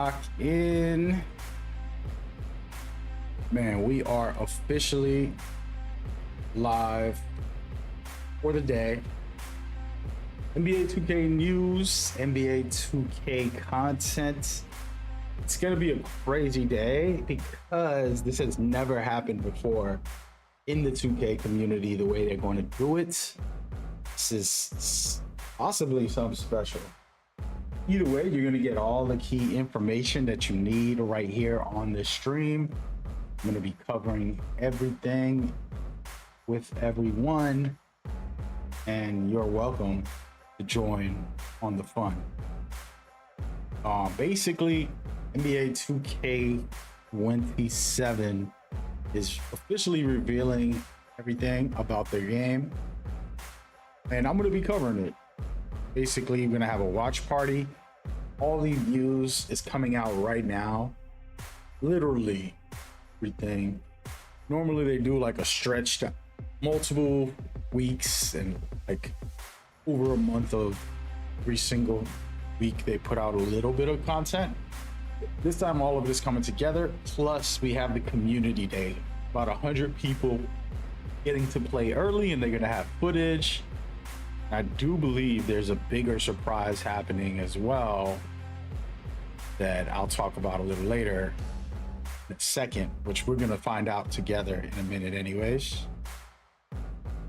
Lock in. Man, we are officially live for the day. NBA 2K news, NBA 2K content. It's going to be a crazy day because this has never happened before in the 2K community the way they're going to do it. This is possibly something special. Either way, you're going to get all the key information that you need right here on this stream. I'm going to be covering everything with everyone, and you're welcome to join on the fun. Basically, NBA 2K27 is officially revealing everything about their game, and I'm going to be covering it. Basically, you're going to have a watch party. All these news is coming out right now. Literally everything. Normally they do like a stretched multiple weeks and like over a month of every single week they put out a little bit of content. This time all of this coming together, plus we have the community day. About 100 people getting to play early, and they're gonna have footage. I do believe there's a bigger surprise happening as well that I'll talk about a little later in a second, which we're gonna find out together in a minute anyways.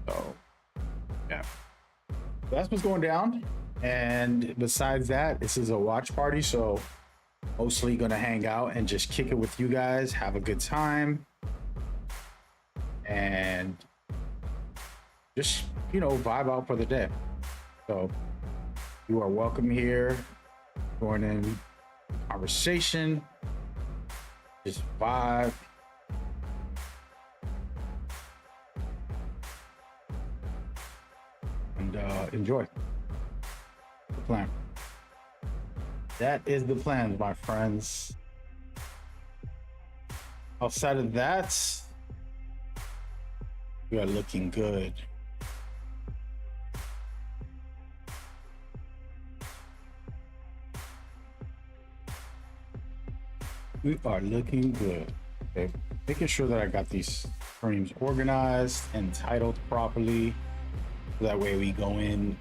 So yeah, that's what's going down. And besides that, this is a watch party, so mostly gonna hang out and just kick it with you guys, have a good time, and just, you know, vibe out for the day. So you are welcome here. Join in conversation, just vibe. And enjoy the plan. That is the plan, my friends. Outside of that, we are looking good. We are looking good. Okay, making sure that I got these streams organized and titled properly. So that way we go in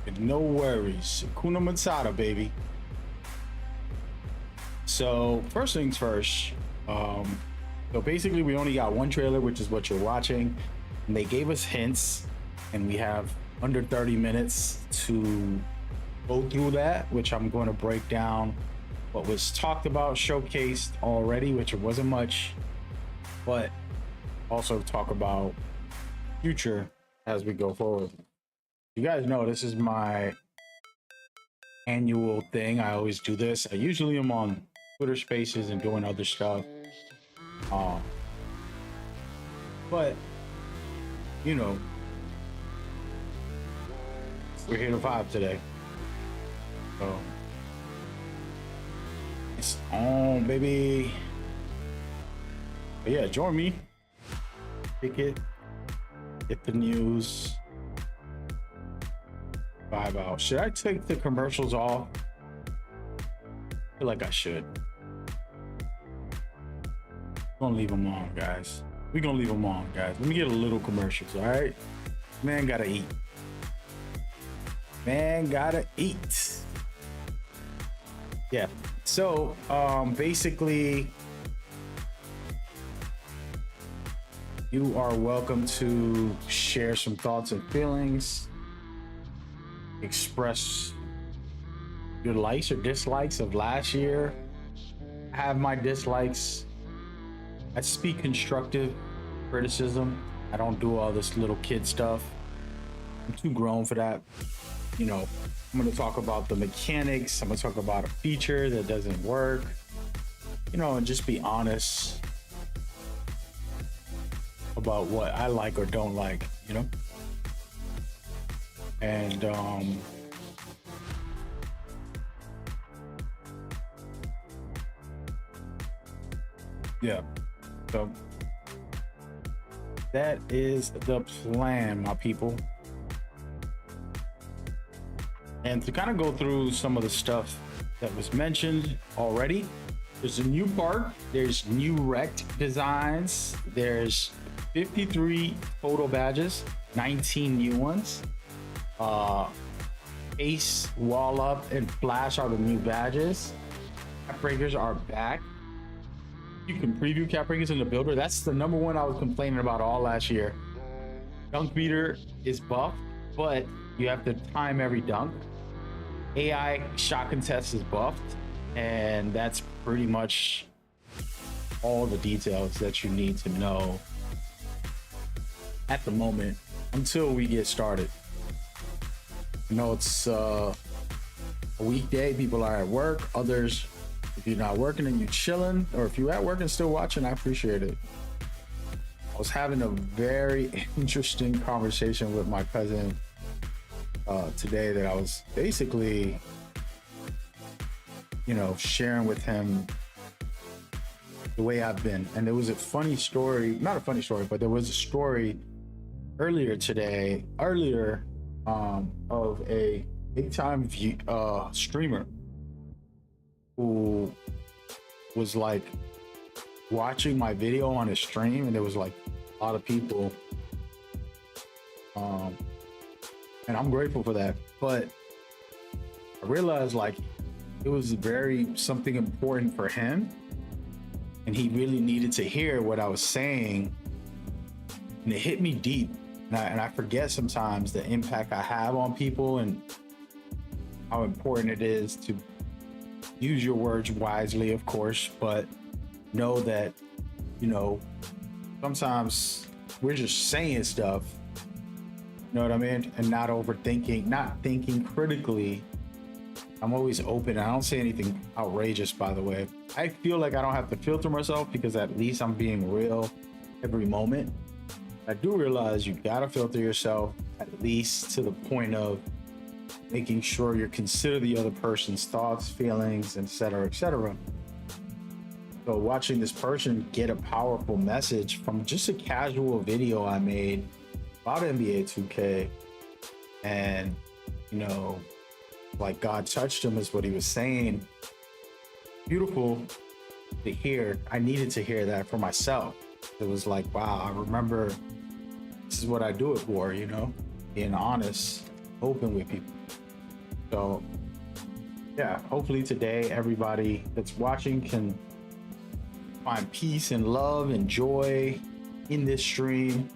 with no worries. Hakuna Matata, baby. So first things first. So basically we only got one trailer, which is what you're watching. And they gave us hints, and we have under 30 minutes to go through that, which I'm going to break down what was talked about, showcased already, which wasn't much, but also talk about future as we go forward. You guys know this is my annual thing. I always do this. I usually am on Twitter Spaces and doing other stuff. But, you know, we're here to vibe today. So it's on, baby. But yeah, join me. Pick it. Get the news. Vibe out. Should I take the commercials off? I feel like I should. I'm gonna leave them on, guys. We're gonna leave them on, guys. Let me get a little commercials, all right? Man gotta eat. Man gotta eat. Yeah. So, basically, you are welcome to share some thoughts and feelings. Express your likes or dislikes of last year. I have my dislikes. I speak constructive criticism. I don't do all this little kid stuff. I'm too grown for that. You know, I'm going to talk about the mechanics. I'm going to talk about a feature that doesn't work. You know, and just be honest about what I like or don't like, you know? And yeah, so that is the plan, my people. And to kind of go through some of the stuff that was mentioned already. There's a new park, there's new rect designs, there's 53 total badges, 19 new ones. Ace, Wall Up, and Flash are the new badges. Cap Breakers are back. You can preview Cap Breakers in the builder. That's the number one I was complaining about all last year. Dunk Beater is buffed, but you have to time every dunk. AI shot contest is buffed, and that's pretty much all the details that you need to know at the moment until we get started. You know, it's a weekday, people are at work. Others, if you're not working and you're chilling, or if you're at work and still watching, I appreciate it. I was having a very interesting conversation with my cousin today that I was basically, you know, sharing with him the way I've been. And there was a funny story, not a funny story, but there was a story earlier of a big time streamer who was like watching my video on his stream, and there was like a lot of people, and I'm grateful for that. But I realized like it was something important for him, and he really needed to hear what I was saying, and it hit me deep. And I forget sometimes the impact I have on people and how important it is to use your words wisely, of course, but know that, you know, sometimes we're just saying stuff, you know what I mean? And not overthinking, not thinking critically. I'm always open. I don't say anything outrageous, by the way. I feel like I don't have to filter myself because at least I'm being real every moment. I do realize you gotta filter yourself at least to the point of making sure you consider the other person's thoughts, feelings, etc., etc. So watching this person get a powerful message from just a casual video I made about NBA2k, and you know, like God touched him is what he was saying. Beautiful to hear. I needed to hear that for myself. It was like, wow, I remember this is what I do it for, you know, being honest, open with people. So yeah, hopefully today everybody that's watching can find peace and love and joy in this stream.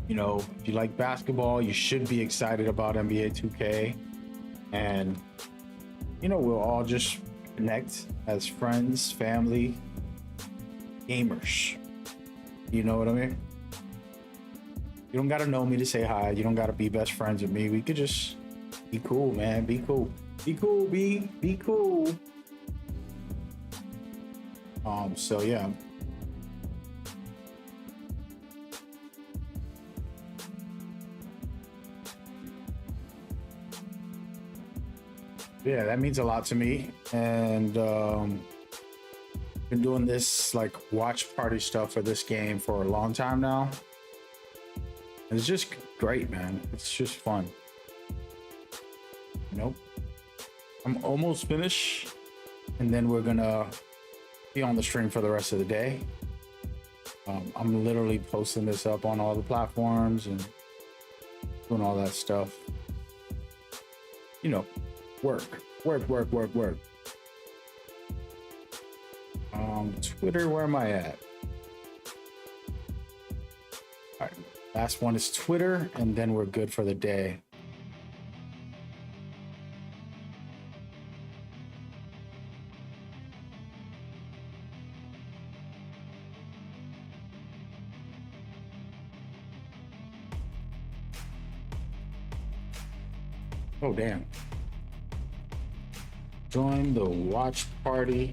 You know, if you like basketball, you should be excited about NBA 2K. And, you know, we'll all just connect as friends, family, gamers. You know what I mean? You don't gotta know me to say hi. You don't gotta be best friends with me. We could just be cool, man. Be cool. Be cool, be cool. So yeah. Yeah, that means a lot to me. And been doing this like watch party stuff for this game for a long time now. And it's just great, man. It's just fun. Nope. I'm almost finished, and then we're gonna be on the stream for the rest of the day. I'm literally posting this up on all the platforms and doing all that stuff. You know, work. Twitter, where am I at? All right, last one is Twitter, and then we're good for the day. Oh, damn. Join the watch party.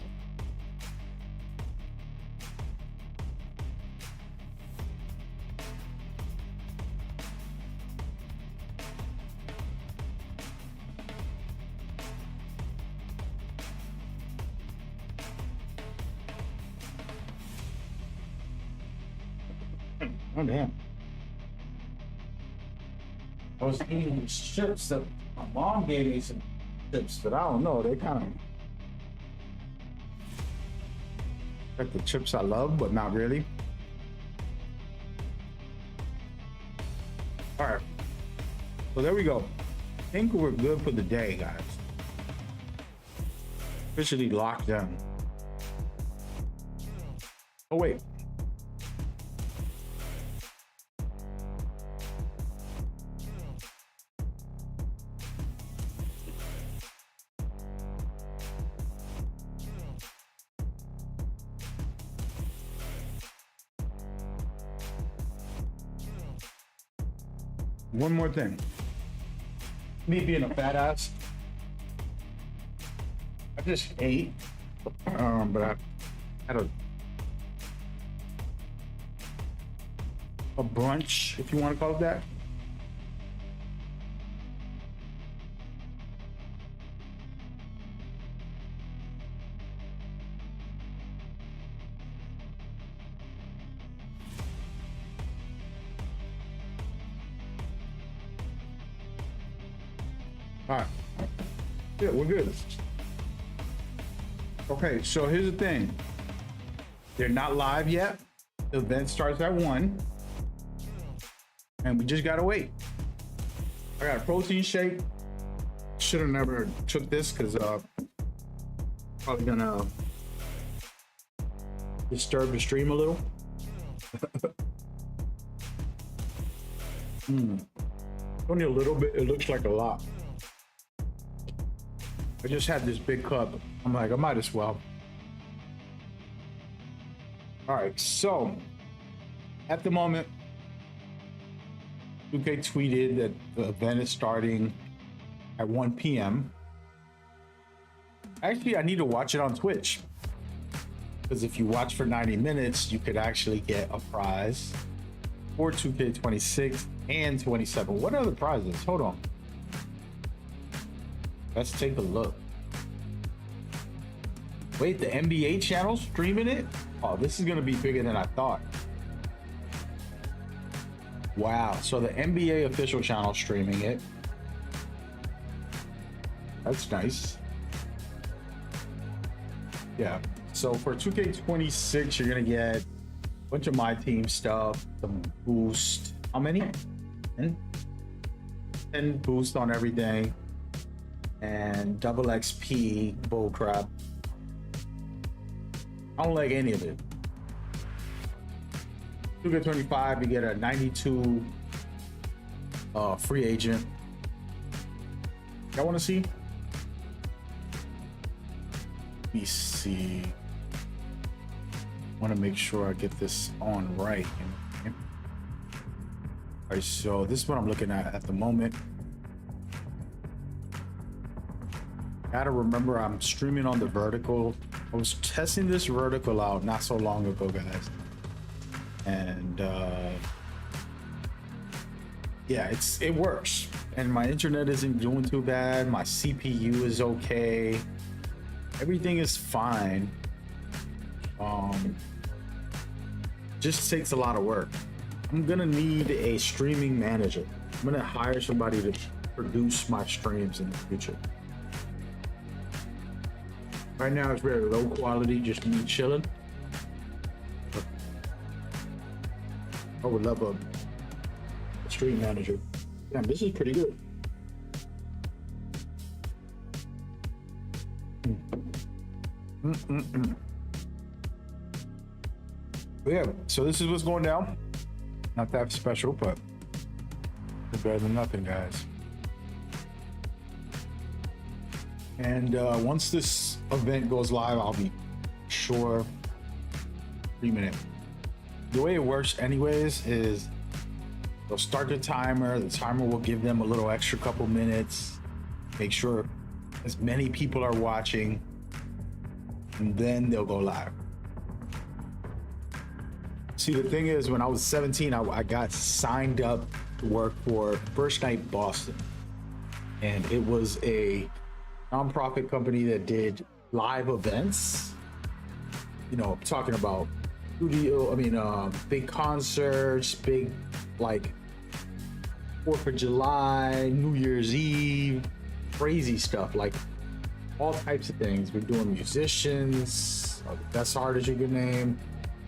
Oh, damn. I was eating these chips that my mom gave me some chips, but I don't know. They kind of Got the chips I love, but not really. All right. So there we go. I think we're good for the day, guys. Officially locked down. Oh, wait. One more thing. Me being a fat ass, I just ate, but I had a brunch, if you want to call it that. All right. Yeah, we're good. Okay, so here's the thing. They're not live yet. The event starts at 1. And we just gotta wait. I got a protein shake. Should have never took this because probably gonna disturb the stream a little. Only a little bit. It looks like a lot. I just had this big cup. I'm like, I might as well. All right, so at the moment, 2K tweeted that the event is starting at 1 p.m. Actually, I need to watch it on Twitch. Because if you watch for 90 minutes, you could actually get a prize for 2K26 and 27. What are the prizes? Hold on. Let's take a look. Wait, the NBA channel streaming it? Oh, this is gonna be bigger than I thought. Wow, so the NBA official channel streaming it. That's nice. Yeah, so for 2K26, you're gonna get a bunch of my team stuff, some boost. How many? 10 boost on everything. And double XP bullcrap. I don't like any of it. 2K25, you get a 92 free agent. Y'all want to see? Let me see. Want to make sure I get this on right. All right, so this is what I'm looking at the moment. Gotta remember, I'm streaming on the vertical. I was testing this vertical out not so long ago, guys. And yeah, it works. And my internet isn't doing too bad. My CPU is okay. Everything is fine. Just takes a lot of work. I'm gonna need a streaming manager. I'm gonna hire somebody to produce my streams in the future. Right now it's very low quality, just me chilling. I would love a stream manager. Damn, this is pretty good. But yeah, so this is what's going down. Not that special, but it's better than nothing, guys. And once this event goes live, I'll be sure streaming it. The way it works anyways is they'll start the timer will give them a little extra couple minutes, make sure as many people are watching, and then they'll go live. See, the thing is, when I was 17, I got signed up to work for First Night Boston, and it was a nonprofit company that did live events. You know, talking about big concerts, big like 4th of July, New Year's Eve, crazy stuff, like all types of things. We're doing musicians, the best artist you could name.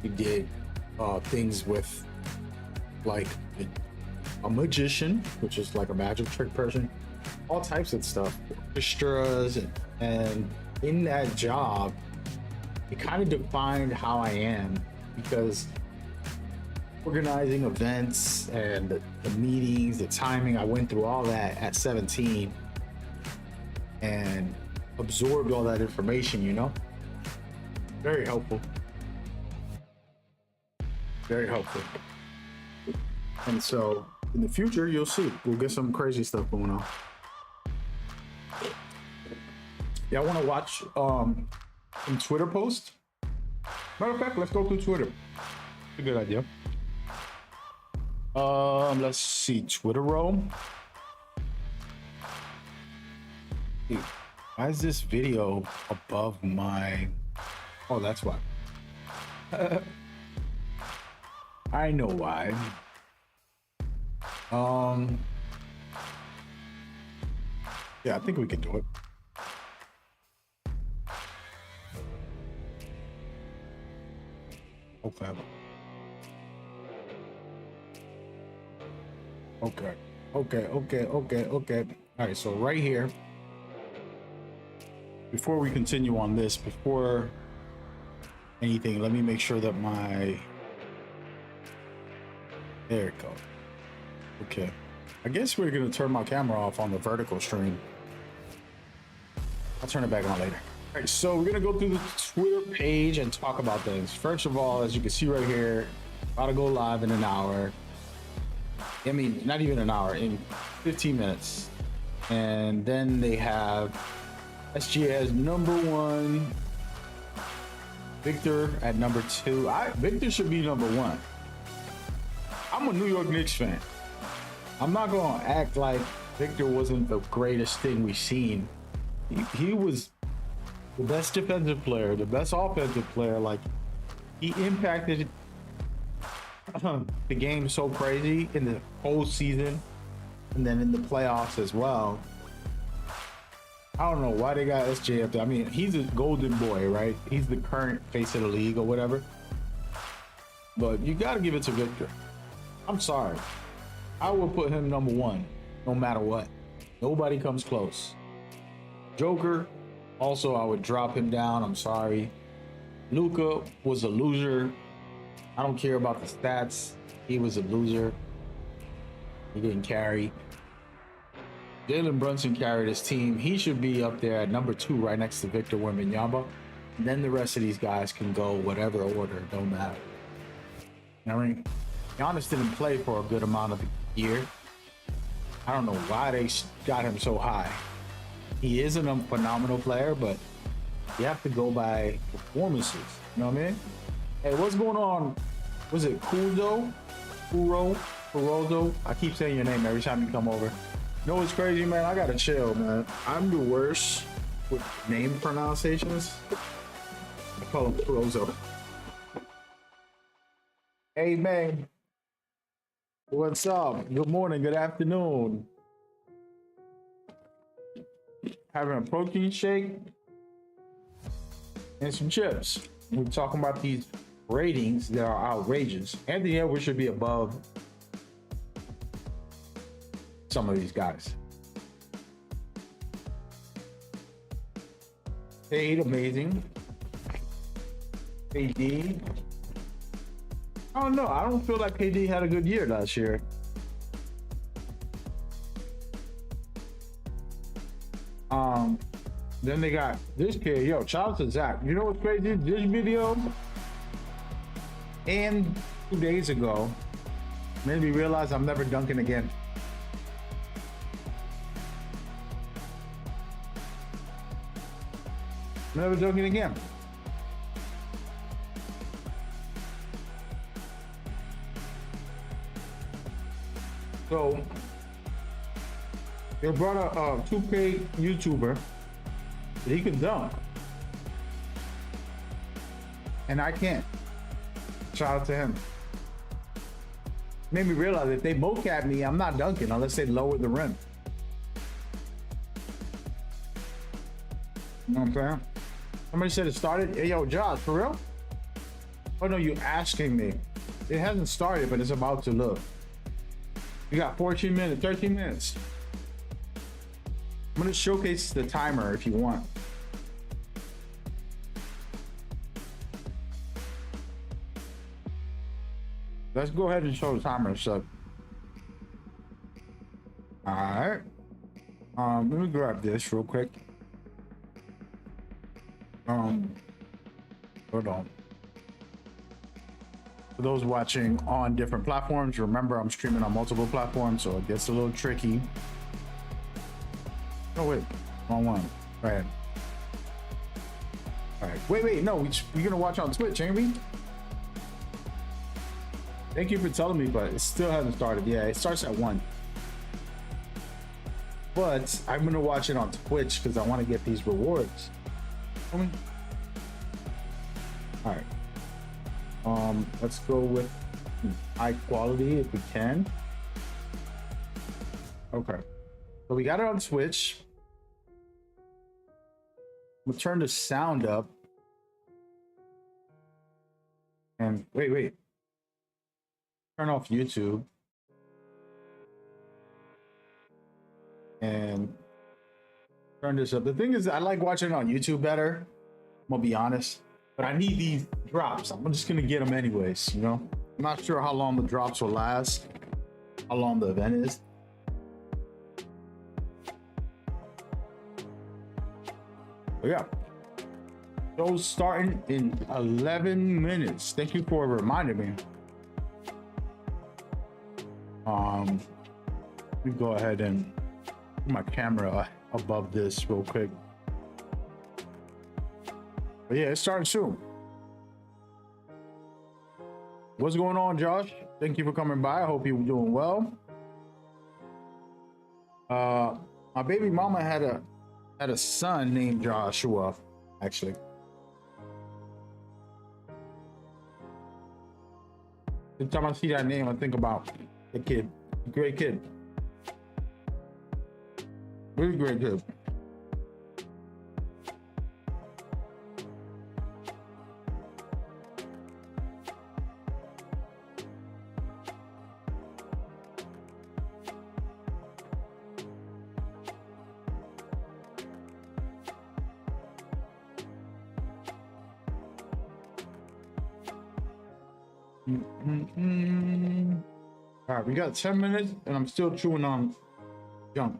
He did things with like a magician, which is like a magic trick person, all types of stuff, orchestras, and in that job, it kind of defined how I am, because organizing events and the meetings, the timing, I went through all that at 17 and absorbed all that information, you know? Very helpful. Very helpful. And so in the future, you'll see, we'll get some crazy stuff going on. Yeah, I want to watch some Twitter posts. Matter of fact, let's go through Twitter. It's a good idea. Let's see, Twitter roll. Dude, why is this video above my? Oh, that's why. I know why. Yeah, I think we can do it. Okay. Okay. All right, so right here, before we continue on this, before anything, let me make sure that there it goes. Okay. I guess we're gonna turn my camera off on the vertical stream. I'll turn it back on later. All right, so we're gonna go through the Twitter page and talk about things. First of all, as you can see right here, about to go live in an hour. I mean, not even an hour, in 15 minutes. And then they have SGA as #1, Victor at #2. Victor should be #1. I'm a New York Knicks fan. I'm not gonna act like Victor wasn't the greatest thing we've seen. He was the best defensive player, the best offensive player. Like, he impacted the game so crazy in the whole season and then in the playoffs as well. I don't know why they got SJ up there. I mean, he's a golden boy, right? He's the current face of the league or whatever. But you got to give it to Victor. I'm sorry. I will put him #1 no matter what. Nobody comes close. Joker, also, I would drop him down. I'm sorry. Luka was a loser. I don't care about the stats. He was a loser. He didn't carry. Jalen Brunson carried his team. He should be up there at #2, right next to Victor Wembanyama. And then the rest of these guys can go whatever order. Don't matter. I mean, Giannis didn't play for a good amount of the year. I don't know why they got him so high. He is a phenomenal player, but you have to go by performances. You know what I mean? Hey, what's going on? Was it Kurozo? I keep saying your name every time you come over. You know what's crazy, man? I gotta chill, man. I'm the worst with name pronunciations. I call him Kurozo. Hey, man. What's up? Good morning, good afternoon. Having a protein shake and some chips. We're talking about these ratings that are outrageous. Anthony Edwards should be above some of these guys. Fade, amazing. KD. I don't know. I don't feel like KD had a good year last year. Then they got this kid. Yo, shout out to Zach. You know what's crazy? This video and 2 days ago made me realize I'm never dunking again. Never dunking again. So they brought a 2K YouTuber. He can dunk, and I can't. Shout out to him. Made me realize if they mocap me, I'm not dunking unless they lower the rim. You know what I'm saying? Somebody said it started. Hey, yo, Josh, for real? Oh no, you asking me. It hasn't started, but it's about to look. You got 14 minutes, 13 minutes. I'm gonna showcase the timer if you want. Let's go ahead and show the timer. So, all right. Let me grab this real quick. Hold on. For those watching on different platforms, remember I'm streaming on multiple platforms, so it gets a little tricky. Oh wait, wrong one. Go ahead. All right. Wait. No, we're gonna watch on Twitch, ain't we? Thank you for telling me, but it still hasn't started. Yeah, it starts at 1. But I'm gonna watch it on Twitch because I want to get these rewards. All right. Let's go with high quality if we can. Okay. So we got it on Twitch. We'll turn the sound up. And wait. Turn off YouTube. And turn this up. The thing is, I like watching it on YouTube better. I'm gonna be honest. But I need these drops. I'm just gonna get them anyways, you know? I'm not sure how long the drops will last, how long the event is. But yeah. Show's starting in 11 minutes. Thank you for reminding me. Let me go ahead and put my camera above this real quick. But yeah, it's starting soon. What's going on, Josh? Thank you for coming by. I hope you're doing well. My baby mama had a son named Joshua, actually. Every time I see that name, I think about the kid. Great kid. Really great kid. All right, we got 10 minutes and I'm still chewing on junk.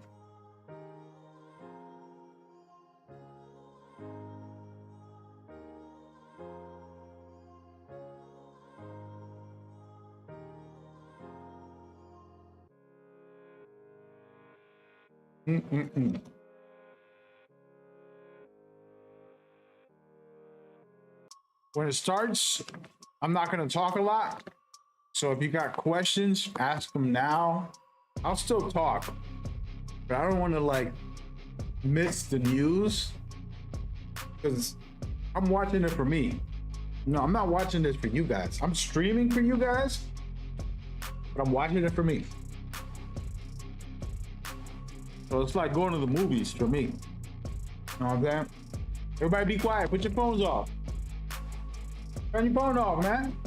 When it starts, I'm not going to talk a lot. So if you got questions, ask them now. I'll still talk, but I don't want to like miss the news because I'm watching it for me. No, I'm not watching this for you guys. I'm streaming for you guys, but I'm watching it for me. So it's like going to the movies for me. You know what I'm saying? Everybody be quiet. Put your phones off. Turn your phone off, man.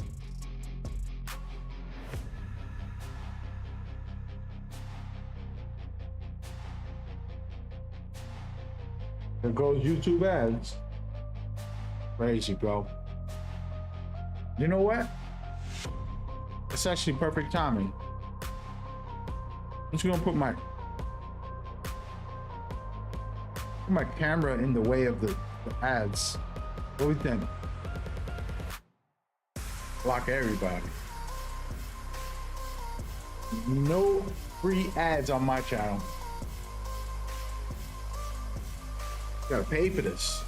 There goes YouTube ads. Crazy, bro. You know what? It's actually perfect timing. I'm just gonna put my camera in the way of the ads. What do you think? Block everybody. No free ads on my channel. You gotta pay for this.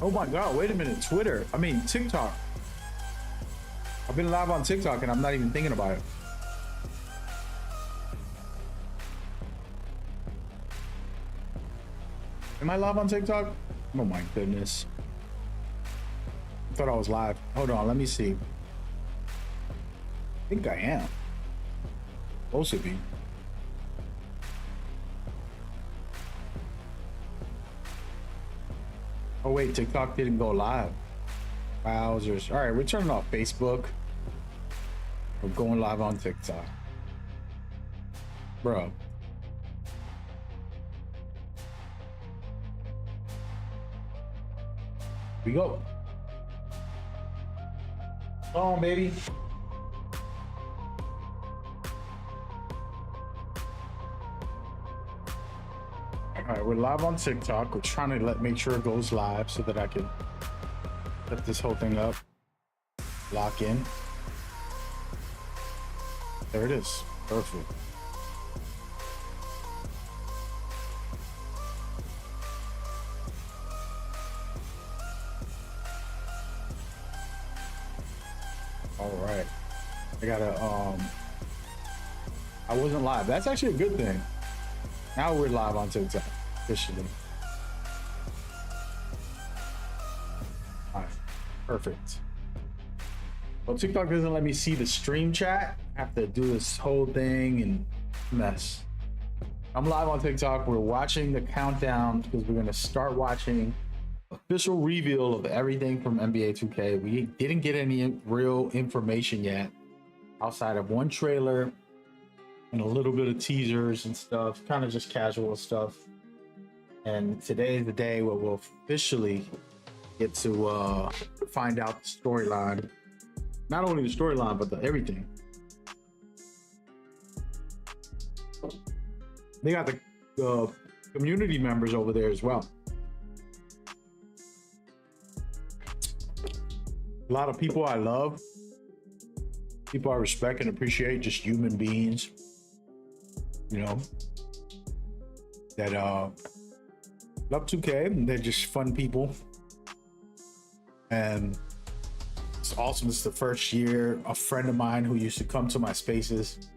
Oh my God, wait a minute. TikTok. I've been live on TikTok and I'm not even thinking about it. Am I live on TikTok? Oh my goodness. I thought I was live. Hold on, let me see. I think I am. Supposed to be. Oh wait, TikTok didn't go live. Wowzers. All right, we're turning off Facebook. We're going live on TikTok. Bro. We go. Come on, baby. All right, we're live on TikTok. We're trying to make sure it goes live so that I can set this whole thing up. Lock in. There it is. Perfect. All right. I gotta I wasn't live. That's actually a good thing. Now we're live on TikTok officially. All right. Perfect. Well, TikTok doesn't let me see the stream chat. I have to do this whole thing and mess. I'm live on TikTok. We're watching the countdown because we're gonna start watching official reveal of everything from NBA 2K. We didn't get any real information yet outside of one trailer and a little bit of teasers and stuff, kind of just casual stuff. And today is the day where we'll officially get to find out the storyline. Not only the storyline, but everything. They got the community members over there as well. A lot of people I love, people I respect and appreciate, just human beings, you know, that love 2K. They're just fun people. And it's awesome. It's the first year. A friend of mine who used to come to my spaces,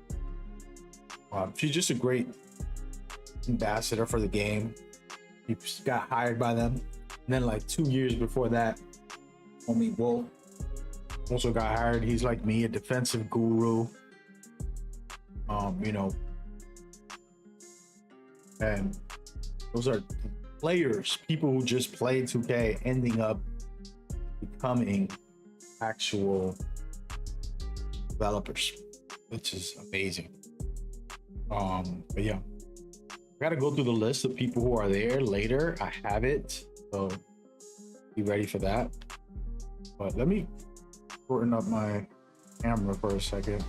she's just a great ambassador for the game. He got hired by them. And then like 2 years before that, homie Wolf also got hired. He's like me, a defensive guru. You know, and those are players, people who just play 2K, ending up becoming actual developers, which is amazing. But yeah, I gotta go through the list of people who are there later. I have it, so be ready for that. But let me shorten up my camera for a second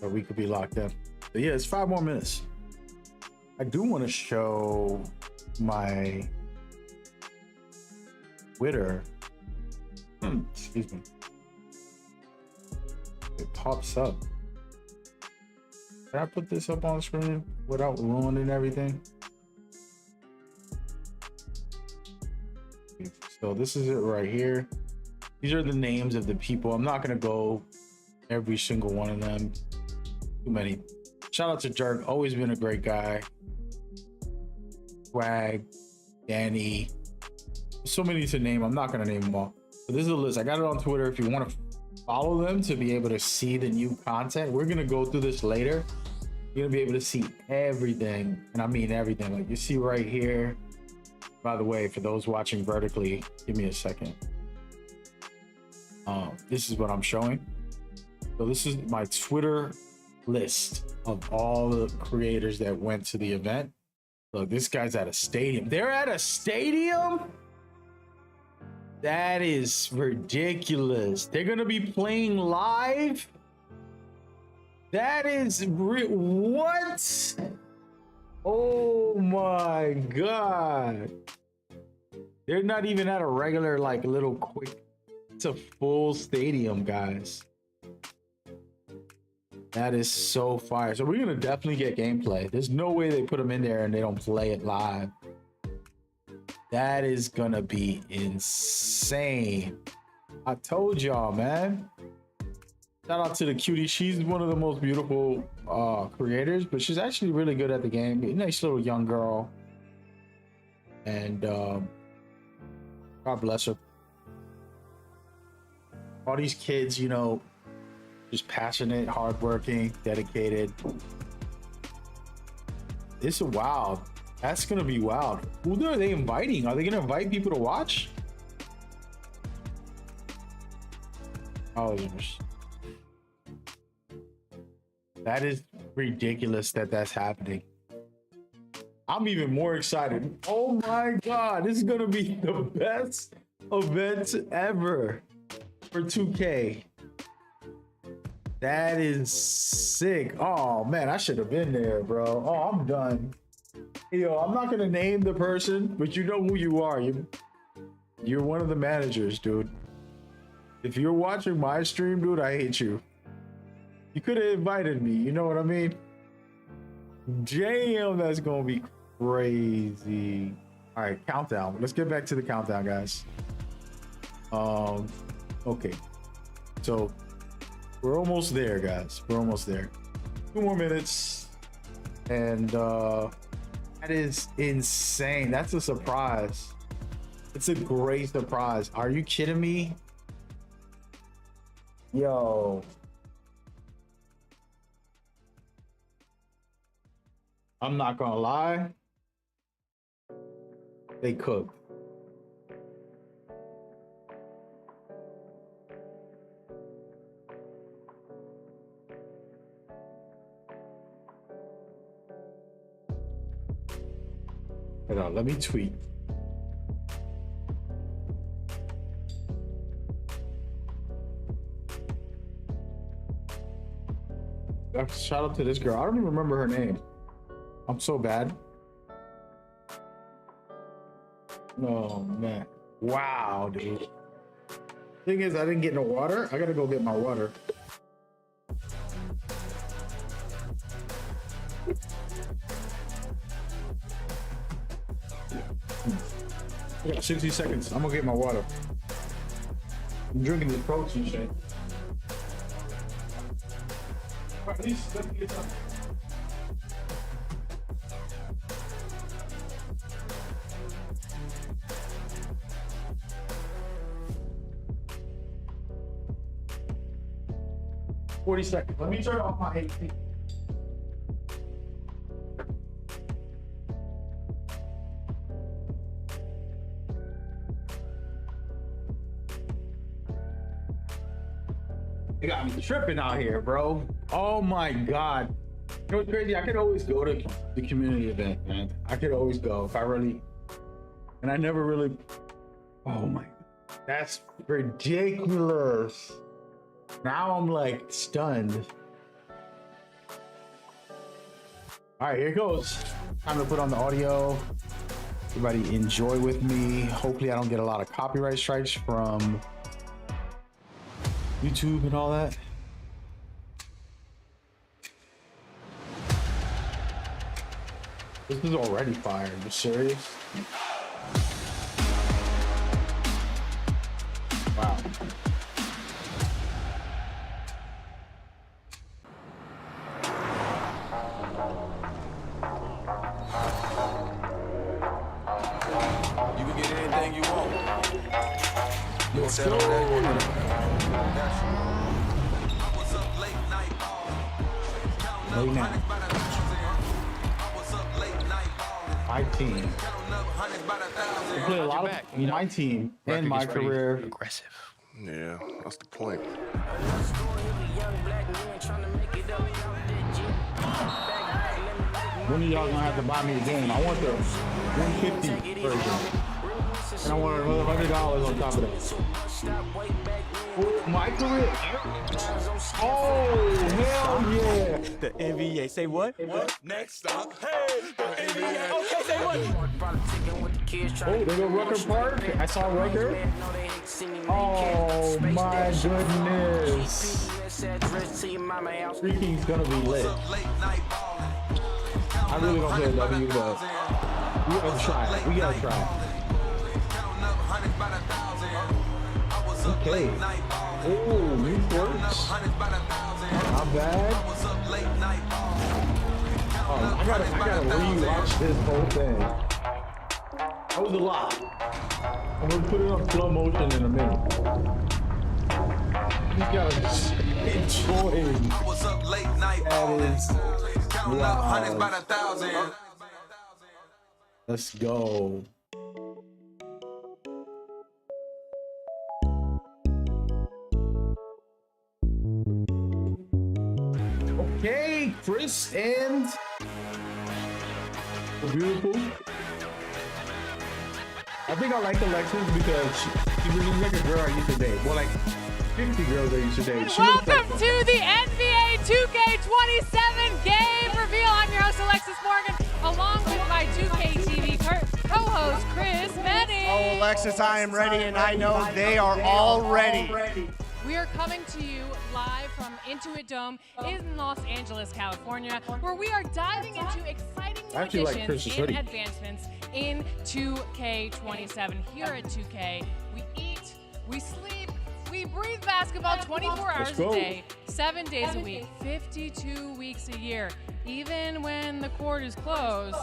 so we could be locked in. But yeah, it's 5 more minutes. I do want to show my Twitter. Excuse me. It pops up. Can I put this up on screen without ruining everything? So this is it right here. These are the names of the people. I'm not going to go every single one of them. Too many. Shout out to Jerk. Always been a great guy. Swag. Danny. So many to name. I'm not going to name them all. But this is a list. I got it on Twitter. If you want to follow them to be able to see the new content, we're going to go through this later. You're going to be able to see everything. And I mean everything. Like you see right here. By the way, for those watching vertically, give me a second. This is what I'm showing. So this is my Twitter list of all the creators that went to the event. Look, this guy's at a stadium. They're at a stadium? That is ridiculous. They're gonna be playing live? That is what? Oh my God. They're not even at a regular, like, little quick. It's a full stadium, guys. That is so fire. So we're gonna definitely get gameplay. There's no way they put them in there and they don't play it live. That is gonna be insane. I told y'all, man. Shout out to the cutie. She's one of the most beautiful creators, but she's actually really good at the game. Nice little young girl. And God bless her. All these kids, you know, Just passionate, hardworking, dedicated. This is wild. That's gonna be wild. Who are they inviting? Are they gonna invite people to watch? Oh, that is ridiculous that that's happening. I'm even more excited. Oh my God, this is gonna be the best event ever for 2K. That is sick. Oh man, I should have been there, bro. Oh, I'm done. Yo, I'm not gonna name the person, but you know who you are. You're one of the managers, dude. If you're watching my stream, dude, I hate you. You could have invited me, you know what I mean? Damn, that's gonna be crazy. All right, countdown. Let's get back to the countdown, guys. Okay. So we're almost there, guys. We're almost there. 2 more minutes. And that is insane. That's a surprise. It's a great surprise. Are you kidding me? Yo. I'm not gonna lie. They cooked. Hold on, let me tweet. Shout out to this girl. I don't even remember her name. I'm so bad. Oh man. Wow, dude. Thing is, I didn't get no water. I gotta go get my water. I got 60 seconds. I'm gonna get my water. I'm drinking the protein shake. At least let me get some. $40 seconds. Let me turn off my AC. They got me tripping out here, bro. Oh my God. You know what's crazy? I could always go to the community event, man. I could always go if I really, and I never really, oh my, that's ridiculous. Now I'm like stunned. All right, here it goes. Time to put on the audio. Everybody enjoy with me. Hopefully I don't get a lot of copyright strikes from YouTube and all that. This is already fire. Are you serious? Wow. You can get anything you want. You Let's settle go. that. Late night. My team. I play a lot of my team and my career. Aggressive. Yeah, that's the point. One of y'all gonna have to buy me a game. I want the 150 version. And I want another $100 on top of that. Oh, my career. Oh, hell yeah. The NBA. Say what? What? Next up, hey, the NBA. Okay, say what? Oh, they go Rucker Park. I saw Rucker. Oh my goodness. Freaking's gonna be lit. I really don't play a W, but we gotta try it. We gotta try it. Okay. Oh, new quirks. Not bad. Oh, I gotta rewatch this whole thing. That was a lot. I'm gonna put it on slow motion in a minute. You gotta enjoying. I was up late night That is counting up hundreds by wild. the thousand. Let's go. Okay, Chris and beautiful. I think I like Alexis because she really like a girl I used to date. More like 50 girls I used to date. She looks Welcome like to the NBA 2K27 game reveal. I'm your host, Alexis Morgan, along with my 2K TV co-host, Chris Manning. Oh, Alexis, I am ready, and I know they are all ready. We are coming to you live from Intuit Dome in Los Angeles, California, where we are diving into exciting new actually like additions Chris's and hoodie. advancements in 2K27. Here at 2K, we eat, we sleep, we breathe basketball 24 hours a go. day, 7 days a week, 52 weeks a year. Even when the court is closed,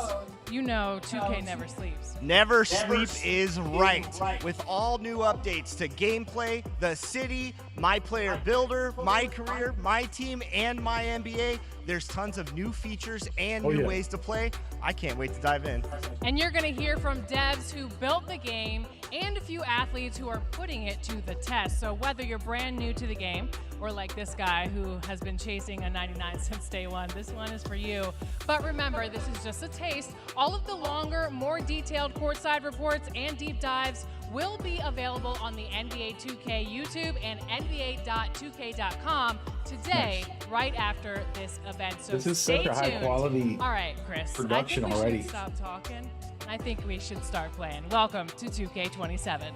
you know 2K never sleeps. Never sleep is right. With all new updates to gameplay, the city, my player builder, my career, my team, and my NBA, there's tons of new features and new ways to play. I can't wait to dive in. And you're going to hear from devs who built the game and a few athletes who are putting it to the test. So whether you're brand new to the game or like this guy who has been chasing a 99 since day one, this one is for you. But remember, this is just a taste. All of the longer, more detailed courtside reports and deep dives will be available on the NBA 2K YouTube and NBA.2K.com today, right after this event. So This is stay such a high tuned. quality All right, Chris. production I think we already. should stop talking. I think we should start playing. Welcome to 2K27.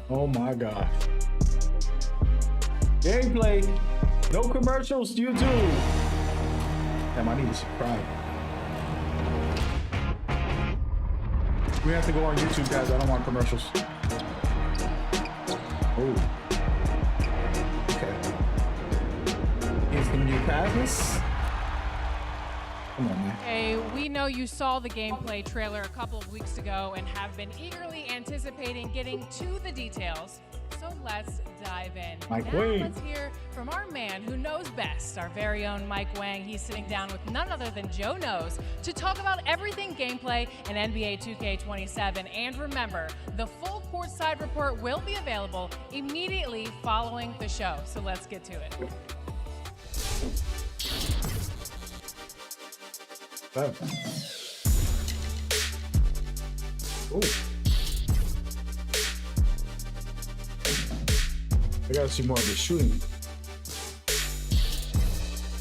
Oh my gosh. Gameplay. No commercials, YouTube. Damn, I need to subscribe. We have to go on YouTube, guys. I don't want commercials. Oh. Okay. He's gonna do passes. Come on, man. Hey, we know you saw the gameplay trailer a couple of weeks ago and have been eagerly anticipating getting to the details. So let's dive in. Mike now Wang. let's hear from our man who knows best, our very own Mike Wang. He's sitting down with none other than Joe Knows to talk about everything gameplay in NBA 2K27. And remember, the full courtside report will be available immediately following the show. So let's get to it. Oh. Oh. I gotta see more of the shooting.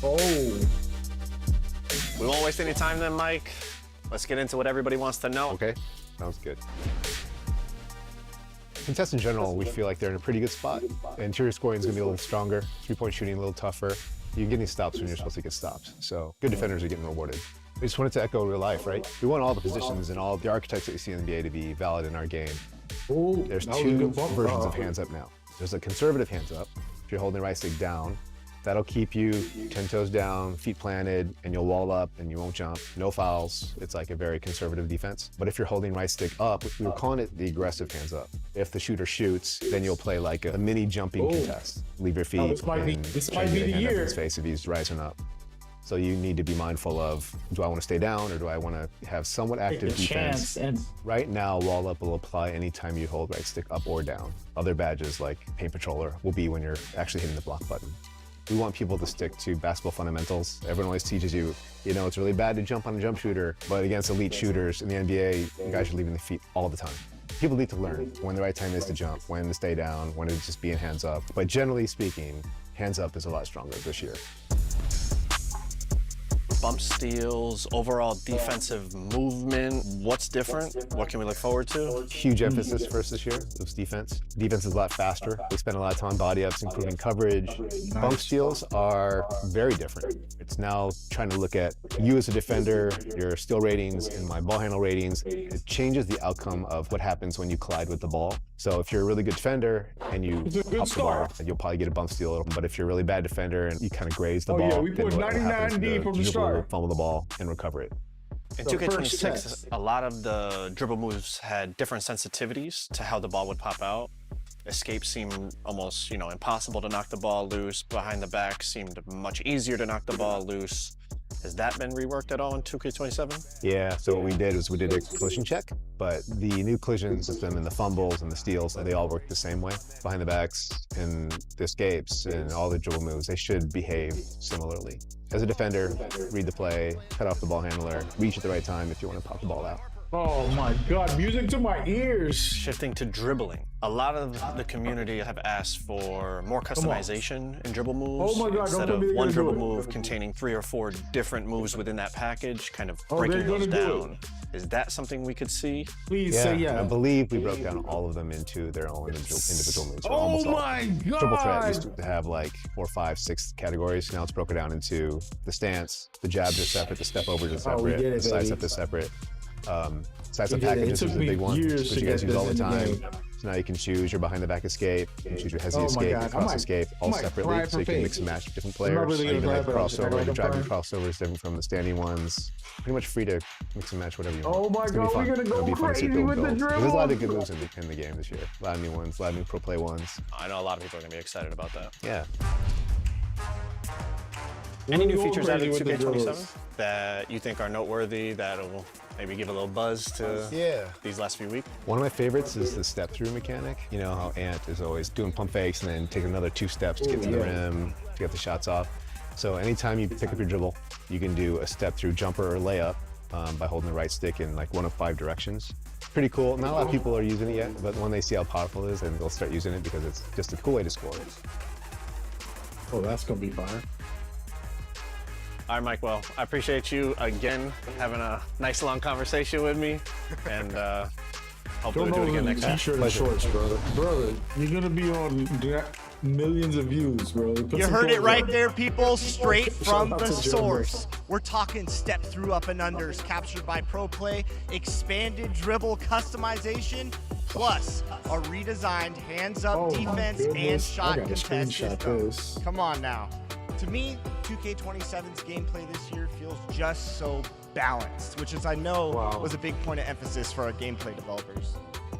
Oh. We won't waste any time then, Mike. Let's get into what everybody wants to know. Okay, sounds good. Contests in general, we feel like they're in a pretty good spot. Interior scoring is going to be a little stronger, three-point shooting a little tougher. You get any stops when you're supposed to get stops. So good defenders are getting rewarded. I just wanted to echo real life, right? We want all the positions and all the archetypes that you see in the NBA to be valid in our game. Oh, There's that was a two good bump. versions of hands up now. There's a conservative hands up. If you're holding the right stick down, that'll keep you 10 toes down, feet planted, and you'll wall up and you won't jump. No fouls. It's like a very conservative defense. But if you're holding right stick up, we were calling it the aggressive hands up. If the shooter shoots, then you'll play like a mini jumping contest. Leave your feet this might be- and this try might to be get a the hand up in year. his face if he's rising up. So you need to be mindful of, do I want to stay down or do I want to have somewhat active Take a defense? chance and Right now, wall up will apply anytime you hold right stick up or down. Other badges like paint patroller will be when you're actually hitting the block button. We want people to stick to basketball fundamentals. Everyone always teaches you, you know, it's really bad to jump on a jump shooter, but against elite shooters in the NBA, you guys are leaving the feet all the time. People need to learn when the right time is to jump, when to stay down, when to just be in hands up. But generally speaking, hands up is a lot stronger this year. Bump steals, overall defensive movement. What's different? What can we look forward to? Huge emphasis for us this year was defense. Defense is a lot faster. We spend a lot of time on body ups, improving coverage. Bump steals are very different. It's now trying to look at you as a defender, your steal ratings, and my ball handle ratings. It changes the outcome of what happens when you collide with the ball. So if you're a really good defender and you It's a good up the bar, start. you'll probably get a bump steal. But if you're a really bad defender and you kind of graze the Oh, ball, yeah, we then put what 99 happens, deep from the dribble, start. fumble the ball, and recover it. In The first 2K26, test. a lot of the dribble moves had different sensitivities to how the ball would pop out. Escape seemed almost, impossible to knock the ball loose. Behind the back seemed much easier to knock the ball loose. Has that been reworked at all in 2K27? Yeah, so what we did was we did a collision check, but the new collision system and the fumbles and the steals, they all work the same way. Behind the backs and the escapes and all the dribble moves, they should behave similarly. As a defender, read the play, cut off the ball handler, reach at the right time if you want to pop the ball out. Oh my God, music to my ears. Shifting to dribbling. A lot of the community have asked for more customization in dribble moves. Oh my God, instead don't tell of me they're one gonna dribble do it. move containing 3 or 4 different moves within that package, kind of Oh, breaking they're those gonna do down. Is that something we could see? Please say I yeah. believe we broke down all of them into their own individual moves. or Oh almost all. my Triple threat God. used to have like 4, 5, 6 categories. Now it's broken down into the stance, the jabs are separate, the step overs are Oh, we separate, get it, the side baby. step is separate. Sides We up get it. It packages took is a me big one, years which to you guys get use all the this in the time. game. So now you can choose your behind the back escape, you can choose your hezzy Oh my escape, God. your I cross might- escape, I all might cry separately, so for you can faith. mix and match with different I'm not players. really gonna Even cry like for it. I crossover, gotta your driving cry. crossover is different from the standing ones. Pretty much free to mix and match whatever you want. Oh my It's gonna be God, fun. we're gonna It'll go be fun to see crazy people with the build. There's a lot of dribble. good moves in the game this year. A lot of new ones, a lot of new pro play ones. I know a lot of people are going to be excited about that. Yeah. Any new We're going features added crazy to with the 2K27 dribbles. that you think are noteworthy, that'll maybe give a little buzz to these last few weeks? One of my favorites is the step through mechanic. You know how Ant is always doing pump fakes and then taking another 2 steps to get to the rim, to get the shots off. So anytime you pick up your dribble, you can do a step through jumper or layup by holding the right stick in like one of 5 directions. Pretty cool. Not a lot of people are using it yet, but when they see how powerful it is, then they'll start using it because it's just a cool way to score. Oh, that's gonna be fire. All right, Mike. Well, I appreciate you again having a nice long conversation with me, and hopefully Don't we'll do it know again the next time. t-shirt and shorts, brother. Brother, you're gonna be on millions of views, bro. Put You some heard it clothes right on. there, people, straight from Shout out the to Joe source. We're talking step through up and unders captured by Pro Play, expanded dribble customization, plus a redesigned hands-up Oh, my defense and goodness. shot I gotta contest screenshot system. this. Come on now. To me, 2K27's gameplay this year feels just so balanced, which is I know was a big point of emphasis for our gameplay developers.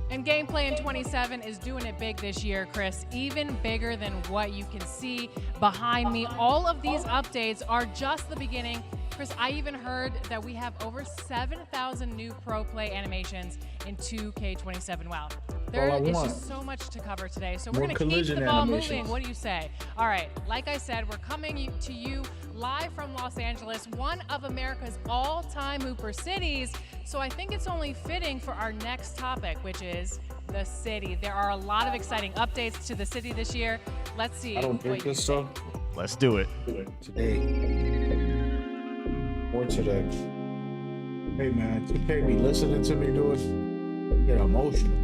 And gameplay in 27 is doing it big this year, Chris, even bigger than what you can see behind me. All of these updates are just the beginning. Chris, I even heard that we have over 7,000 new Pro Play animations in 2K27. Wow. There All I is want. just so much to cover today. So we're More going to keep collision the ball animations. moving. What do you say? All right, like I said, we're coming to you live from Los Angeles, one of America's all-time Hooper cities. So I think it's only fitting for our next topic, which is the city. There are a lot of exciting updates to the city this year. Let's see I don't what drink you this think. stuff Let's do it. today. Or today. Hey man, 2K be listening to me, dude. Get emotional.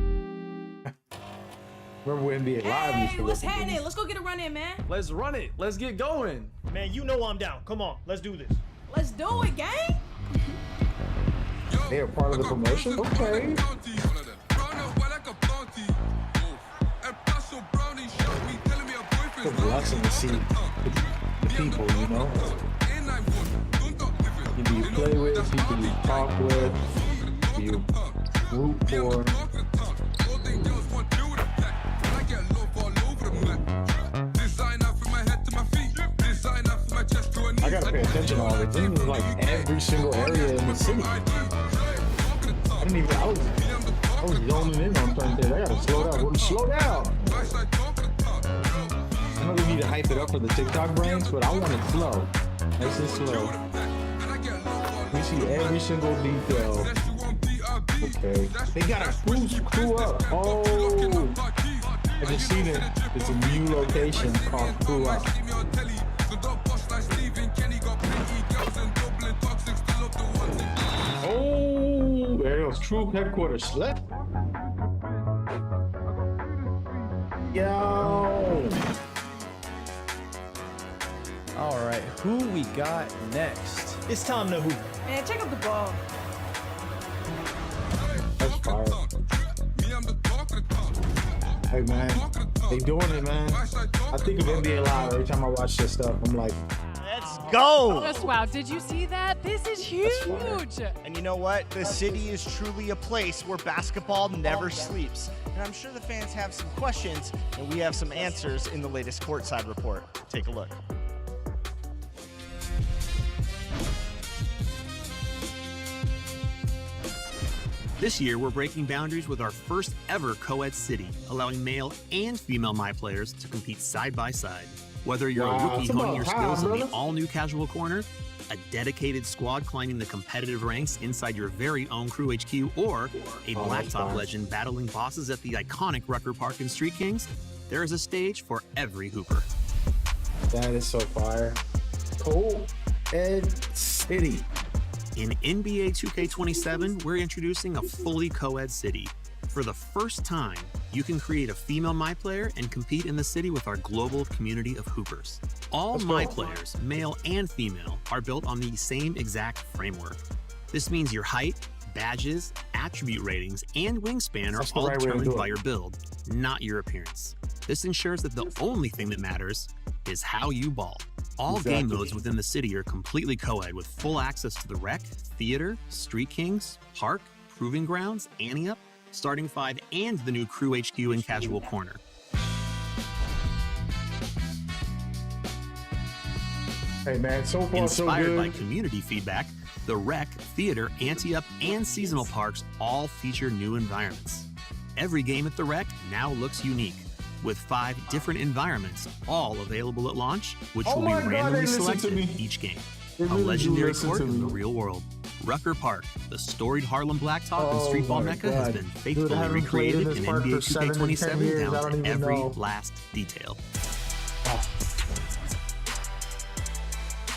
Remember when NBA Live used Hey, to what's listen to happening? me? Let's go get a run in, man. Let's run it. Let's get going. Man, you know I'm down. Come on, let's do this. Let's do it, gang. They are part of the promotion? Okay. It's a blessing to see the people, you know? People you play with, people you talk with, people you root for. I gotta pay attention to all this. This is like every single area in the city. I didn't even, I was zoning in on certain things. I gotta slow down. Well, slow down. I know we need to hype it up for the TikTok brains, but I want it slow. Nice and slow. We see every single detail. Okay. They got a crew up. Oh. I just seen it. It's a new location called Crew Up. Oh, there goes True Headquarters. Yo. All right, who we got next? It's time to hoop. Man, check out the ball. That's fire. Hey man, they doing it, man. I think of NBA Live every time I watch this stuff. I'm like, Let's go. Just wow. Did you see that? This is huge. And you know what? The city is truly a place where basketball never sleeps. And I'm sure the fans have some questions, and we have some answers in the latest courtside report. Take a look. This year, we're breaking boundaries with our first ever co-ed city, allowing male and female My players to compete side by side. Whether you're a rookie honing your skills in the all-new casual corner, a dedicated squad climbing the competitive ranks inside your very own Crew HQ, or a Blacktop legend battling bosses at the iconic Rucker Park and Street Kings, there is a stage for every hooper. That is so fire. Co-ed city. In NBA 2K27, we're introducing a fully co-ed city. For the first time, you can create a female My player and compete in the city with our global community of hoopers. All My players, male and female, are built on the same exact framework. This means your height, badges, attribute ratings, and wingspan are all determined by your build, not your appearance. This ensures that the only thing that matters is how you ball. All game modes within the city are completely co-ed with full access to the Rec, Theater, Street Kings, Park, Proving Grounds, Ante-Up, Starting Five, and the new Crew HQ and Casual Corner. Hey man, so far Inspired so good. by community feedback, the Rec, Theater, Ante-Up, and seasonal parks all feature new environments. Every game at the Rec now looks unique, with 5 different environments, all available at launch, which will be randomly selected each game. A legendary court in the real world. Rucker Park, the storied Harlem Blacktop and streetball mecca, has been faithfully recreated in NBA 2K27 down to every last detail.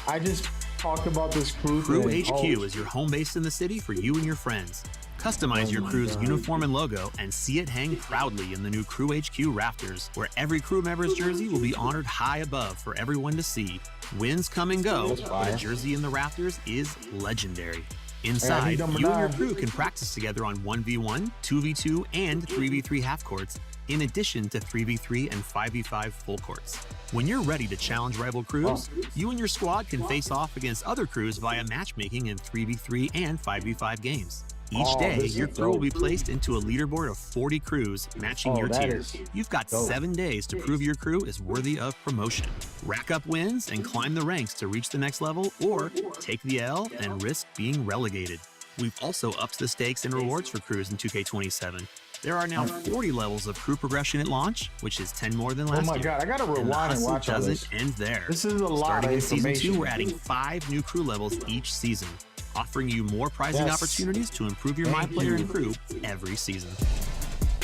I just talked about this crew. Crew HQ is your home base in the city for you and your friends. Customize your crew's uniform and logo and see it hang proudly in the new Crew HQ rafters, where every crew member's jersey will be honored high above for everyone to see. Wins come and go, but a jersey in the rafters is legendary. Inside, you and your crew can practice together on 1v1, 2v2, and 3v3 half courts, in addition to 3v3 and 5v5 full courts. When you're ready to challenge rival crews, you and your squad can face off against other crews via matchmaking in 3v3 and 5v5 games. Each day, your crew will be placed into a leaderboard of 40 crews matching your tiers. You've got 7 days to prove your crew is worthy of promotion. Rack up wins and climb the ranks to reach the next level, or take the L and risk being relegated. We've also upped the stakes and rewards for crews in 2K27. There are now 40 levels of crew progression at launch, which is 10 more than last year. Oh my god, I gotta rewind and watch all this. Doesn't end there. This is a lot of information. Starting in Season 2, we're adding 5 new crew levels each season, offering you more prizing opportunities to improve your My player and crew every season.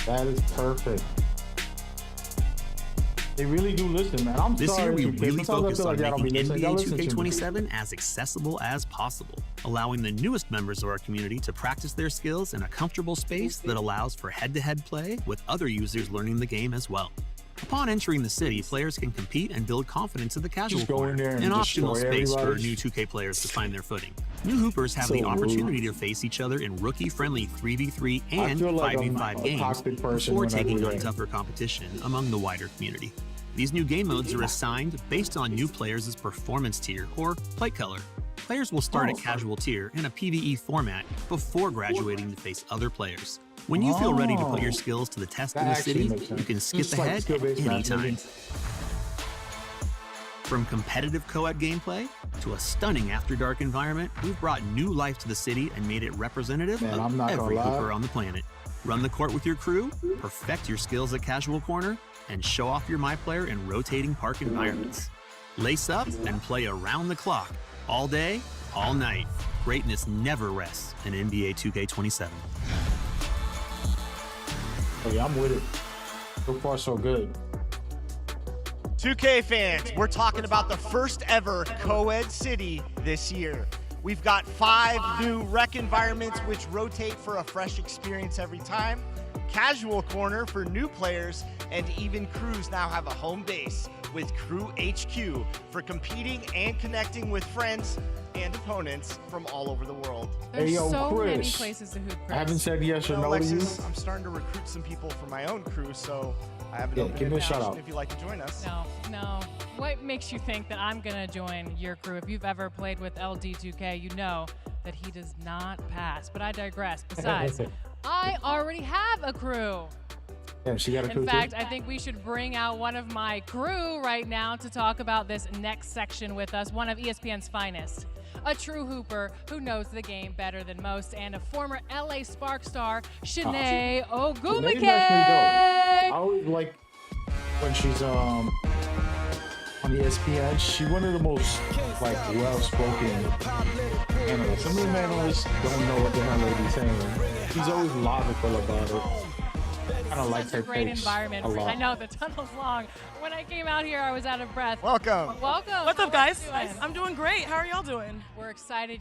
That is perfect. They really do listen, man. I'm this sorry. This year, we really focused on making NBA listening. 2K27 as accessible as possible, allowing the newest members of our community to practice their skills in a comfortable space that allows for head-to-head play with other users learning the game as well. Upon entering the city, players can compete and build confidence in the casual corner, an optimal space for new 2K players to find their footing. New hoopers have the opportunity to face each other in rookie-friendly 3v3 and 5v5 games before taking on tougher competition among the wider community. These new game modes are assigned based on new players' performance tier or plate color. Players will start at casual tier in a PvE format before graduating to face other players. When you feel ready to put your skills to the test in the city, you can skip ahead at any time. From competitive co-ed gameplay to a stunning After Dark environment, we've brought new life to the city and made it representative of every hooper on the planet. Run the court with your crew, perfect your skills at casual corner, and show off your My player in rotating park environments. Lace up and play around the clock, all day, all night. Greatness never rests in NBA 2K27. Oh yeah, I'm with it. So far, so good. 2K fans, we're talking about the first ever co-ed city this year. We've got 5 new rec environments which rotate for a fresh experience every time. Casual corner for new players, and even crews now have a home base with Crew HQ for competing and connecting with friends. and opponents from all over the world. There's Hey, yo, so many Chris. places to hoop, I Chris. haven't said yes or Well, no to you. Alexis, I'm starting to recruit some people for my own crew, so I have an Yeah, open give me a shout invitation out. if you'd like to join us. No. What makes you think that I'm gonna join your crew? If you've ever played with LD2K, you know that he does not pass. But I digress. Besides, I already have a crew. Damn, she got a crew In fact, too? I think we should bring out one of my crew right now to talk about this next section with us, one of ESPN's finest. A true hooper who knows the game better than most, and a former LA Spark star, Shanae Shanae's actually Ogumake. dope. I always like when she's on ESPN. She's one of the most like well-spoken analysts. Some of the analysts don't know what the hell they be saying. She's always logical about it. Kind of like Such her a great takes environment. a lot. I know the tunnel's long. When I came out here, I was out of breath. Welcome. Welcome. What's up, How are you guys? doing? I'm doing great. How are y'all doing? We're excited,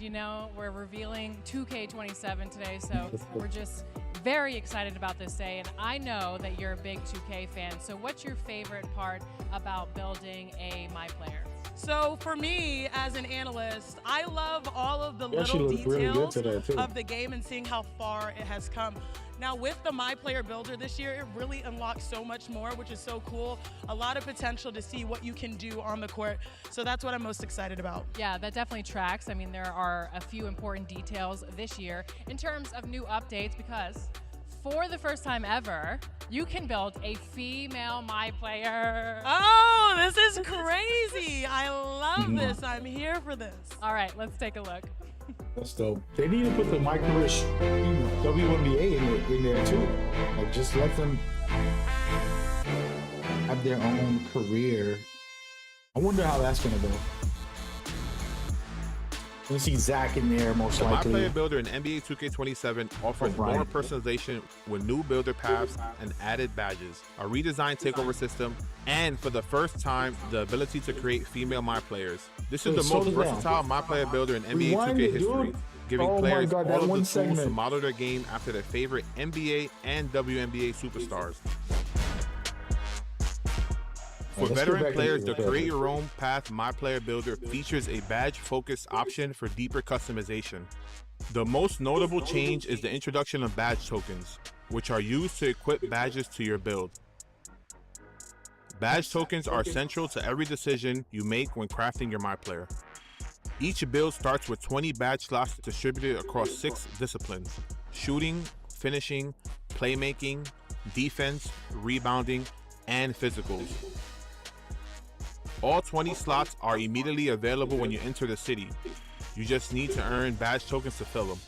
we're revealing 2K27 today, so we're just very excited about this day. And I know that you're a big 2K fan, so what's your favorite part about building a My Player? So for me, as an analyst, I love all of the Yeah, she little looked really good details today, too. of the game and seeing how far it has come. Now with the My Player Builder this year, it really unlocks so much more, which is so cool. A lot of potential to see what you can do on the court. So that's what I'm most excited about. Yeah, that definitely tracks. I mean, there are a few important details this year in terms of new updates because for the first time ever, you can build a female My Player. Oh, this is crazy. I love this. I'm here for this. All right, let's take a look. That's dope. They need to put the My Career WNBA in there too. Like, just let them have their own career. I wonder how that's gonna go. You see Zach in there most The My likely. Player Builder in NBA 2K27 offers Right. more personalization with new builder paths and added badges, a redesigned takeover system, and for the first time, the ability to create female My Players. This is Wait, the slow most it down. versatile My Player Builder in NBA Rewind 2K it, history, dude. giving Oh my players God, that all of the one tools to segment. model their game after their favorite NBA and WNBA superstars. For Let's get veteran back players, into the it. Create Your Own Path My Player Builder features a badge-focused option for deeper customization. The most notable change is the introduction of badge tokens, which are used to equip badges to your build. Badge tokens are central to every decision you make when crafting your My Player. Each build starts with 20 badge slots distributed across 6 disciplines: shooting, finishing, playmaking, defense, rebounding, and physicals. All 20 slots are immediately available when you enter the city. You just need to earn badge tokens to fill them.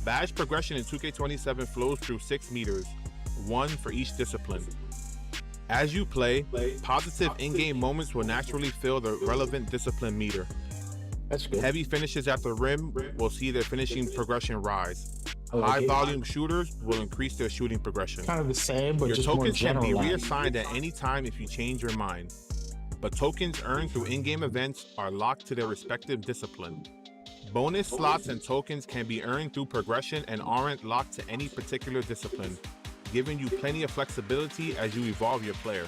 Badge progression in 2K27 flows through 6 meters, 1 for each discipline. As you play, positive in-game moments will naturally fill the relevant discipline meter. That's good. Heavy finishes at the rim will see their finishing progression rise. I like High it. volume shooters will increase their shooting progression. Kind of the same, but Your just more tokens can be generalized. reassigned at any time if you change your mind. But tokens earned through in-game events are locked to their respective discipline. Bonus slots and tokens can be earned through progression and aren't locked to any particular discipline, giving you plenty of flexibility as you evolve your player.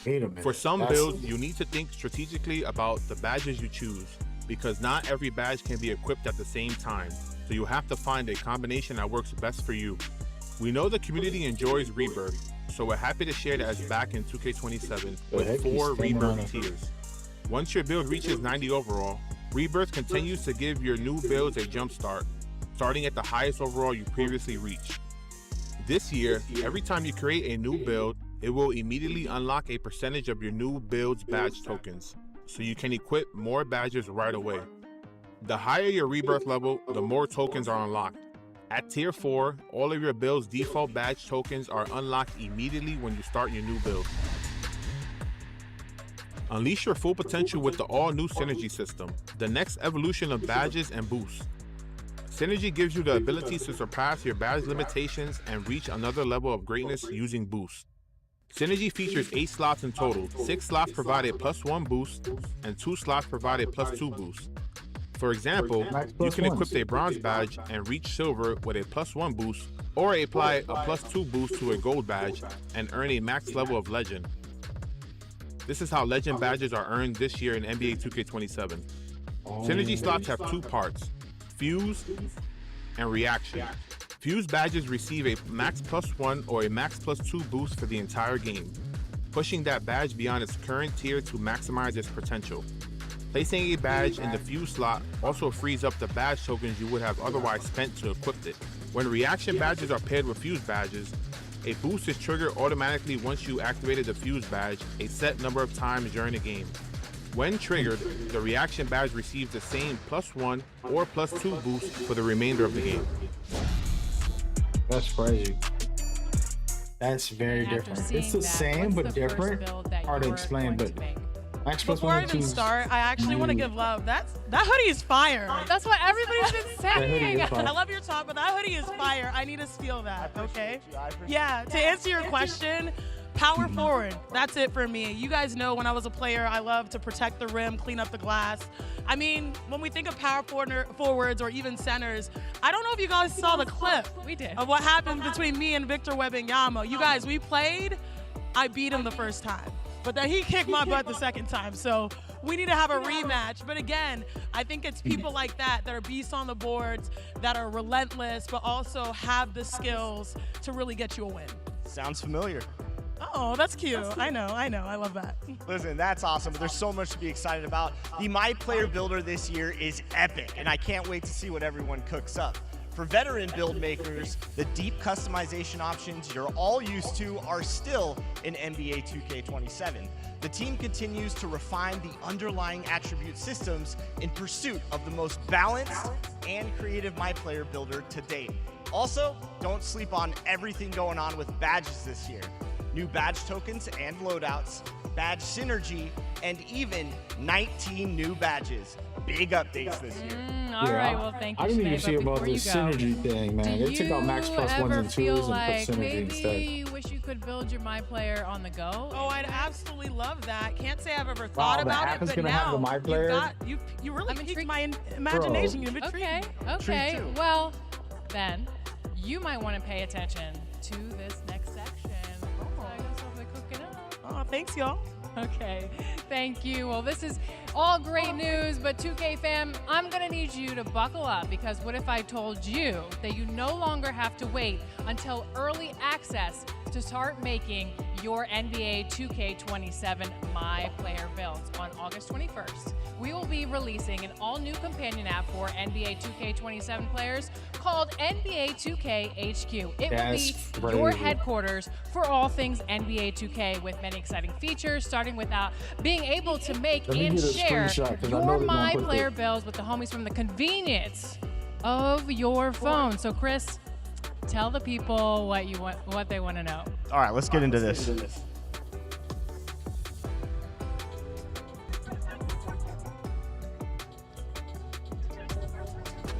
Wait a minute. For some That's- builds, you need to think strategically about the badges you choose, because not every badge can be equipped at the same time, so you have to find a combination that works best for you. We know the community enjoys Rebirth, so we're happy to share that it's back in 2K27 The heck, with he's 4 standing on Rebirth it. tiers. Once your build reaches 90 overall, Rebirth continues to give your new builds a jump start, starting at the highest overall you previously reached. This year, every time you create a new build, it will immediately unlock a percentage of your new build's badge tokens, so you can equip more badges right away. The higher your Rebirth level, the more tokens are unlocked. At Tier 4, all of your build's default badge tokens are unlocked immediately when you start your new build. Unleash your full potential with the all-new Synergy system, the next evolution of badges and boosts. Synergy gives you the ability to surpass your badge limitations and reach another level of greatness using boosts. Synergy features 8 slots in total. 6 slots provide a +1 boost, and 2 slots provide a +2 boost. For example, you can equip a bronze badge and reach silver with a +1 boost, or apply a +2 boost to a gold badge and earn a max level of legend. This is how legend badges are earned this year in NBA 2K27. Synergy slots have two parts, Fuse and Reaction. Fuse badges receive a max +1 or a max +2 boost for the entire game, pushing that badge beyond its current tier to maximize its potential. Placing a badge in the Fuse slot also frees up the badge tokens you would have otherwise spent to equip it. When Reaction badges are paired with Fuse badges, a boost is triggered automatically once you activated the Fuse badge a set number of times during the game. When triggered, the Reaction badge receives the same +1 or +2 boost for the remainder of the game. That's crazy. That's very different. It's the same but different. Hard to explain, but max Before I even start, I actually want to give love. That hoodie is fire. That's what everybody's been saying. I love your top, but that hoodie is fire. I need to steal that, okay? Yeah, to answer your question, power forward. That's it for me. You guys know when I was a player, I love to protect the rim, clean up the glass. I mean, when we think of power forwards or even centers, I don't know if you guys saw the clip of what happened between me and Victor Wembanyama. You guys, we played. I beat him the first time, but then he kicked my butt the second time. So we need to have a rematch. But again, I think it's people like that are beasts on the boards, that are relentless, but also have the skills to really get you a win. Sounds familiar. Oh, that's cute. I know. I love that. Listen, that's awesome. There's so much to be excited about. The My Player Builder this year is epic, and I can't wait to see what everyone cooks up. For veteran build makers, the deep customization options you're all used to are still in NBA 2K27. The team continues to refine the underlying attribute systems in pursuit of the most balanced and creative My Player Builder to date. Also, don't sleep on everything going on with badges this year. New badge tokens and loadouts, badge synergy, and even 19 new badges. Big updates this year. All right, well, thank you, I didn't even Sinead, see but about before the you go, synergy thing, man. They took out max +1s and 2s and put synergy maybe instead. you wish you could build your My Player on the go? Oh, I'd absolutely love that. Can't say I've ever thought the about app it, is but gonna have the now My Player? you really I'm piqued my imagination. You've Okay, intrigued okay. too. Well, then you might want to pay attention to this next section. Oh, I got something cooking up. Oh, thanks, y'all. Okay, thank you. Well, this is all great news, but 2K fam, I'm gonna need you to buckle up, because what if I told you that you no longer have to wait until early access to start making your NBA 2K27 My Player builds on August 21st. We will be releasing an all-new companion app for NBA 2K27 players called NBA 2K HQ. It will be your headquarters for all things NBA 2K, with many exciting features, starting with being able to make and share your My Player builds with the homies from the convenience of your phone. So Chris, tell the people what they want to know. All right, let's get into this.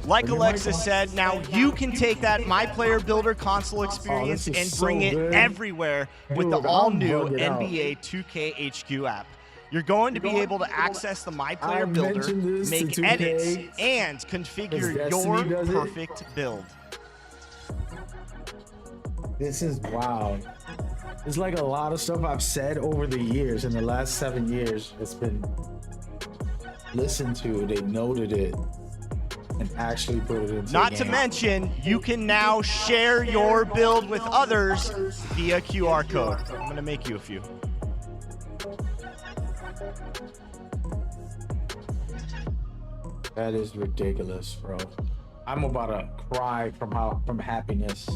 Like Alexa said, now you can take that My Player Builder console experience and bring it everywhere with the all-new NBA 2K HQ app. You're going to be able to access the My Player Builder, make edits, and configure your perfect build. This is wild. It's like a lot of stuff I've said over the years. In the last 7 years, it's been listened to. They noted it and actually put it into Not to mention, you can now share your build with others via QR code. I'm going to make you a few. That is ridiculous, bro. I'm about to cry from happiness.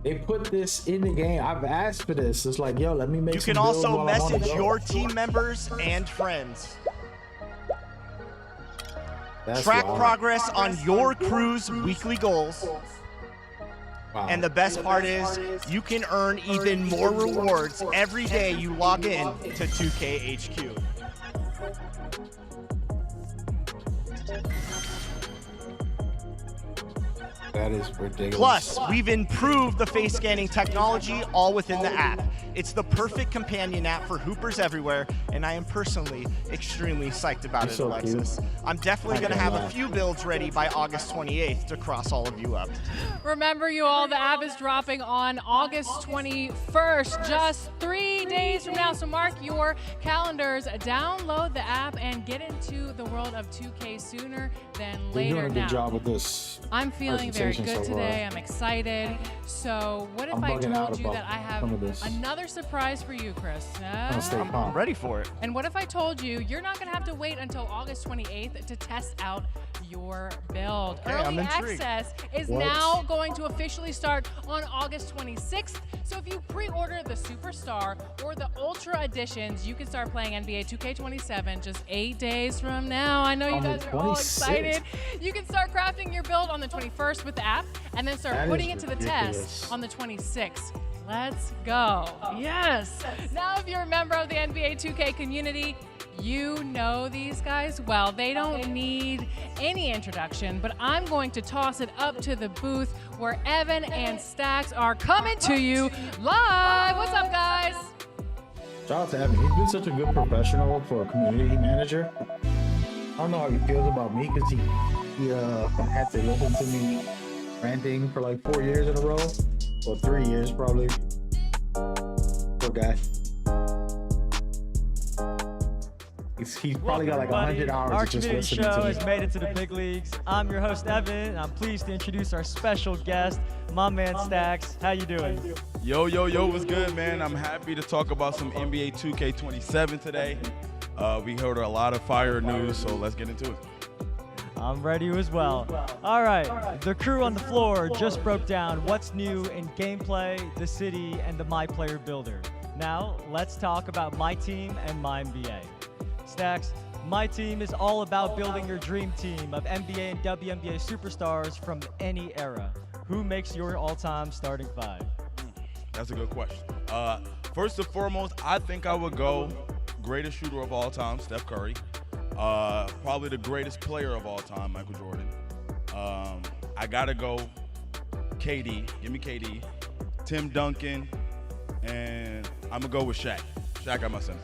They put this in the game. I've asked for this. It's like, yo, let me make some builds. You can also while I'm on the message go. your team members and friends. That's Track wild. progress on your crew's weekly goals. Wow. And the best part is, you can earn even more rewards every day you log in to 2K HQ. That is ridiculous. Plus, we've improved the face scanning technology all within the app. It's the perfect companion app for hoopers everywhere, and I am personally extremely psyched about You're it, so Alexis. cute. I'm definitely I going to can't have a lie. few builds ready by August 28th to cross all of you up. Remember, you all, the app is dropping on August 21st, just 3 days from now. So mark your calendars, download the app, and get into the world of 2K sooner than You're later. doing a good Now, job with this. I'm feeling very presentation good so far. today. I'm excited. So what if I'm I bugging out told you about that I have some of this. another surprise for you, Chris? Gonna stay I'm calm. ready for it. And what if I told you you're not going to have to wait until August 28th to test out your build? Okay, I'm Early intrigued. access is What? now going to officially start on August 26th. So if you pre-order the Superstar or the Ultra editions, you can start playing NBA 2K27 just 8 days from now. I know you On the guys are all 26th. excited. You can start crafting your build on the 21st with the app and then start That putting is it to the ridiculous. test on the 26th. Let's go. Yes. Now, if you're a member of the NBA 2K community, you know these guys well. They don't need any introduction, but I'm going to toss it up to the booth where Evan and Stacks are coming to you live. What's up, guys? Shout out to Evan. He's been such a good professional for a community manager. I don't know how he feels about me because he had to listen to me ranting for like 4 years in a row. Or 3 years probably. Poor guy. He's probably got like 100 hours Our of just community listening show to has me. made it to the big leagues. I'm your host, Evan, and I'm pleased to introduce our special guest, my man Stacks. How you doing? Yo, what's good, man? I'm happy to talk about some NBA 2K27 today. We heard a lot of fire news, so let's get into it. I'm ready as well. All right, the crew on the floor just broke down what's new in gameplay, the city, and the My Player Builder. Now, let's talk about my team and my NBA. Stacks, my team is all about building your dream team of NBA and WNBA superstars from any era. Who makes your all-time starting five? That's a good question. First and foremost, I think I would go greatest shooter of all time, Steph Curry. Probably the greatest player of all time, Michael Jordan. I gotta go KD. Give me KD. Tim Duncan, and I'm gonna go with Shaq. Shaq at my center.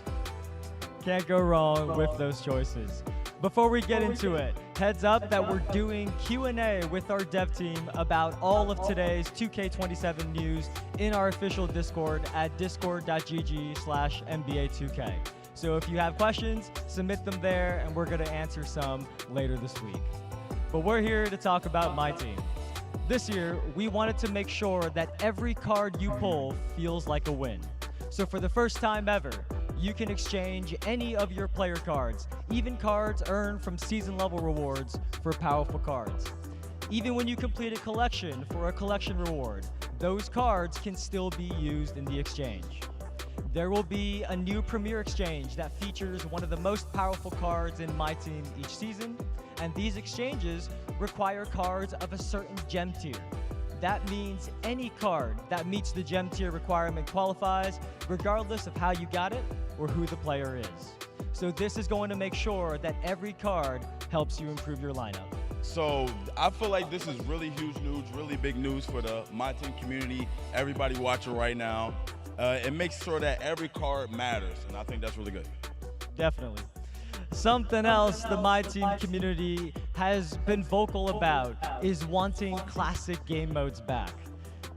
Can't go wrong with those choices. Before we get into it, heads up that we're doing Q&A with our dev team about all of today's 2K27 news in our official Discord at discord.gg/NBA2K. So if you have questions, submit them there, and we're going to answer some later this week. But we're here to talk about my team. This year, we wanted to make sure that every card you pull feels like a win. So for the first time ever, you can exchange any of your player cards, even cards earned from season-level rewards, for powerful cards. Even when you complete a collection for a collection reward, those cards can still be used in the exchange. There will be a new Premier Exchange that features one of the most powerful cards in my team each season, and these exchanges require cards of a certain gem tier. That means any card that meets the gem tier requirement qualifies, regardless of how you got it or who the player is. So this is going to make sure that every card helps you improve your lineup. So I feel like this is really huge news, really big news for the My Team community, everybody watching right now. It makes sure that every card matters, and I think that's really good. Definitely. Something else the My Team community has been vocal about is wanting classic game modes back.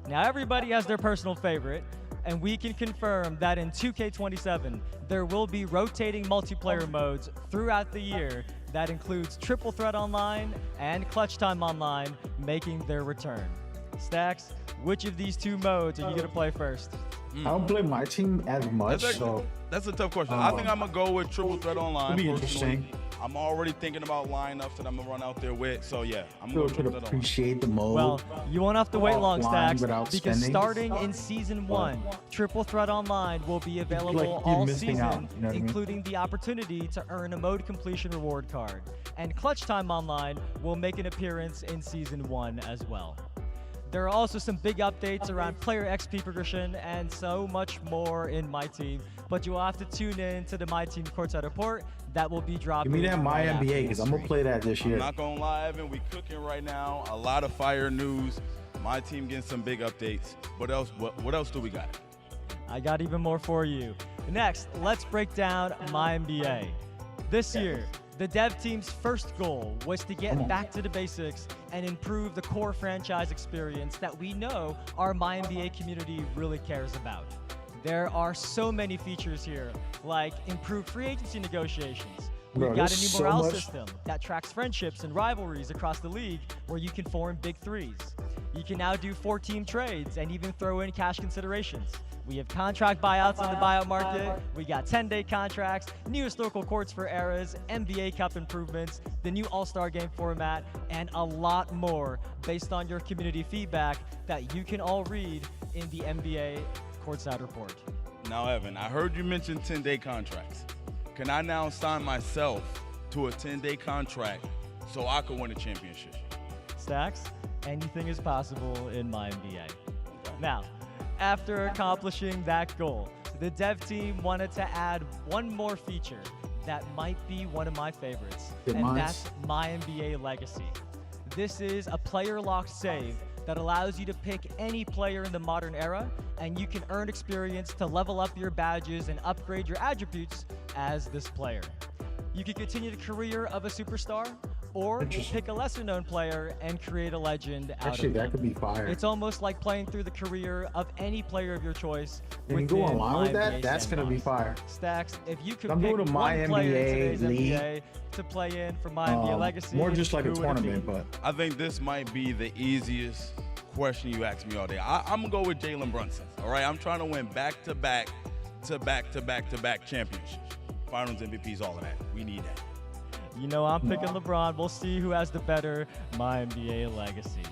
Now everybody has their personal favorite, and we can confirm that in 2K27, there will be rotating multiplayer modes throughout the year that includes Triple Threat Online and Clutch Time Online making their return. Stacks, which of these two modes are you going to play first? I don't play my team as much, That's a tough question. I think I'm gonna go with Triple Threat Online. It'll be personally. interesting. I'm already thinking about lineups that I'm gonna run out there with. So yeah, I'm Still gonna go could Triple Threat Online. appreciate the mode. Well, you won't have to wait long, offline Stacks, without because spending. starting in Season 1, Triple Threat Online will be available you're all missing season, out, you know what I mean? including the opportunity to earn a mode completion reward card. And Clutch Time Online will make an appearance in Season 1 as well. There are also some big updates around player XP progression and so much more in My Team, but you will have to tune in to the My Team Courtside Report that will be dropping. Give me that My right after NBA because this I'm gonna stream. play that this year. I'm not gonna lie, Evan, we cooking right now. A lot of fire news. My team getting some big updates. What else do we got? I got even more for you. Next, let's break down my NBA. This year, the dev team's first goal was to get back to the basics and improve the core franchise experience that we know our My NBA community really cares about. There are so many features here, like improved free agency negotiations. We've got a new morale system that tracks friendships and rivalries across the league where you can form big threes. You can now do 4-team trades and even throw in cash considerations. We have contract buyouts in the buyout market. We got 10-day contracts, new historical courts for eras, NBA Cup improvements, the new All-Star Game format, and a lot more based on your community feedback that you can all read in the NBA Courtside Report. Now, Evan, I heard you mention 10-day contracts. Can I now sign myself to a 10-day contract so I can win a championship? Stacks, anything is possible in my NBA. Now, after accomplishing that goal, the dev team wanted to add one more feature that might be one of my favorites, and that's My NBA Legacy. This is a player-locked save that allows you to pick any player in the modern era, and you can earn experience to level up your badges and upgrade your attributes as this player. You can continue the career of a superstar, or pick a lesser-known player and create a legend out of them. Actually, that could be fire. It's almost like playing through the career of any player of your choice. Can you go online with that? That's going to be fire. Stacks, if you could I'm pick doing a one My player in NBA today's league. NBA to play in for My NBA Legacy, More just like a who would it be? tournament, but I think this might be the easiest question you asked me all day. I'm going to go with Jalen Brunson, all right? I'm trying to win back-to-back championships. Finals MVPs, all of that. We need that. You know I'm picking LeBron. We'll see who has the better My NBA Legacy.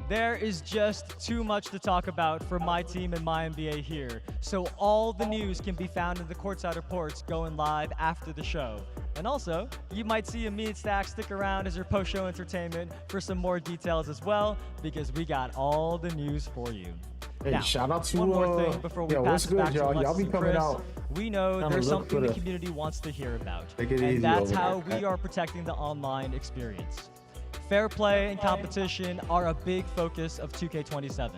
There is just too much to talk about for my team and My NBA here, so all the news can be found in the Courtside Reports going live after the show. And also, you might see me and Stack stick around as your post-show entertainment for some more details as well, because we got all the news for you. hey, Now, shout out to one more thing before we pass what's it good, back to y'all? Alexis Y'all be and coming Chris. out. We know Kinda there's look something for the the- community wants to hear about, Take it and easy that's over how there. we are protecting the online experience. Fair play and competition are a big focus of 2K27.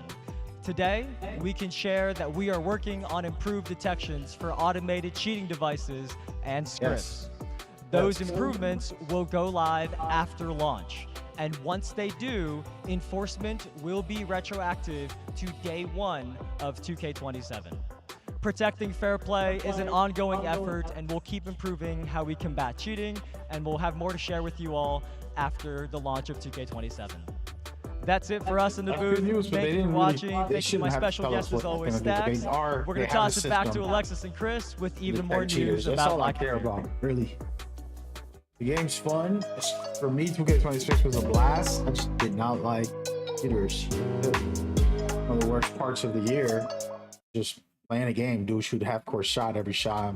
Today, we can share that we are working on improved detections for automated cheating devices and scripts. Those improvements will go live after launch. And once they do, enforcement will be retroactive to day 1 of 2K27. Protecting fair play is an ongoing effort, and we'll keep improving how we combat cheating, and we'll have more to share with you all after the launch of 2K27. That's it for us in the booth. Thank you for watching. Thank you to my special guest as always, Stacks. We're going to toss it back to Alexis and Chris with even more news That's about all I care about, really. The game's fun. For me, 2K26 was a blast. I just did not like cheaters. One of the worst parts of the year, just playing a game, do a shoot half-court shot every shot.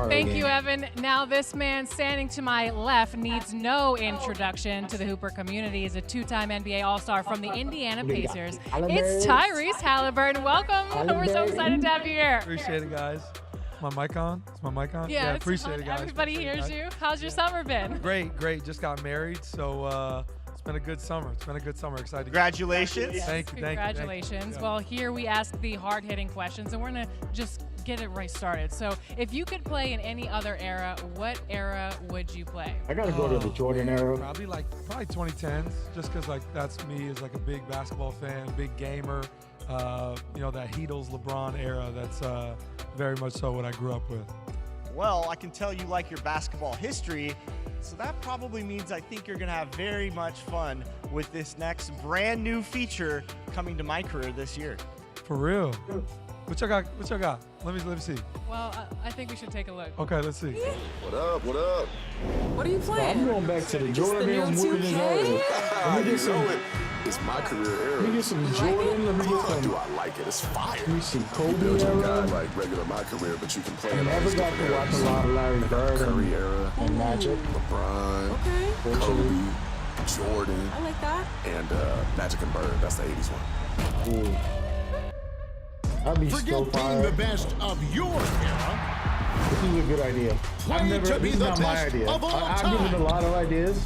Thank you, Evan. Now this man standing to my left needs no introduction to the Hooper community. He's a 2-time NBA All-Star from the Indiana Pacers. It's Tyrese Halliburton. Welcome. We're so excited to have you here. Appreciate it, guys. Is my mic on? Is my mic on? Yeah, appreciate it, guys. Everybody hears you. How's your summer been? Great. Just got married, so it's been a good summer. Excited. Congratulations. Yes, Thank you. Congratulations. Yeah. Well, here we ask the hard-hitting questions, and we're going to just get it right started. So if you could play in any other era, what era would you play? I got to go to the Jordan era. Probably 2010s, just because that's me as a big basketball fan, big gamer. That Heatles LeBron era. That's very much so what I grew up with. Well, I can tell you like your basketball history, so that probably means I think you're going to have very much fun with this next brand new feature coming to my career this year. For real? What y'all got? Let me see. Well, I think we should take a look. Okay, let's see. What up? What are you playing? I'm going back to the Jordan era. Let me get some. It's my career era. Let me get some Jordan. Let me get some. Do I like it? It's fire. Let me see Kobe Build your guy era. like regular my career, but you can play I in all never these got to different watch a eras. lot of Larry Bird Curry era, and Magic. LeBron, Okay. Kobe, Jordan, I like that. and Magic and Bird. That's the 80s one. Ooh. That'd be so fire. best of your era. This is a good idea. Play to be This is the not my best idea. of all I've given time. a lot of ideas.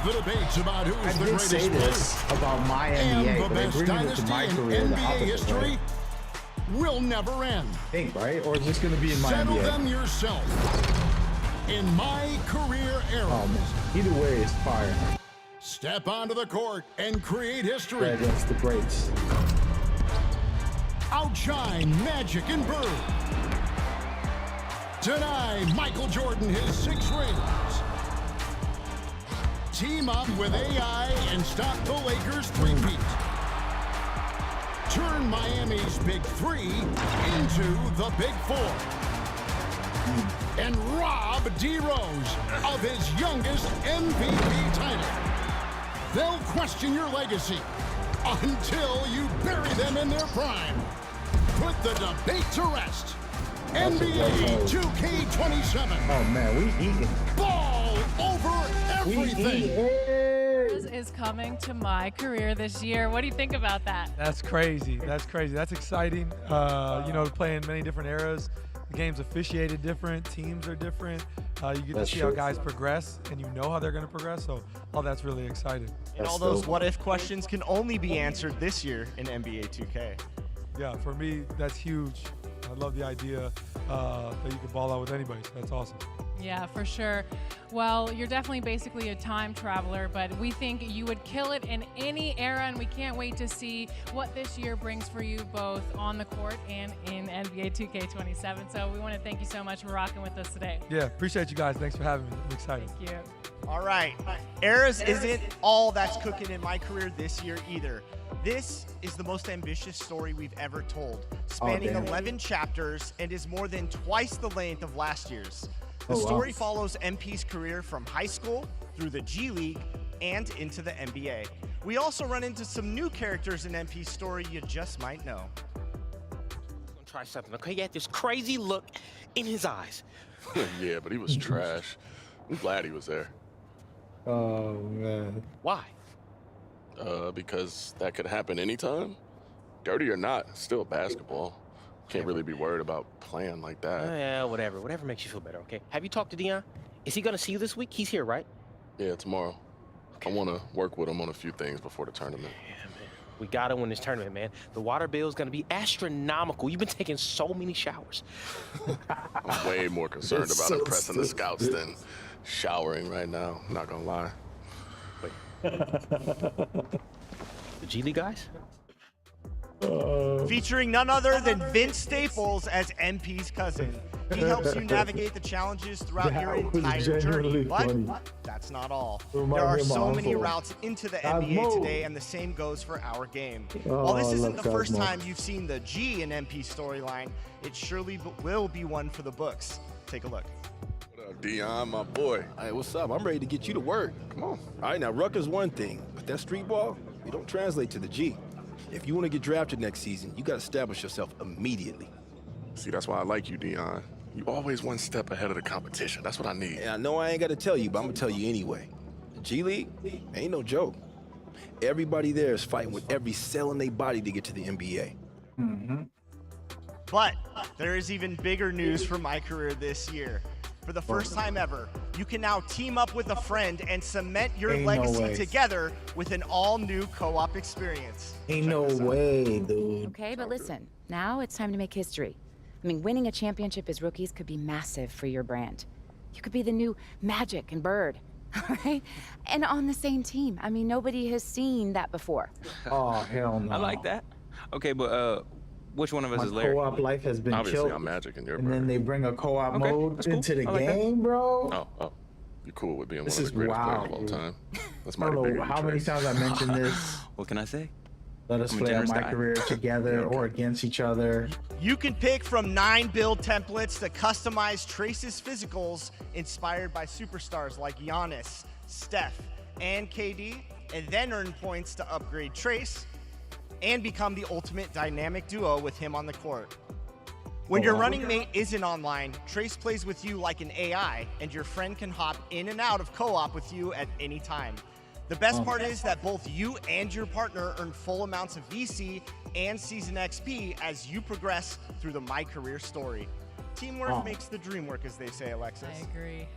The debates about who I is the did greatest say player this about my and NBA, the but I best bring it to dynasty my in career the NBA opposite history way. will never end. I think, right? Or is this going to be in my Settle NBA? them yourself. In My Career Era. Oh, man. Either way, it's fire. Step onto the court and create history. Play against the greats. Outshine Magic and Bird. Deny Michael Jordan his 6 rings. Team up with AI and stop the Lakers three-peat. Turn Miami's Big 3 into the Big 4. And rob D. Rose of his youngest MVP title. They'll question your legacy until you bury them in their prime. Put the debate to rest. NBA 2K27. Oh, man, we eating. Ball over everything. Is coming to My Career this year. What do you think about that? That's crazy. That's crazy. That's exciting. You know, playing many different eras. The game's officiated different. Teams are different. You get to see how guys progress, and you know how they're going to progress. So all that's really exciting. And all those what-if questions can only be answered this year in NBA 2K. Yeah, for me, that's huge. I love the idea that you can ball out with anybody. So that's awesome. Yeah, for sure. Well, you're definitely basically a time traveler, but we think you would kill it in any era, and we can't wait to see what this year brings for you both on the court and in NBA 2K27. So we want to thank you so much for rocking with us today. Yeah, appreciate you guys. Thanks for having me. I'm excited. Thank you. All right. Eras isn't all that's cooking in My Career this year either. This is the most ambitious story we've ever told, spanning 11 chapters and is more than twice the length of last year's. The story follows MP's career from high school through the G League and into the NBA. We also run into some new characters in MP's story you just might know. I'm gonna try something, okay? He had this crazy look in his eyes. Yeah, but he was trash. I'm glad he was there. Oh, man. Why? Because that could happen anytime. Dirty or not, it's still basketball. Can't really be worried about playing like that. Yeah, whatever. Whatever makes you feel better, okay? Have you talked to Dion? Is he gonna see you this week? He's here, right? Yeah, tomorrow. Okay. I want to work with him on a few things before the tournament. Yeah, man. We gotta win this tournament, man. The water bill is gonna be astronomical. You've been taking so many showers. I'm way more concerned about impressing the scouts than showering right now. I'm not gonna lie. Wait. The G League guys? Featuring none other than Vince Staples as MP's cousin. He helps you navigate the challenges throughout your entire journey. But that's not all. There are so many routes into the NBA today, and the same goes for our game. While this isn't the first time you've seen the G in MP storyline, it surely will be one for the books. Take a look. What up, Dion, my boy? Hey, what's up? I'm ready to get you to work. Come on. All right, now, ruck is one thing, but that street ball, you don't translate to the G. If you want to get drafted next season, you got to establish yourself immediately. See, that's why I like you, Dion. You always one step ahead of the competition. That's what I need. And I know I ain't got to tell you, but I'm going to tell you anyway. The G League ain't no joke. Everybody there is fighting with every cell in their body to get to the NBA. Mm-hmm. But there is even bigger news for My Career this year. For the first time ever, you can now team up with a friend and cement your legacy together with an all-new co-op experience. Ain't no way, dude. Okay, but listen, now it's time to make history. I mean, winning a championship as rookies could be massive for your brand. You could be the new Magic and Bird, all right? And on the same team. I mean, nobody has seen that before. Oh, hell no. I like that. Okay, but which one of us is Larry? Co-op life has been Obviously, killed. I'm Magic and you're And then they bring a co-op mode cool. into the I like game, bro. Oh, you're cool with being This one of is the greatest players wild, of all dude. time. That's I mighty don't big know of you, how many Trace. times I mentioned this. What can I say? Let us I'm a play out generous My guy. Career together or against each other. You can pick from 9 build templates to customize Trace's physicals inspired by superstars like Giannis, Steph, and KD, and then earn points to upgrade Trace and become the ultimate dynamic duo with him on the court. When your running mate isn't online, Trace plays with you like an AI, and your friend can hop in and out of co-op with you at any time. The best part is that both you and your partner earn full amounts of VC and season XP as you progress through the My Career story. Teamwork makes the dream work, as they say, Alexis. I agree.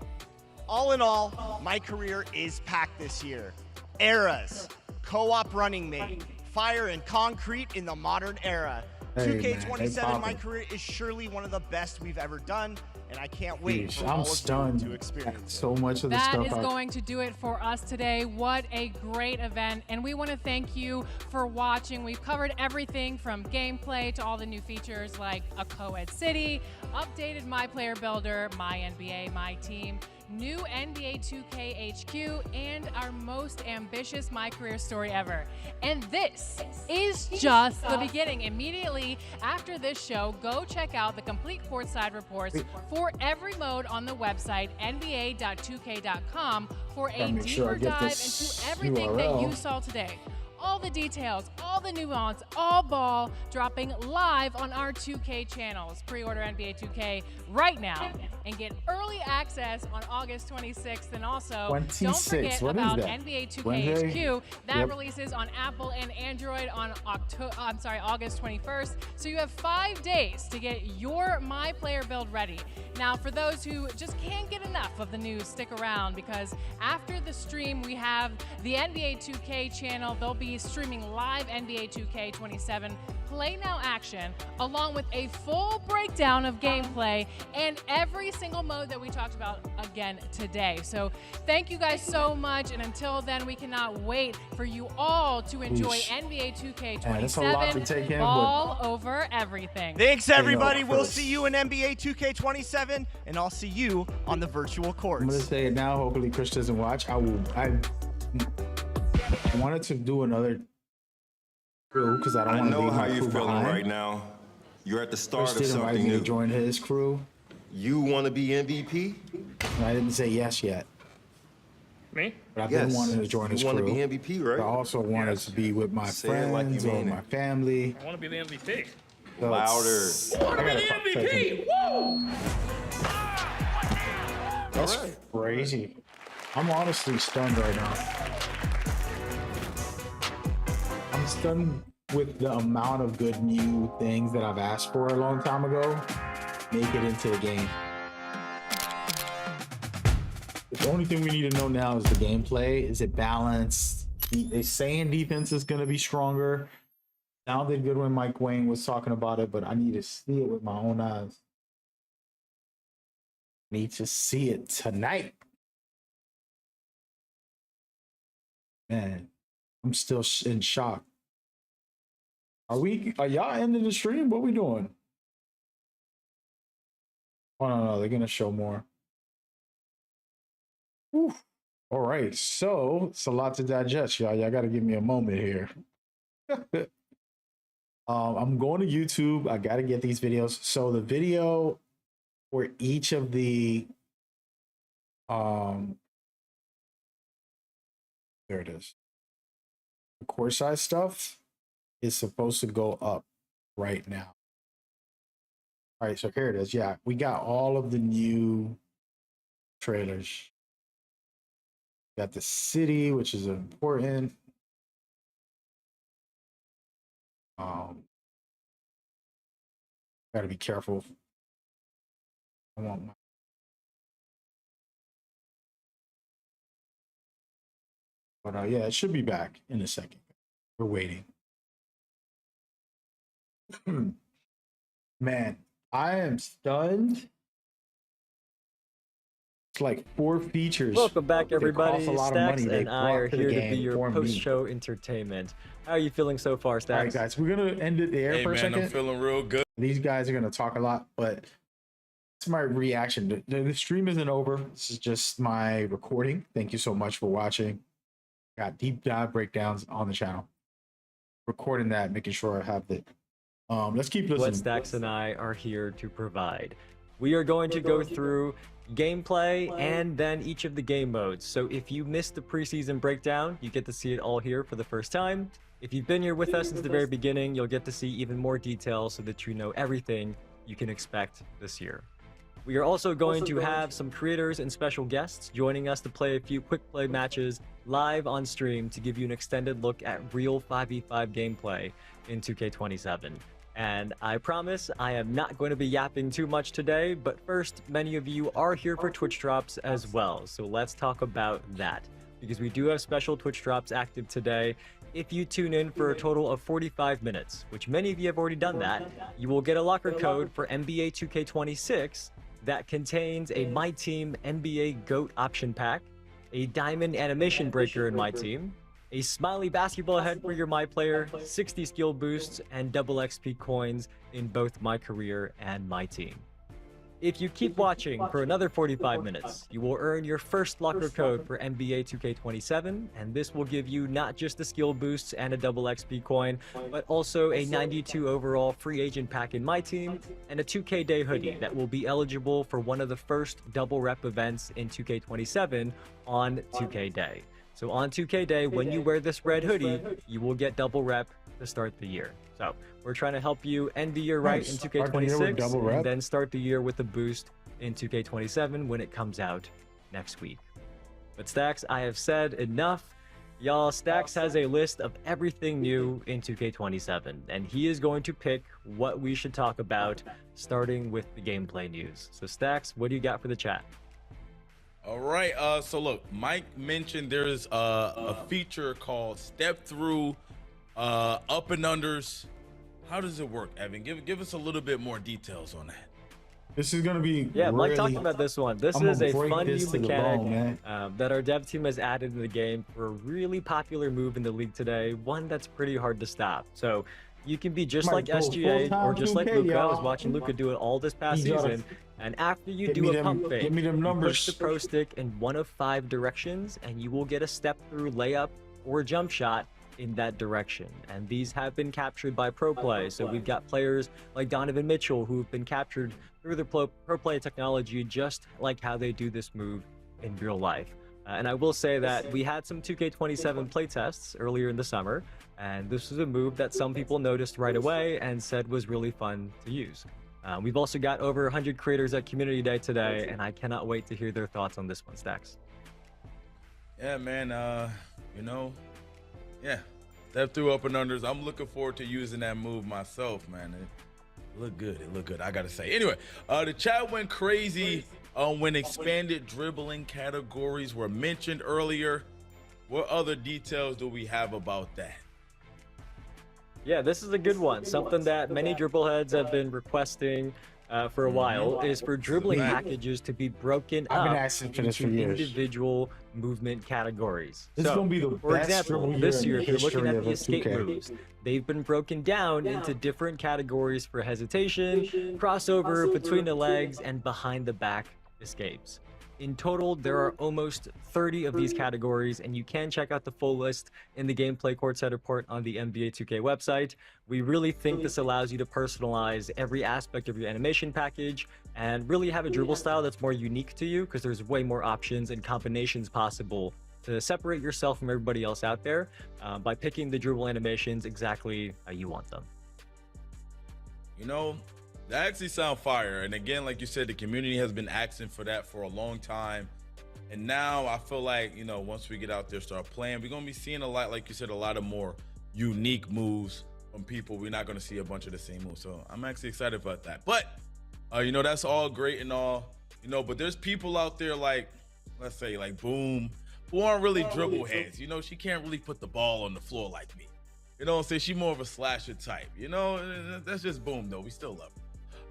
All in all, my career is packed this year. Eras, co-op running mate, fire and concrete in the modern era. Hey, 2K27, my man, career is surely one of the best we've ever done, and I can't wait for all I'm of stunned you to experience it. so much of the That stuff. is going to do it for us today. What a great event. And we want to thank you for watching. We've covered everything from gameplay to all the new features like a co-ed city, updated My Player Builder, My NBA, My Team, new NBA2k HQ, and our most ambitious My Career story ever. And this is just the beginning. Immediately after this show, go check out the complete courtside reports for every mode on the website, NBA2k.com, for a Gotta make sure I deeper get dive this into everything that URL. you saw today. All the details, all the nuance, all ball dropping live on our 2K channels. Pre-order NBA 2K right now and get early access on August 26th. And also, don't 26th. forget What is about that? NBA 2K Wednesday? HQ. That Yep. releases on Apple and Android on August 21st. So you have 5 days to get your My Player build ready. Now, for those who just can't get enough of the news, stick around because after the stream, we have the NBA 2K channel. They'll be streaming live NBA 2K27 Play Now action, along with a full breakdown of gameplay and every single mode that we talked about again today. So thank you guys so much. And until then, we cannot wait for you all to enjoy Oosh. NBA Man, that's a lot to 2K27 take in, all over everything. Thanks, everybody. We'll first. see you in NBA 2K27, and I'll see you on the virtual I'm courts. gonna say it now. Hopefully, Chris doesn't watch. I wanted to do another crew because I don't I want to know leave how my you're crew feeling behind. right now. You're at the start Chris of did invite something me to new. join his crew, You want to be MVP? and I didn't say yes yet. Me? But I've Yes. been wanting to join his You crew. want to be MVP, right? But I also wanted to be with my Say it like you friends or mean my it. family. I want to be the MVP. So Louder. I want to be gotta the stop MVP! Woo! That's crazy. I'm honestly stunned right now. I'm stunned with the amount of good new things that I've asked for a long time ago make it into the game. The only thing we need to know now is the gameplay. Is it balanced? They saying defense is going to be stronger. Sounded good when Mike Wayne was talking about it, but I need to see it with my own eyes. Need to see it tonight. Man, I'm still in shock. Are y'all ending the stream? What we doing? Oh no, they're gonna show more. Whew. All right, so it's a lot to digest, y'all. Y'all gotta give me a moment here. I'm going to YouTube. I gotta get these videos. So the video for each of the there it is. The course size stuff is supposed to go up right now. All right, so here it is. Yeah, we got all of the new trailers. Got the city, which is important. Gotta be careful. I want my but yeah, it should be back in a second. We're waiting. Man, I am stunned. It's like 4 features. Welcome back, They everybody. cost a lot of Stacks money. They and I are brought to the here to game be your for me. post-show entertainment. How are you feeling so far, All right, Stacks? guys, we're gonna end it there Hey, for a man, second. I'm feeling real good. These guys are gonna talk a lot, but it's my reaction. The stream isn't over. This is just my recording. Thank you so much for watching. Got deep dive breakdowns on the channel. Recording that, making sure I have the. Let's keep listening. What Stacks and I are here to provide. We are going to go through gameplay and then each of the game modes. So if you missed the preseason breakdown, you get to see it all here for the first time. If you've been here with us since the very beginning, you'll get to see even more details so that you know everything you can expect this year. We are also going to have some creators and special guests joining us to play a few quick play matches live on stream to give you an extended look at real 5v5 gameplay in 2K27. And I promise I am not going to be yapping too much today, but first, many of you are here for Twitch drops as well, so let's talk about that. Because we do have special Twitch drops active today. If you tune in for a total of 45 minutes, which many of you have already done that, you will get a locker code for NBA 2K26 that contains a My Team NBA GOAT option pack, a diamond animation breaker in My Team, a smiley basketball head for your My Player, 60 skill boosts, and double XP coins in both My Career and My Team. If you keep watching for another 45 minutes, you will earn your first locker code for NBA 2K27, and this will give you not just the skill boosts and a double XP coin, but also a 92 overall free agent pack in My Team, and a 2K Day hoodie that will be eligible for one of the first double rep events in 2K27 on 2K Day. So on 2K Day, when you wear this red hoodie, you will get double rep to start the year. So we're trying to help you end the year right in 2K26 and then start the year with a boost in 2K27 when it comes out next week. But Stacks, I have said enough. Y'all, Stacks has a list of everything new in 2K27, and he is going to pick what we should talk about, starting with the gameplay news. So Stacks, what do you got for the chat? All right, so look, Mike mentioned there's a feature called Step Through Up and Unders. How does it work, Evan? Give us a little bit more details on that. This is gonna be Mike talked about this one. This is a fun new mechanic bone, that our dev team has added in the game for a really popular move in the league today, one that's pretty hard to stop. So you can be just like SGA or just like Luka. I was watching Luka do it all this past season. And after you do a pump fake, you push the pro stick in one of 5 directions, and you will get a step through layup or jump shot in that direction. And these have been captured by pro play. So we've got players like Donovan Mitchell who've been captured through the pro play technology, just like how they do this move in real life. And I will say that we had some 2K27 playtests earlier in the summer, and this was a move that some people noticed right away and said was really fun to use. We've also got over 100 creators at Community Day today, and I cannot wait to hear their thoughts on this one, Stacks. Yeah, man, step through up and unders. I'm looking forward to using that move myself, man. It looked good, I gotta say. Anyway, the chat went crazy when expanded dribbling categories were mentioned earlier. What other details do we have about that? Yeah, this is a good one. Something that many dribble heads have been requesting for a while is for dribbling packages to be broken I've been up asking for this for into years. individual movement categories. This is gonna be the for best example, dribble this year year, in if you're looking history at of the a escape 2K. moves, they've been broken down into different categories for hesitation, crossover, between the legs, and behind the back escapes. In total, there are almost 30 of these categories, and you can check out the full list in the Gameplay Courtside Report on the NBA 2K website. We really think this allows you to personalize every aspect of your animation package and really have a dribble style that's more unique to you, because there's way more options and combinations possible to separate yourself from everybody else out there by picking the dribble animations exactly how you want them. You know, that actually sound fire. And again, like you said, the community has been asking for that for a long time. And now I feel like, once we get out there, start playing, we're going to be seeing a lot, like you said, a lot of more unique moves from people. We're not going to see a bunch of the same moves. So I'm actually excited about that. But, that's all great and all, but there's people out there like, let's say like Boom, who aren't really dribble heads. She can't really put the ball on the floor like me. She's more of a slasher type. That's just Boom though. We still love her.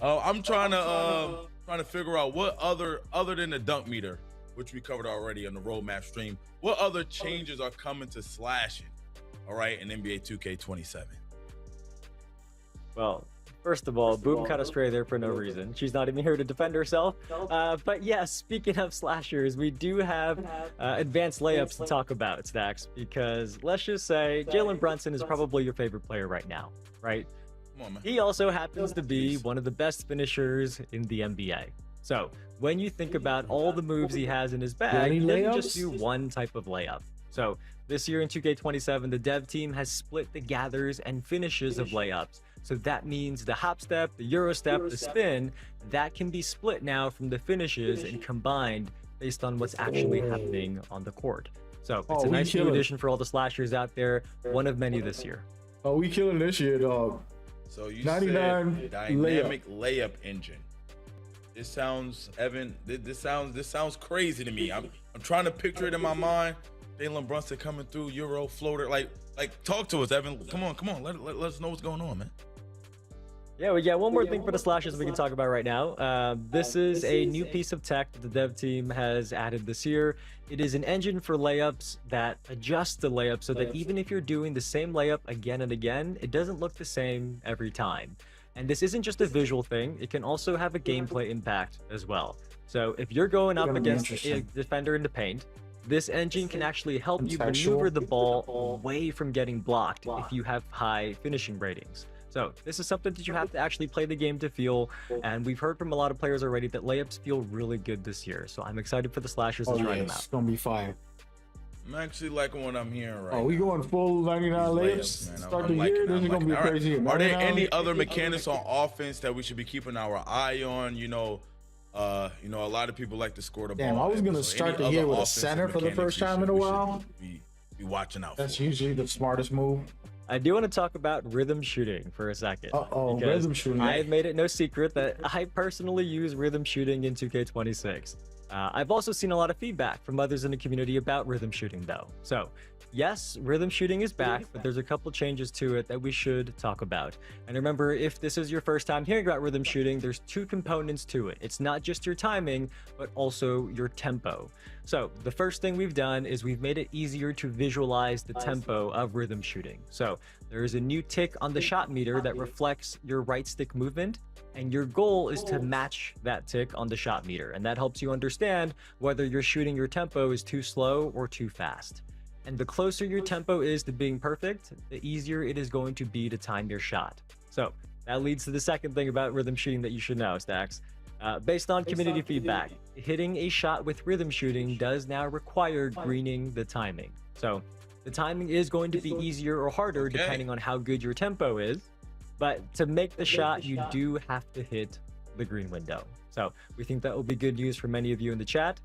I'm trying to figure out what other than the dunk meter, which we covered already on the roadmap stream, what other changes are coming to slashing, all right, in NBA 2K27. Well, first of all, Boom cut a stray there for no reason. She's not even here to defend herself. But yes, speaking of slashers, we do have advanced layups to talk about, Stacks, because let's just say Jalen Brunson is probably your favorite player right now, right? Come on, man. He also happens to be one of the best finishers in the NBA. So when you think about all the moves he has in his bag, he doesn't just do one type of layup. So this year in 2K27, the dev team has split the gathers and finishes of layups. So that means the hop step, the euro step, the spin, that can be split now from the finishes and combined based on what's actually happening on the court. So it's a nice new addition for all the slashers out there, one of many this year. Oh, we killing this year, dog. So you 99 said dynamic layup engine. This sounds, Evan. This sounds crazy to me. I'm trying to picture it in my mind. Jalen Brunson coming through, Euro floater. Like talk to us, Evan. Come on. Let us know what's going on, man. Yeah, we got one more thing for the slashes we can talk about right now. This is a new piece of tech that the dev team has added this year. It is an engine for layups that adjusts the layup so that even if you're doing the same layup again and again, it doesn't look the same every time. And this isn't just a visual thing, it can also have a gameplay impact as well. So if you're going up against a defender in the paint, this engine can actually help you maneuver the ball away from getting blocked if you have high finishing ratings. So this is something that you have to actually play the game to feel, and we've heard from a lot of players already that layups feel really good this year. So I'm excited for the slashers to try them out. It's gonna be fire. I'm actually liking what I'm hearing right now. We going full 99 layups? Start the year, this is gonna be crazy. Are there any other mechanics on offense that we should be keeping our eye on? You know, a lot of people like to score the ball. Damn, I was gonna start the year with a center for the first time in a while. Be watching out. That's usually the smartest move. I do want to talk about rhythm shooting for a second. Rhythm shooting. I've made it no secret that I personally use rhythm shooting in 2K26. I've also seen a lot of feedback from others in the community about rhythm shooting though. So yes, rhythm shooting is back, but there's a couple changes to it that we should talk about. And remember, if this is your first time hearing about rhythm shooting, there's two components to it. It's not just your timing, but also your tempo. So the first thing we've done is we've made it easier to visualize the tempo of rhythm shooting. So there is a new tick on the shot meter that reflects your right stick movement, and your goal is to match that tick on the shot meter. And that helps you understand whether you're shooting your tempo is too slow or too fast. And the closer your tempo is to being perfect, the easier it is going to be to time your shot. So that leads to the second thing about rhythm shooting that you should know, Stacks. Based on community feedback, hitting a shot with rhythm shooting does now require greening the timing. So the timing is going to be easier or harder depending on how good your tempo is. But to make the shot, you do have to hit the green window. So we think that will be good news for many of you in the chat.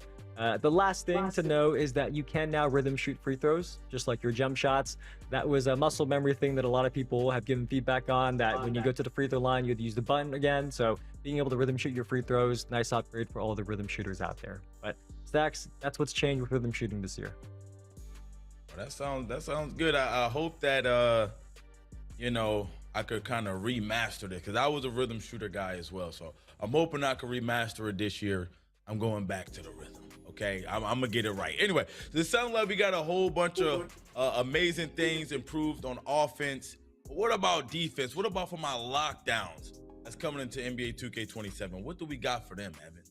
The last thing to know is that you can now rhythm shoot free throws, just like your jump shots. That was a muscle memory thing that a lot of people have given feedback on, that when you go to the free throw line, you have to use the button again. So being able to rhythm shoot your free throws, nice upgrade for all the rhythm shooters out there. But Stacks, that's what's changed with rhythm shooting this year. That sounds good. I hope that I could kind of remaster it, because I was a rhythm shooter guy as well. So I'm hoping I can remaster it this year. I'm going back to the rhythm. Okay, I'm gonna get it right. Anyway, it sounds like we got a whole bunch of amazing things improved on offense. But what about defense? What about for my lockdowns that's coming into NBA 2K27? What do we got for them, Evan?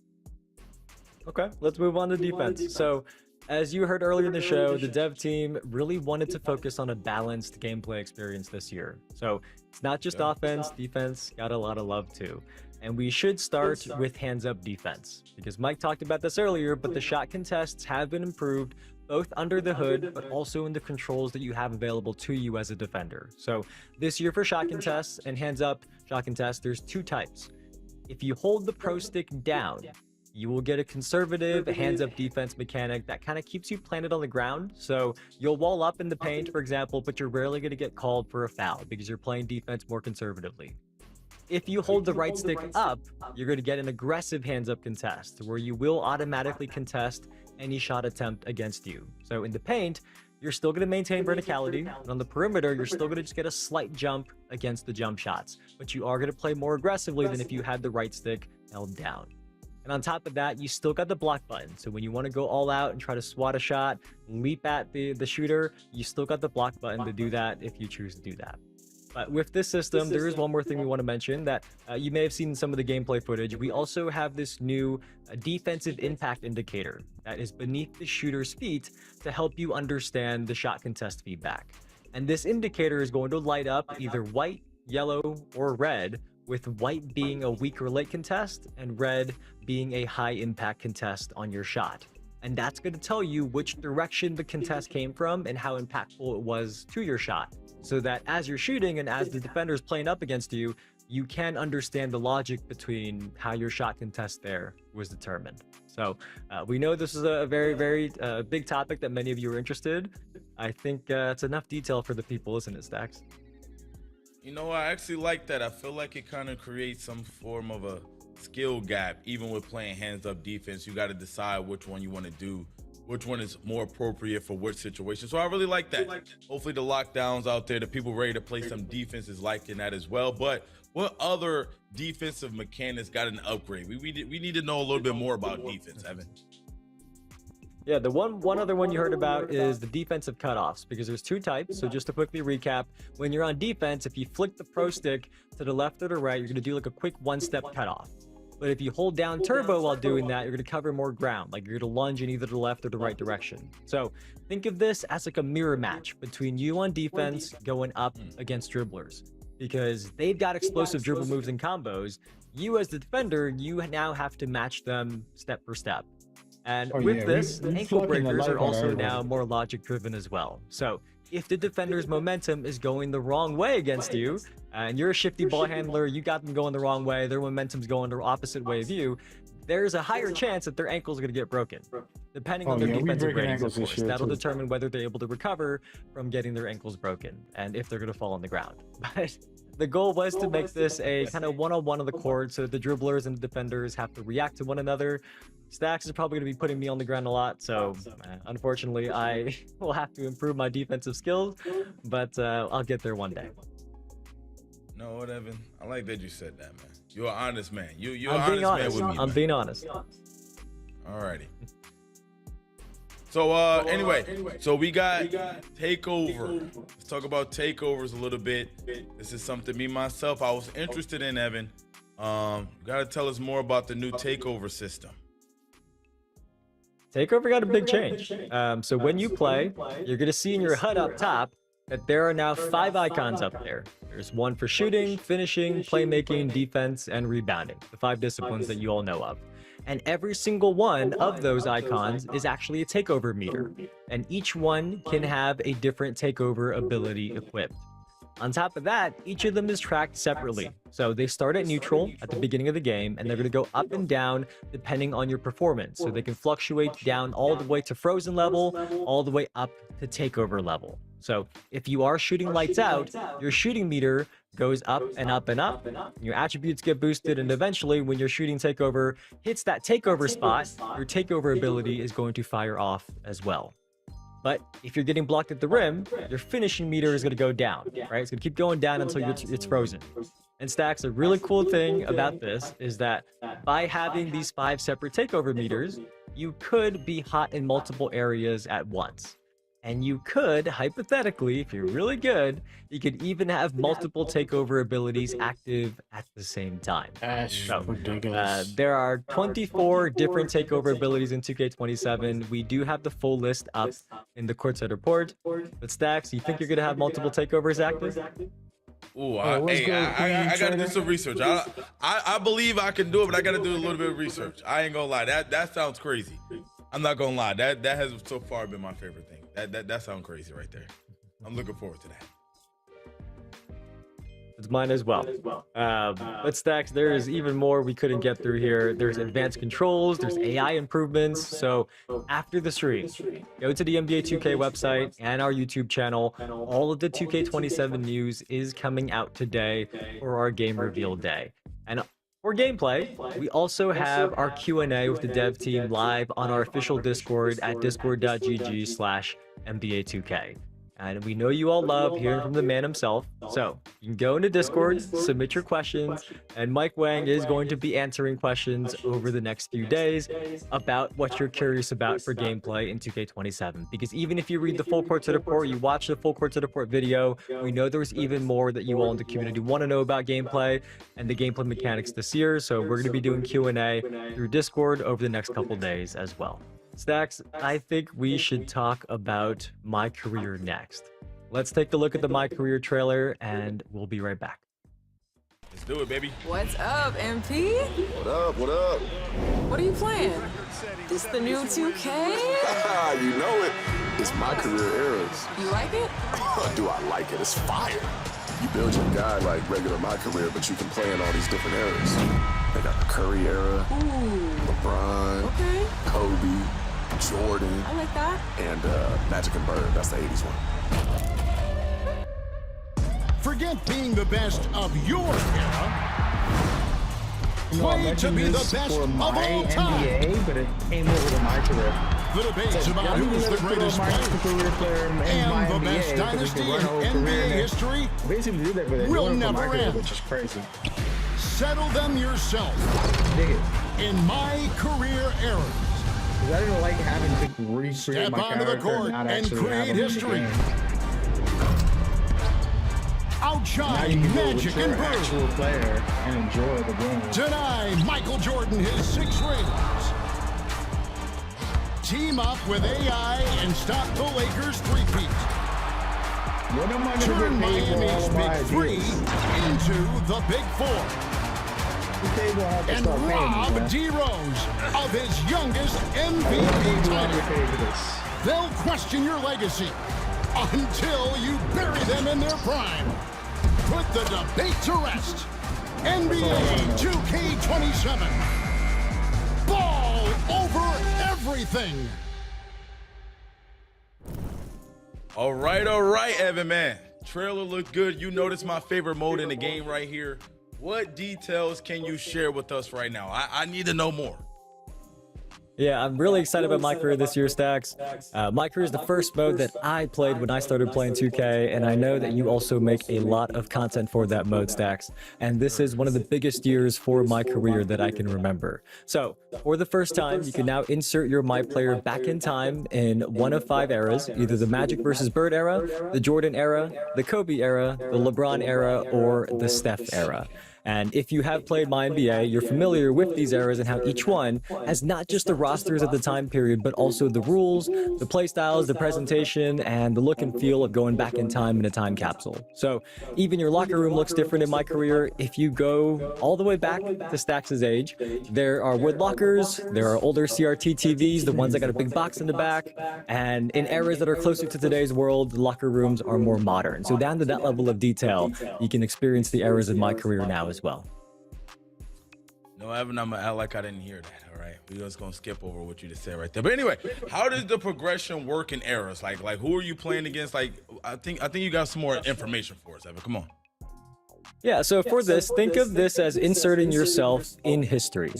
Okay, let's move on to defense. So as you heard earlier in the show, the dev team really wanted to focus on a balanced gameplay experience this year. So it's not just offense, defense got a lot of love too. And we should start with hands-up defense, because Mike talked about this earlier, but the shot contests have been improved both under the hood, but also in the controls that you have available to you as a defender. So this year for shot contests and hands-up shot contests, there's two types. If you hold the pro stick down, you will get a conservative hands-up defense mechanic that kind of keeps you planted on the ground. So you'll wall up in the paint, for example, but you're rarely going to get called for a foul because you're playing defense more conservatively. If you hold the right stick up, you're going to get an aggressive hands-up contest where you will automatically contest any shot attempt against you. So in the paint, you're still going to maintain verticality, and on the perimeter, you're still going to just get a slight jump against the jump shots, but you are going to play more aggressively than if you had the right stick held down. And on top of that, you still got the block button. So when you want to go all out and try to swat a shot, leap at the shooter, you still got the block button to do that if you choose to do that. But with this system, there is one more thing we want to mention that you may have seen in some of the gameplay footage. We also have this new defensive impact indicator that is beneath the shooter's feet to help you understand the shot contest feedback. And this indicator is going to light up either white, yellow, or red, with white being a weak or late contest and red being a high impact contest on your shot. And that's going to tell you which direction the contest came from and how impactful it was to your shot. So that as you're shooting and as the defender's playing up against you, you can understand the logic between how your shot contest there was determined. So we know this is a very, very big topic that many of you are interested. I think it's enough detail for the people, isn't it, Stacks? You know, I actually like that. I feel like it kind of creates some form of a skill gap. Even with playing hands-up defense, you got to decide which one you want to do, which one is more appropriate for which situation. So I really like that. Hopefully the lockdowns out there, the people ready to play some defense is liking that as well. But what other defensive mechanics got an upgrade? We need to know a little bit more about defense, Evan. Yeah, the one other one you heard about is the defensive cutoffs, because there's two types. So just to quickly recap, when you're on defense, if you flick the pro stick to the left or the right, you're going to do like a quick one-step cutoff. But if you hold down turbo while doing that, you're going to cover more ground, like you're going to lunge in either the left or the right direction. So think of this as like a mirror match between you on defense going up against dribblers, because they've got explosive dribble moves and combos. You as the defender, you now have to match them step for step. And with this, ankle breakers are also now more logic driven as well. So if the defender's momentum is going the wrong way against you, and you're a shifty ball handler, you got them going the wrong way, their momentum's going the opposite way of you, there's a higher chance that their ankles are going to get broken, depending on their defensive ratings, of course. That'll determine whether they're able to recover from getting their ankles broken and if they're going to fall on the ground. But the goal was to make this a kind of one-on-one on the court, so the dribblers and the defenders have to react to one another. Stacks is probably going to be putting me on the ground a lot, so unfortunately I will have to improve my defensive skills, but I'll get there one day. No, what, Evan? I like that you said that, man. You're an honest man. You're I'm an being honest honest. man with me. I'm man. being honest. Alrighty. So anyway, so we got takeover. Let's talk about takeovers a little bit. This is something me myself I was interested in, Evan. You gotta tell us more about the new takeover system. Takeover got a big change. So when you play, you're going to see in your HUD up top that there are now 5 icons up there. There's one for shooting, finishing, playmaking, defense, and rebounding, the 5 disciplines that you all know of. And every single one of those icons is actually a takeover meter, and each one can have a different takeover ability equipped. On top of that, each of them is tracked separately. So they start at neutral at the beginning of the game, and they're going to go up and down depending on your performance. So they can fluctuate down all the way to frozen level, all the way up to takeover level. So if you are shooting lights out, your shooting meter goes up and up and up. Your attributes get boosted, and eventually when your shooting takeover hits that takeover spot, your takeover ability is going to fire off as well. But if you're getting blocked at the rim, your finishing meter is going to go down, right? It's going to keep going down until it's frozen. And Stacks, a really cool thing about this is that by having these 5 separate takeover meters, you could be hot in multiple areas at once. And you could, hypothetically, if you're really good, you could even have multiple takeover abilities active at the same time. So, ridiculous. there are 24 different takeover abilities in 2K27. We do have the full list up in the courtside report. But Stacks, you think you're going to have multiple takeovers active? Ooh, I gotta do some research. I believe I can do it, but I gotta do a little bit of research. I ain't gonna lie, that sounds crazy. I'm not gonna lie, that has so far been my favorite thing. That sounds crazy right there. I'm looking forward to that. It's mine as well. But Stacks, there is even more we couldn't get through here. There's advanced controls, there's AI improvements. So after the stream, go to the NBA2k website and our YouTube channel. All of the 2K27 news is coming out today for our game reveal day. And for gameplay, we also have our Q&A with the dev team live on our official Discord at discord.gg/NBA2k. And we know you all love hearing from the man himself. So you can go into Discord, submit your questions, and Mike Wang is going to be answering questions over the next few days about what you're curious about for gameplay in 2K27. Because even if you read the full courtside report, you watch the full courtside report video, we know there's even more that you all in the community want to know about gameplay and the gameplay mechanics this year. So we're going to be doing Q&A through Discord over the next couple days as well. Stacks, I think we should talk about My Career next. Let's take a look at the My Career trailer, and we'll be right back. Let's do it, baby. What's up, MP? What up? What up? What are you playing? This the new 2K? You know it. It's My Career eras. You like it? Do I like it? It's fire. You build your guy like regular My Career, but you can play in all these different eras. They got the Curry era, LeBron, Kobe, Jordan. I like that. And Magic and Bird. That's the 80s one. Forget being the best of your era. Play to be the best for of my all time. NBA, but it came over to my career. The debates about who's the greatest player and the best dynasty in NBA history Basically did that, but will never end. Which is crazy. Settle them yourself. Dig it. In my career era. I didn't like having to recreate Step my onto the character court not and actually create have them in the history. game. Outshine Now you can go Magic with your and Bird. actual player and enjoy the game. Deny Michael Jordan his 6 rings. Team up with AI and stop the Lakers three-peat. When am I gonna Turn get paid for all Miami's of my Big Three ideas? into the Big Four. And And rob D-Rose of his youngest MVP title. They'll question your legacy until you bury them in their prime. Put the debate to rest. NBA 2K27. Ball over everything. All right, Evan, man. Trailer looked good. You noticed my favorite mode in the game right here. What details can you share with us right now? I need to know more. Yeah, I'm really excited about My Career this year, Stacks. My Career is the first mode that I played when I started playing 2K, and I know that you also make a lot of content for that mode, Stacks. And this is one of the biggest years for My Career that I can remember. So, for the first time, you can now insert your My Player back in time in one of 5 eras, either the Magic versus Bird era, the Jordan era, the Kobe era, the LeBron era, or the Steph era. And if you have played My NBA, you're familiar with these eras and how each one has not just the rosters of the time period, but also the rules, the play styles, the presentation, and the look and feel of going back in time in a time capsule. So even your locker room looks different in My Career. If you go all the way back to Stacks' age, there are wood lockers, there are older CRT TVs, the ones that got a big box in the back, and in eras that are closer to today's world, the locker rooms are more modern. So down to that level of detail, you can experience the eras of My Career now as well. No, Evan, I'm gonna act like I didn't hear that. All right, we're just gonna skip over what you just said right there. But anyway, how does the progression work in eras? Like who are you playing against? Like, I think you got some more information for us, Evan. Come on. Yeah, so for this, think of this as inserting yourself in history.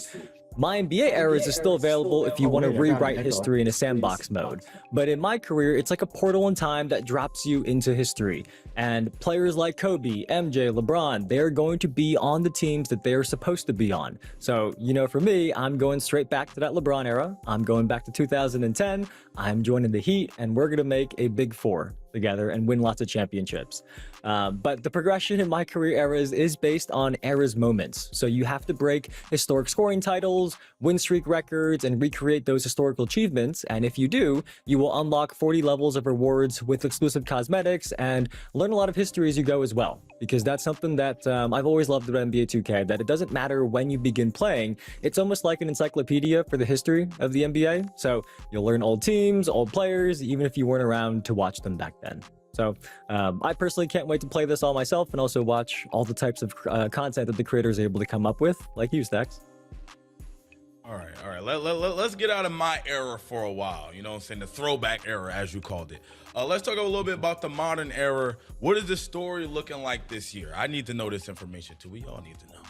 My NBA eras is still available if you want to rewrite history in a sandbox mode. But in My Career, it's like a portal in time that drops you into history. And players like Kobe, MJ, LeBron, they're going to be on the teams that they're supposed to be on. So, you know, for me, I'm going straight back to that LeBron era. I'm going back to 2010. I'm joining the Heat, and we're going to make a Big Four together and win lots of championships. But the progression in My Career eras is based on eras moments. So you have to break historic scoring titles, win streak records, and recreate those historical achievements. And if you do, you will unlock 40 levels of rewards with exclusive cosmetics and learn a lot of history as you go as well. Because that's something that I've always loved about NBA 2K, that it doesn't matter when you begin playing. It's almost like an encyclopedia for the history of the NBA. So you'll learn old teams, old players, even if you weren't around to watch them back then. So I personally can't wait to play this all myself and also watch all the types of content that the creators are able to come up with, like you, Stacks. All right. Let's get out of my era for a while. You know what I'm saying? The throwback era, as you called it. Let's talk a little bit about the modern era. What is the story looking like this year? I need to know this information too. We all need to know.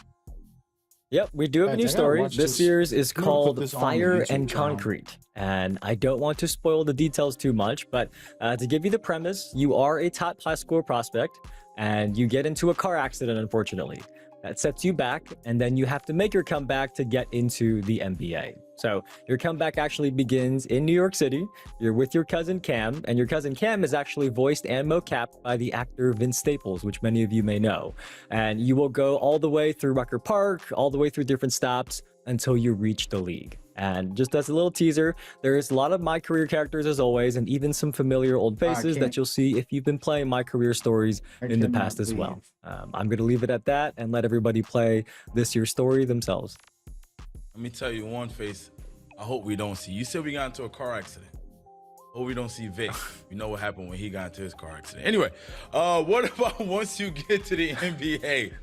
Yep, we do have a new story. This year's is called Fire and Concrete. And I don't want to spoil the details too much, but to give you the premise, you are a top high school prospect and you get into a car accident, unfortunately. That sets you back, and then you have to make your comeback to get into the NBA. So your comeback actually begins in New York City. You're with your cousin Cam, and your cousin Cam is actually voiced and mocapped by the actor Vince Staples, which many of you may know. And you will go all the way through Rucker Park, all the way through different stops until you reach the league. And just as a little teaser, there's a lot of My Career characters as always, and even some familiar old faces that you'll see if you've been playing My Career stories in the past as well. I'm going to leave it at that and let everybody play this year's story themselves. Let me tell you one face I hope we don't see. You said we got into a car accident. Hope we don't see Vic. You know what happened when he got into his car accident. Anyway, what about once you get to the NBA?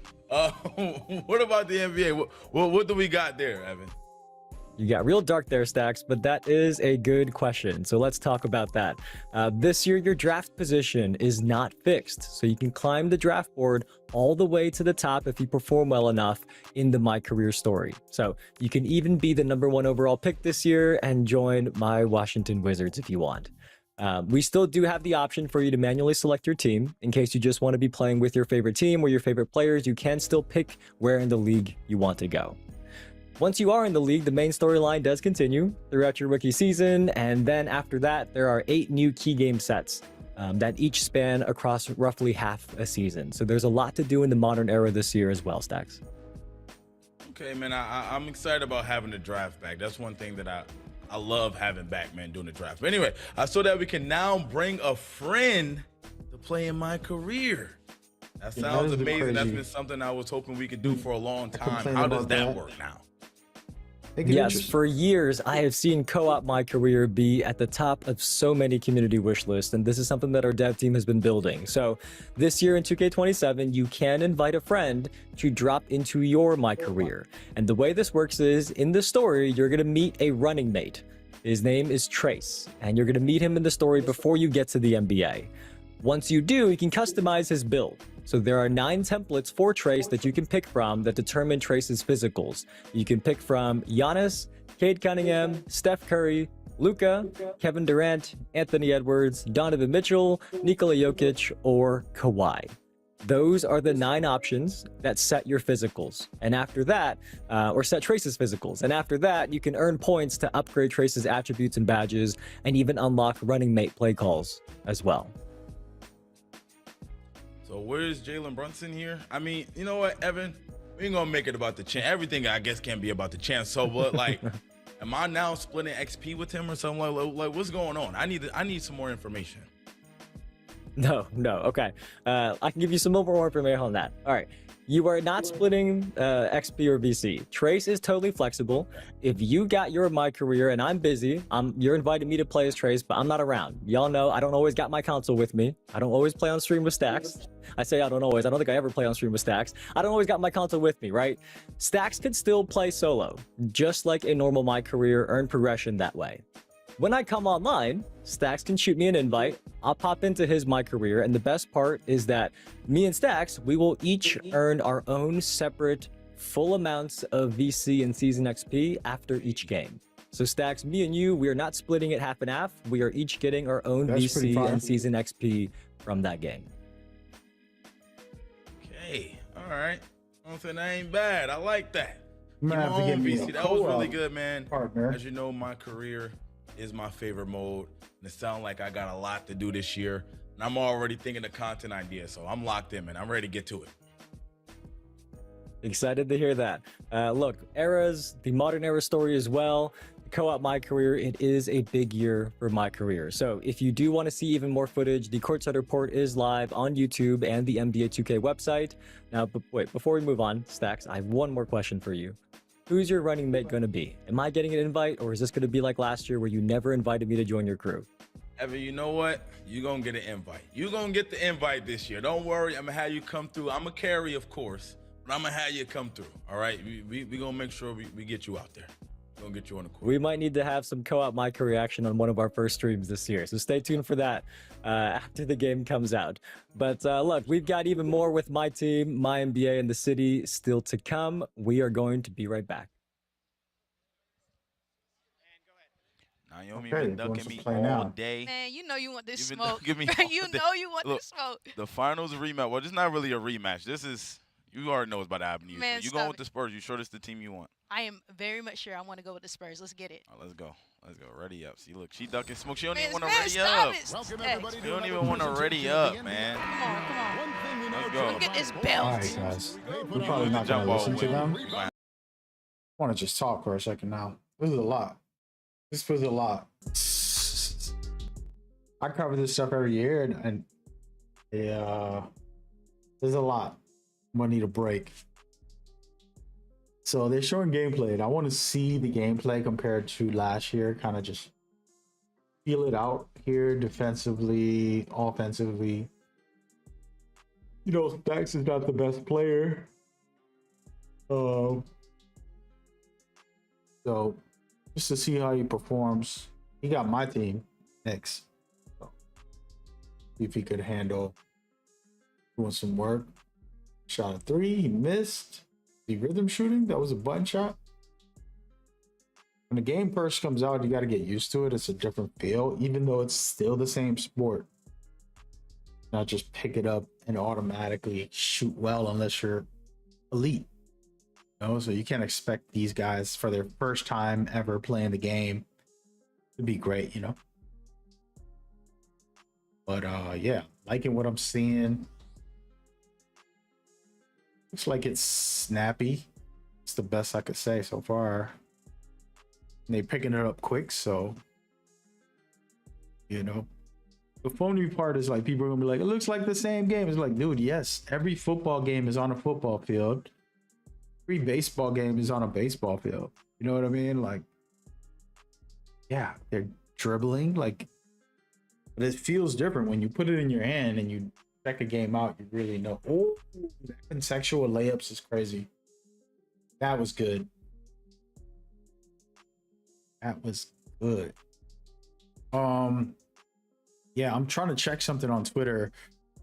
What about the NBA? What do we got there, Evan? You got real dark there, Stacks, but that is a good question. So let's talk about that. This year, your draft position is not fixed. So you can climb the draft board all the way to the top if you perform well enough in the My Career story. So you can even be the #1 overall pick this year and join my Washington Wizards if you want. We still do have the option for you to manually select your team. In case you just want to be playing with your favorite team or your favorite players, you can still pick where in the league you want to go. Once you are in the league, the main storyline does continue throughout your rookie season, and then after that, there are 8 new key game sets that each span across roughly half a season. So there's a lot to do in the modern era this year as well, Stacks. Okay, man, I'm excited about having the draft back. That's one thing that I love having back, man, doing the draft. But anyway, so that we can now bring a friend to play in My Career. That sounds amazing. That's been something I was hoping we could do for a long time. How does that work now? Yes, for years, I have seen Co-op My Career be at the top of so many community wish lists, and this is something that our dev team has been building. So this year in 2K27, you can invite a friend to drop into your My Career. And the way this works is, in the story, you're going to meet a running mate. His name is Trace, and you're going to meet him in the story before you get to the NBA. Once you do, you can customize his build. So there are 9 templates for Trace that you can pick from that determine Trace's physicals. You can pick from Giannis, Cade Cunningham, Steph Curry, Luka, Kevin Durant, Anthony Edwards, Donovan Mitchell, Nikola Jokic, or Kawhi. Those are the 9 options that set your physicals. And after that, or set Trace's physicals. And after that, you can earn points to upgrade Trace's attributes and badges, and even unlock running mate play calls as well. So where's Jalen Brunson here? I mean, you know what, Evan? We ain't gonna make it about the chance. Everything I guess can be about the chance. So, but like, am I now splitting XP with him or something? Like what's going on? I need some more information. No, okay. I can give you some more information on that. All right. You are not splitting XP or VC. Trace is totally flexible. If you got your My Career and I'm busy, you're inviting me to play as Trace, but I'm not around. Y'all know I don't always got my console with me. I don't always play on stream with Stacks. I say I don't always. I don't think I ever play on stream with Stacks. I don't always got my console with me, right? Stacks could still play solo, just like a normal My Career, earn progression that way. When I come online, Stacks can shoot me an invite. I'll pop into his My Career, and the best part is that me and Stacks, we will each earn our own separate full amounts of VC and Season XP after each game. So Stacks, me and you, we are not splitting it half and half. We are each getting our own VC and Season XP from that game. Okay, all right. I'm saying that ain't bad. I like that. Man, have to give me VC. a That was really co-op good, man. partner. As you know, My Career is my favorite mode. And it sounds like I got a lot to do this year. And I'm already thinking of content ideas. So I'm locked in, man. I'm ready to get to it. Excited to hear that. Look, eras, the modern era story as well. Co-op My Career, it is a big year for My Career. So if you do want to see even more footage, the Courtside Report is live on YouTube and the NBA2k website. Now, but wait, before we move on, Stacks, I have one more question for you. Who's your running mate going to be? Am I getting an invite, or is this going to be like last year where you never invited me to join your crew? Evan, you know what? You're going to get an invite. You're going to get the invite this year. Don't worry. I'm going to have you come through. I'm going to carry, of course, but I'm going to have you come through. All right? We're going to make sure we get you out there. We're going to get you on the court. We might need to have some Co-op My Career action on one of our first streams this year. So stay tuned for that after the game comes out. But look, we've got even more with my team, my NBA, and the city still to come. We are going to be right back. Naomi Okay, been ducking wants to me play all now. day. Man, you know you want this You've been smoke. ducking me you all day. know you want Look, this smoke. The finals rematch. Well, this is not really a rematch. This is, you already know what's about to happen to you. Man, So you stop going with it. the Spurs. You sure this the team you want? I am very much sure I want to go with the Spurs. Let's get it. All right, let's go. Let's go. Ready up. See, look, she ducking smoke. She don't Man, even want to man, ready stop up. it. Welcome Hey, everybody You to don't another even want to presentation ready of up, the man. come on. One thing we know Let's for go. sure Get this about belt. All the right, team, guys. they We're put probably on not the going to jump listen ball to win. them. We might- I want to just talk for a second now. This is a lot. This feels a lot. I cover this stuff every year, and there's a lot. I'm gonna need a break. So they're showing gameplay, and I want to see the gameplay compared to last year. Kind of just feel it out here, defensively, offensively. You know, Stacks is not the best player. So just to see how he performs. He got my team next. So, see if he could handle doing some work. Shot a 3, he missed. The rhythm shooting, that was a button shot. When the game first comes out, you got to get used to it. It's a different feel, even though it's still the same sport. Not just pick it up and automatically shoot well unless you're elite. You know, so you can't expect these guys for their first time ever playing the game to be great, you know. But yeah, liking what I'm seeing. Looks like it's snappy. It's the best I could say so far. And they picking it up quick, so you know. The phony part is like people are gonna be like, it looks like the same game. It's like, dude, yes, every football game is on a football field. Every baseball game is on a baseball field. You know what I mean? Like, yeah, they're dribbling, like, but it feels different when you put it in your hand and you check a game out. You really know. Oh, that conceptual layups is crazy. That was good. That was good. Yeah, I'm trying to check something on Twitter.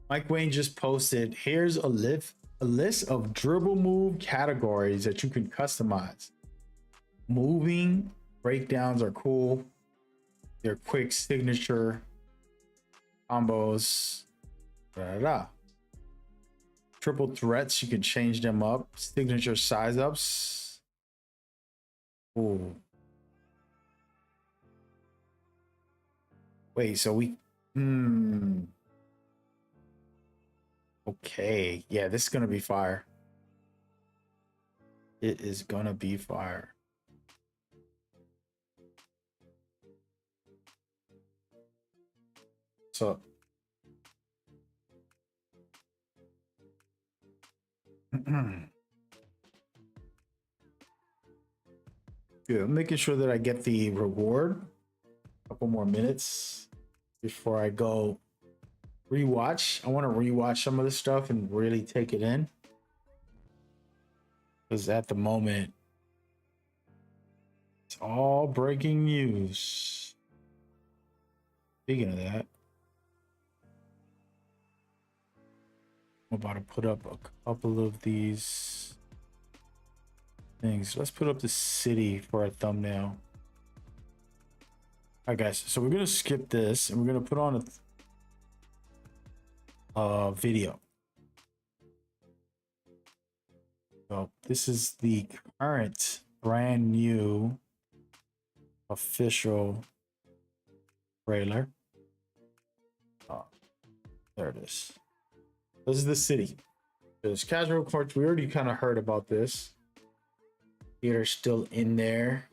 Mike Wayne just posted, here's a list of dribble move categories that you can customize. Moving breakdowns are cool. They're quick signature combos. Triple threats, you can change them up. Signature size ups. Ooh. Wait, so we okay, yeah, this is gonna be fire. It is gonna be fire. So good. I'm making sure that I get the reward. A couple more minutes before I go rewatch. I want to rewatch some of this stuff and really take it in. Because at the moment, it's all breaking news. Speaking of that, I'm about to put up a couple of these things. Let's put up the city for a thumbnail. All right, guys, so we're gonna skip this and we're gonna put on a video. So this is the current brand new official trailer. There it is. This is the city. There's casual courts. We already kind of heard about this. Theater's still in there.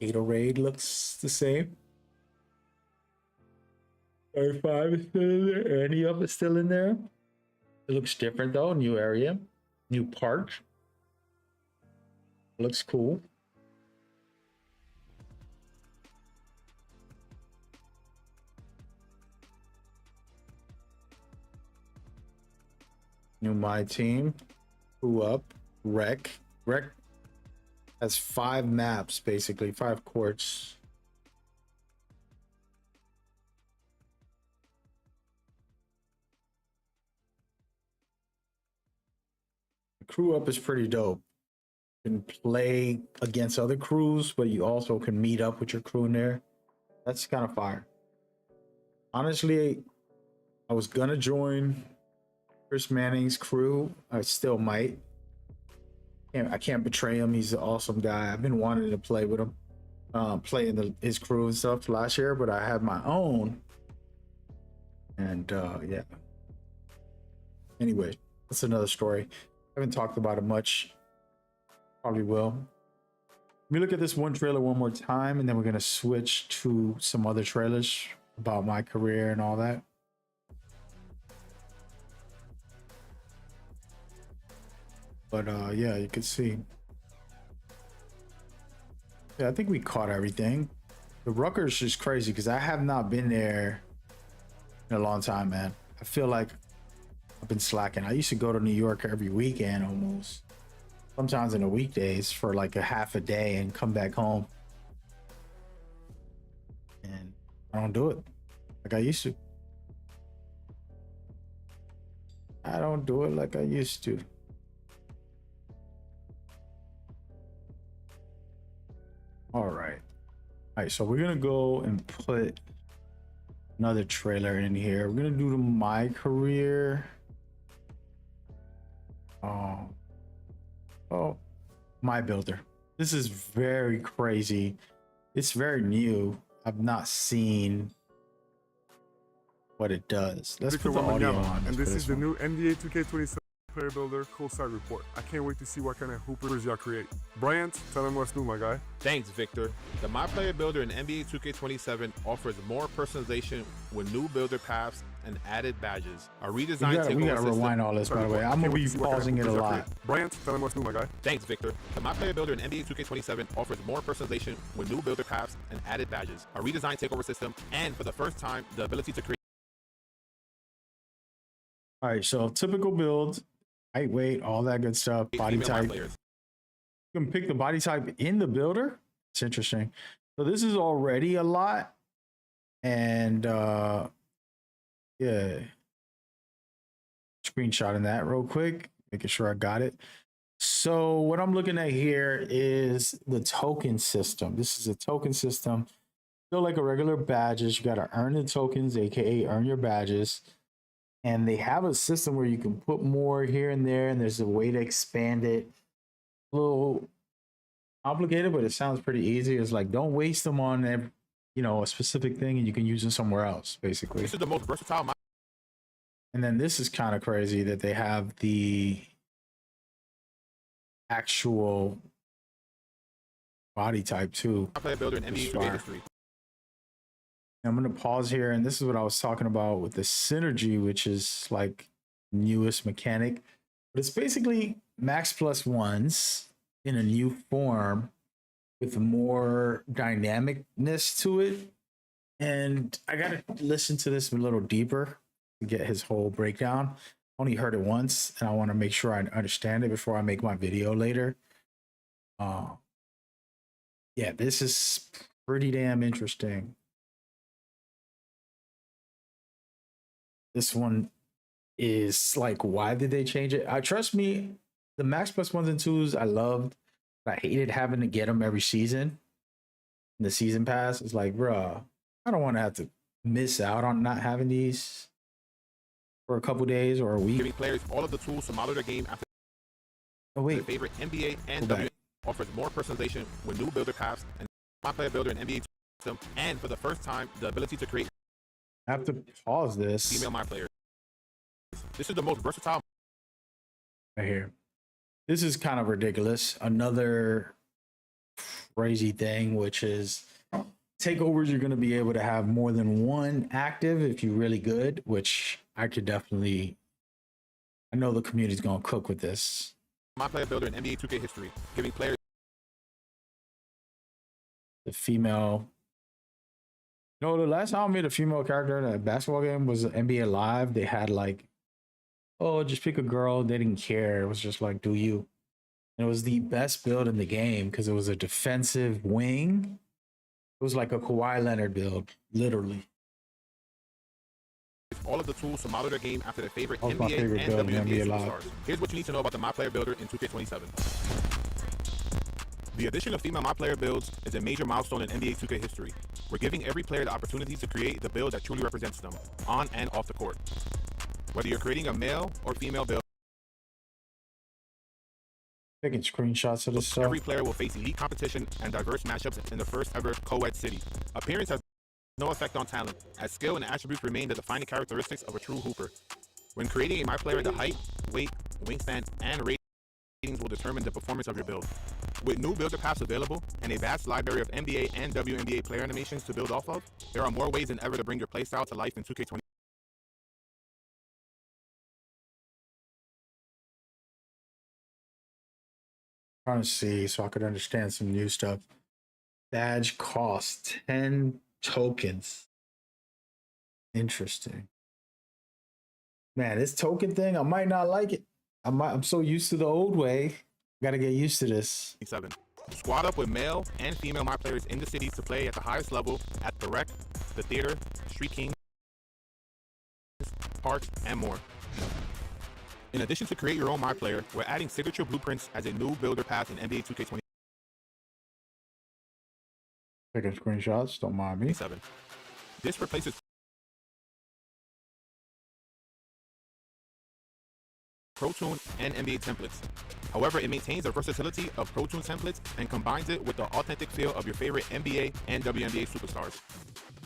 Gatorade looks the same. 35 is still in there. Any of it's still in there. It looks different though. New area, new park. Looks cool. New my team. Who up? Rec. Rec has 5 maps, basically 5 courts. The crew up is pretty dope. You can play against other crews, but you also can meet up with your crew in there. That's kind of fire. Honestly, I was gonna join Chris Manning's crew. I still might. I can't betray him. He's an awesome guy. I've been wanting to play with him, play in his crew and stuff last year, but I had my own. And yeah. Anyway, that's another story. I haven't talked about it much. Probably will. Let me look at this one trailer one more time, and then we're gonna switch to some other trailers about my career and all that. But yeah, you can see. Yeah, I think we caught everything. The Rutgers is crazy because I have not been there in a long time, man. I feel like I've been slacking. I used to go to New York every weekend almost. sometimes in the weekdays for like a half a day and come back home. And I don't do it like I used to. I don't do it like I used to. All right. All right, so we're gonna go and put another trailer in here. We're gonna do the my career. Oh, my builder. This is very crazy. It's very new. I've not seen what it does. Let's put the audio on. And this is the new NBA 2k player builder courtside report. I can't wait to see what kind of hoopers y'all create. Bryant, tell them what's new, my guy. Thanks, Victor. The My Player Builder in NBA 2K27 offers more personalization with new builder paths and added badges. A redesigned we gotta rewind all this, by the way. I'm gonna be pausing it a lot. Bryant, tell them what's new, my guy. Thanks, Victor. The My Player Builder in NBA 2K27 offers more personalization with new builder paths and added badges. A redesigned takeover system, and for the first time, the ability to create. All right, so typical build, height, weight, all that good stuff, body type. You can pick the body type in the builder. It's interesting. So this is already a lot. And yeah. Screenshotting that real quick, making sure I got it. So what I'm looking at here is the token system. This is a token system. Still like a regular badges. You got to earn the tokens, aka earn your badges. And they have a system where you can put more here and there, and there's a way to expand it. A little complicated, but it sounds pretty easy. It's like, don't waste them on a specific thing, and you can use them somewhere else, basically. This is the most versatile. And then this is kind of crazy that they have the actual body type too. My Player Builder in NBA 2K history. I'm going to pause here, and this is what I was talking about with the synergy, which is like newest mechanic. But it's basically max plus ones in a new form with more dynamicness to it. And I got to listen to this a little deeper to get his whole breakdown. Only heard it once, and I want to make sure I understand it before I make my video later. Yeah, this is pretty damn interesting. This one is like, why did they change it? Trust me, the max plus ones and twos I loved. I hated having to get them every season. The season pass is like, bruh, I don't want to have to miss out on not having these for a couple days or a week. Giving players all of the tools to model their game after their favorite NBA and WNBA offers more personalization with new builder paths and My Player Builder in NBA system, and for the first time, the ability to create. I have to pause this. Female My Players. This is the most versatile. Right here. This is kind of ridiculous. Another crazy thing, which is takeovers, you're going to be able to have more than one active if you're really good, which I could definitely, I know the community's going to cook with this. My Player Builder in NBA 2K history, giving players the female. No, the last time I made a female character in a basketball game was NBA Live. They had like, oh, just pick a girl. They didn't care. It was just like, do you? And it was the best build in the game because it was a defensive wing. It was like a Kawhi Leonard build, literally. all of the tools to model their game after their favorite That's my NBA favorite and build in WNBA NBA Live. superstars. Here's what you need to know about the My Player Builder in 2K27. The addition of female My Player builds is a major milestone in NBA 2K history. We're giving every player the opportunity to create the build that truly represents them, on and off the court. Whether you're creating a male or female build, taking screenshots of this stuff. every player will face elite competition and diverse matchups in the first ever co-ed city. Appearance has no effect on talent, as skill and attributes remain the defining characteristics of a true hooper. When creating a My Player, the height, weight, wingspan, and ratings will determine the performance of your build. With new builder paths available and a vast library of NBA and WNBA player animations to build off of, there are more ways than ever to bring your playstyle to life in 2K20. Trying to see so I could understand some new stuff. Badge cost 10 tokens. Interesting. Man, this token thing, I might not like it. I'm so used to the old way. Gotta get used to this. 7. Squad up with male and female My Players in the city to play at the highest level at the Rec, the Theater, Street Kings, Parks, and more. In addition to create your own My Player, we're adding signature blueprints as a new builder path in NBA 2K27. Taking screenshots, don't mind me. This replaces ProToon and NBA templates. However, it maintains the versatility of ProToon templates and combines it with the authentic feel of your favorite NBA and WNBA superstars.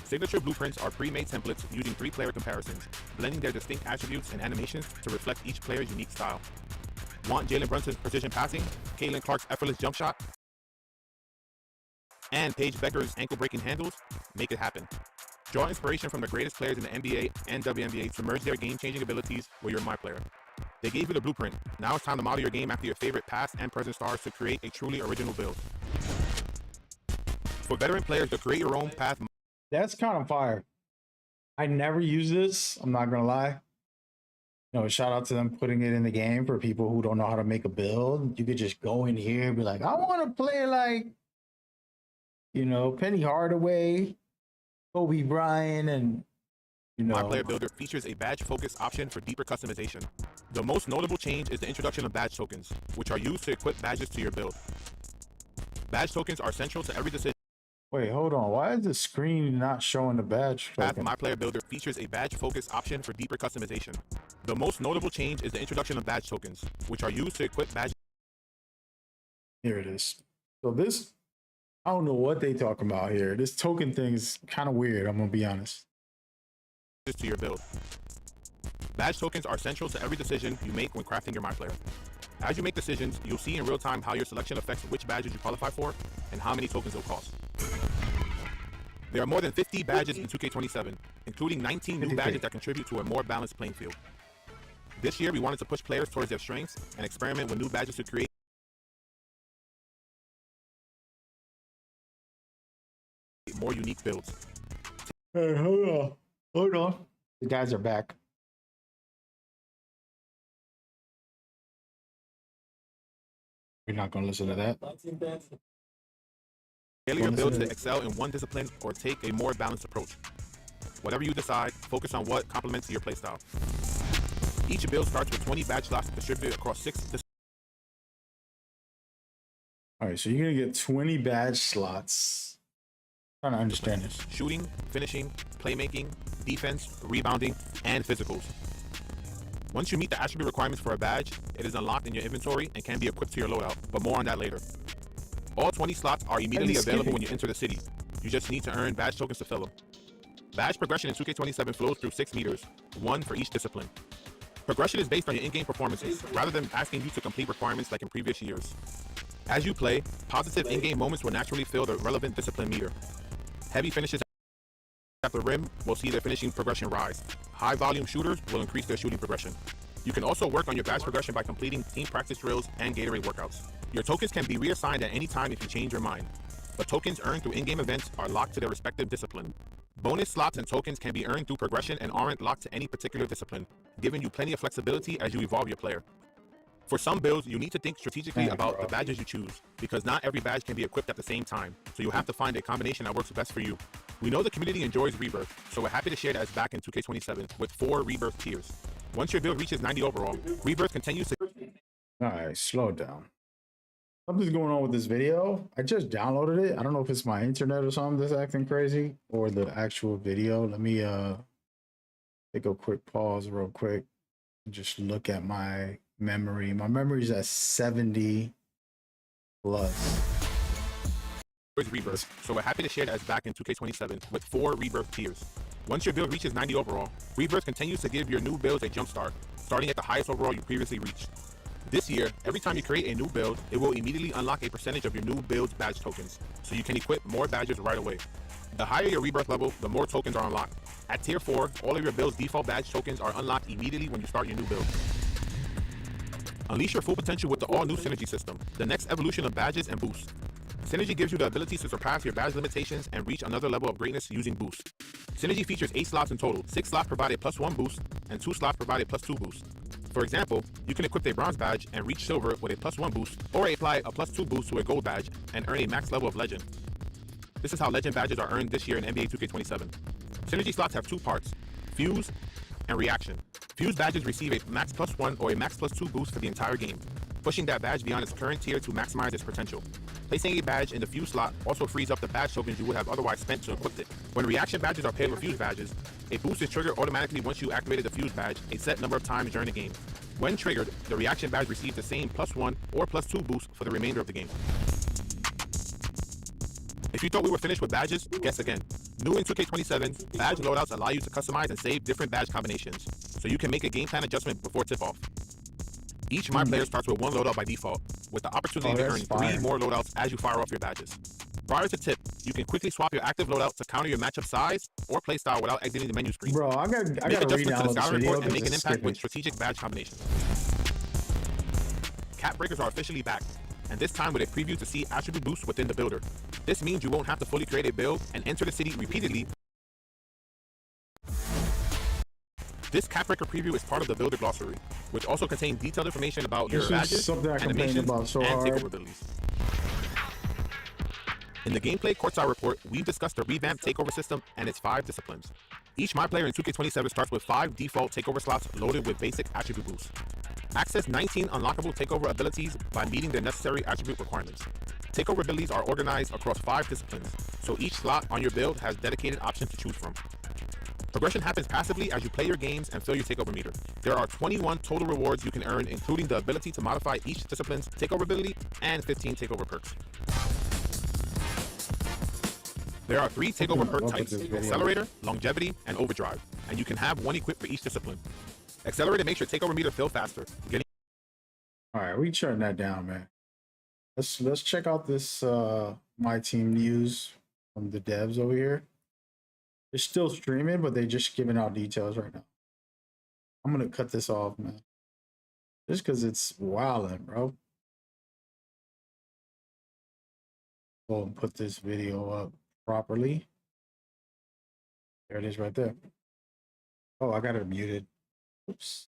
Signature blueprints are pre-made templates using 3-player comparisons, blending their distinct attributes and animations to reflect each player's unique style. Want Jalen Brunson's precision passing, Caitlin Clark's effortless jump shot, and Paige Becker's ankle-breaking handles? Make it happen. Draw inspiration from the greatest players in the NBA and WNBA to merge their game-changing abilities with your My Player. They gave you the blueprint. Now it's time to model your game after your favorite past and present stars to create a truly original build. For veteran players to create your own path. That's kind of fire. I never use this. I'm not gonna lie. You know, shout out to them putting it in the game for people who don't know how to make a build. You could just go in here and be like, I want to play like, you know, Penny Hardaway, Kobe Bryant, and you know. My Player Builder features a badge-focused option for deeper customization. The most notable change is the introduction of badge tokens, which are used to equip badges to your build. Badge tokens are central to every decision. Wait, hold on. Why is the screen not showing the badge token? My Player Builder features a badge-focused option for deeper customization. The most notable change is the introduction of badge tokens, which are used to equip badges. Here it is. So this, I don't know what they talking about here. This token thing is kind of weird, I'm gonna be honest. To your build. Badge tokens are central to every decision you make when crafting your My Player. As you make decisions, you'll see in real time how your selection affects which badges you qualify for and how many tokens they'll cost. There are more than 50 badges in 2K27, including 19 new badges that contribute to a more balanced playing field. This year, we wanted to push players towards their strengths and experiment with new badges to create more unique builds. Hey, hold on. Hold on. The guys are back. We're not going to listen to that. Tailor your build to excel in one discipline or take a more balanced approach. Whatever you decide, focus on what complements your playstyle. Each build starts with 20 badge slots distributed across 6 disciplines. All right, so you're going to get 20 badge slots. I'm trying to understand this. Shooting, finishing, playmaking, defense, rebounding, and physicals. Once you meet the attribute requirements for a badge, it is unlocked in your inventory and can be equipped to your loadout, but more on that later. All 20 slots are immediately available when you enter the city. You just need to earn badge tokens to fill them. Badge progression in 2K27 flows through 6 meters, 1 for each discipline. Progression is based on your in-game performances, rather than asking you to complete requirements like in previous years. As you play, positive in-game moments will naturally fill the relevant discipline meter. Heavy finishes at the rim will see their finishing progression rise. High-volume shooters will increase their shooting progression. You can also work on your badge progression by completing team practice drills and Gatorade workouts. Your tokens can be reassigned at any time if you change your mind, but tokens earned through in-game events are locked to their respective discipline. Bonus slots and tokens can be earned through progression and aren't locked to any particular discipline, giving you plenty of flexibility as you evolve your player. For some builds, you need to think strategically about the badges you choose, because not every badge can be equipped at the same time, so you'll have to find a combination that works best for you. We know the community enjoys Rebirth, so we're happy to share that it's back in 2K27 with 4 Rebirth tiers. Once your build reaches 90 overall, Rebirth continues to... Alright, slow down. Something's going on with this video. I just downloaded it. I don't know if it's my internet or something that's acting crazy, or the actual video. Let me take a quick pause real quick. Just look at my memory. My memory's at 70 plus. Rebirth, so we're happy to share that it's back in 2K27 with 4 Rebirth tiers. Once your build reaches 90 overall, Rebirth continues to give your new builds a jump start, starting at the highest overall you previously reached. This year, every time you create a new build, it will immediately unlock a percentage of your new build's badge tokens, so you can equip more badges right away. The higher your Rebirth level, the more tokens are unlocked. At tier 4, all of your build's default badge tokens are unlocked immediately when you start your new build. Unleash your full potential with the all-new Synergy system, the next evolution of badges and boosts. Synergy gives you the ability to surpass your badge limitations and reach another level of greatness using boost. Synergy features 8 slots in total. 6 slots provide a +1 boost, and 2 slots provide a +2 boost. For example, you can equip a bronze badge and reach silver with a +1 boost, or apply a +2 boost to a gold badge and earn a max level of legend. This is how legend badges are earned this year in NBA 2K27. Synergy slots have two parts, Fuse and Reaction. Fuse badges receive a max +1 or a max +2 boost for the entire game, pushing that badge beyond its current tier to maximize its potential. Placing a badge in the Fuse slot also frees up the badge tokens you would have otherwise spent to equip it. When Reaction badges are paired with Fuse badges, a boost is triggered automatically once you activated the Fuse badge a set number of times during the game. When triggered, the Reaction badge receives the same +1 or +2 boost for the remainder of the game. If you thought we were finished with badges, guess again. New in 2K27, badge loadouts allow you to customize and save different badge combinations, so you can make a game plan adjustment before tip-off. Each My Player starts with one loadout by default, with the opportunity to earn 3 more loadouts as you fire off your badges. Prior to tip, you can quickly swap your active loadout to counter your matchup size or playstyle without exiting the menu screen. Bro, I gotta Make read adjustments to out the this scouting video report and make an because impact with strategic badge combinations. Cap breakers are officially back, and this time with a preview to see attribute boosts within the builder. This means you won't have to fully create a build and enter the city repeatedly. This cap breaker preview is part of the builder glossary, which also contains detailed information about your This is badges, something I complained animations, about so and hard. takeover abilities. In the gameplay courtside report, we've discussed the revamped takeover system and its 5 disciplines. Each My Player in 2K27 starts with 5 default takeover slots loaded with basic attribute boosts. Access 19 unlockable takeover abilities by meeting the necessary attribute requirements. Takeover abilities are organized across 5 disciplines, so each slot on your build has dedicated options to choose from. Progression happens passively as you play your games and fill your takeover meter. There are 21 total rewards you can earn, including the ability to modify each discipline's takeover ability and 15 takeover perks. There are 3 takeover perk types, Accelerator, Longevity, and Overdrive, and you can have one equipped for each discipline. Accelerator makes your takeover meter fill faster. All right, we shutting that down, man. Let's check out this My Team news from the devs over here. They're still streaming, but they're just giving out details right now. I'm gonna cut this off, man. Just because it's wilding, bro. Go and put this video up properly. There it is right there. Oh, I got it muted. Oops.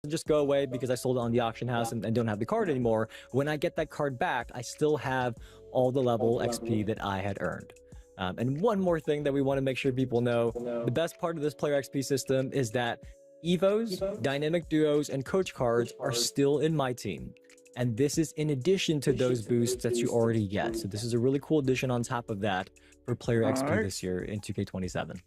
Just go away because I sold it on the auction house and don't have the card anymore. When I get that card back, I still have all the level XP that I had earned. And one more thing that we want to make sure people know, the best part of this player XP system is that Evos, Dynamic Duos, and Coach cards are still in My Team. And this is in addition to those boosts that you already get. So this is a really cool addition on top of that for player XP this year in 2K27.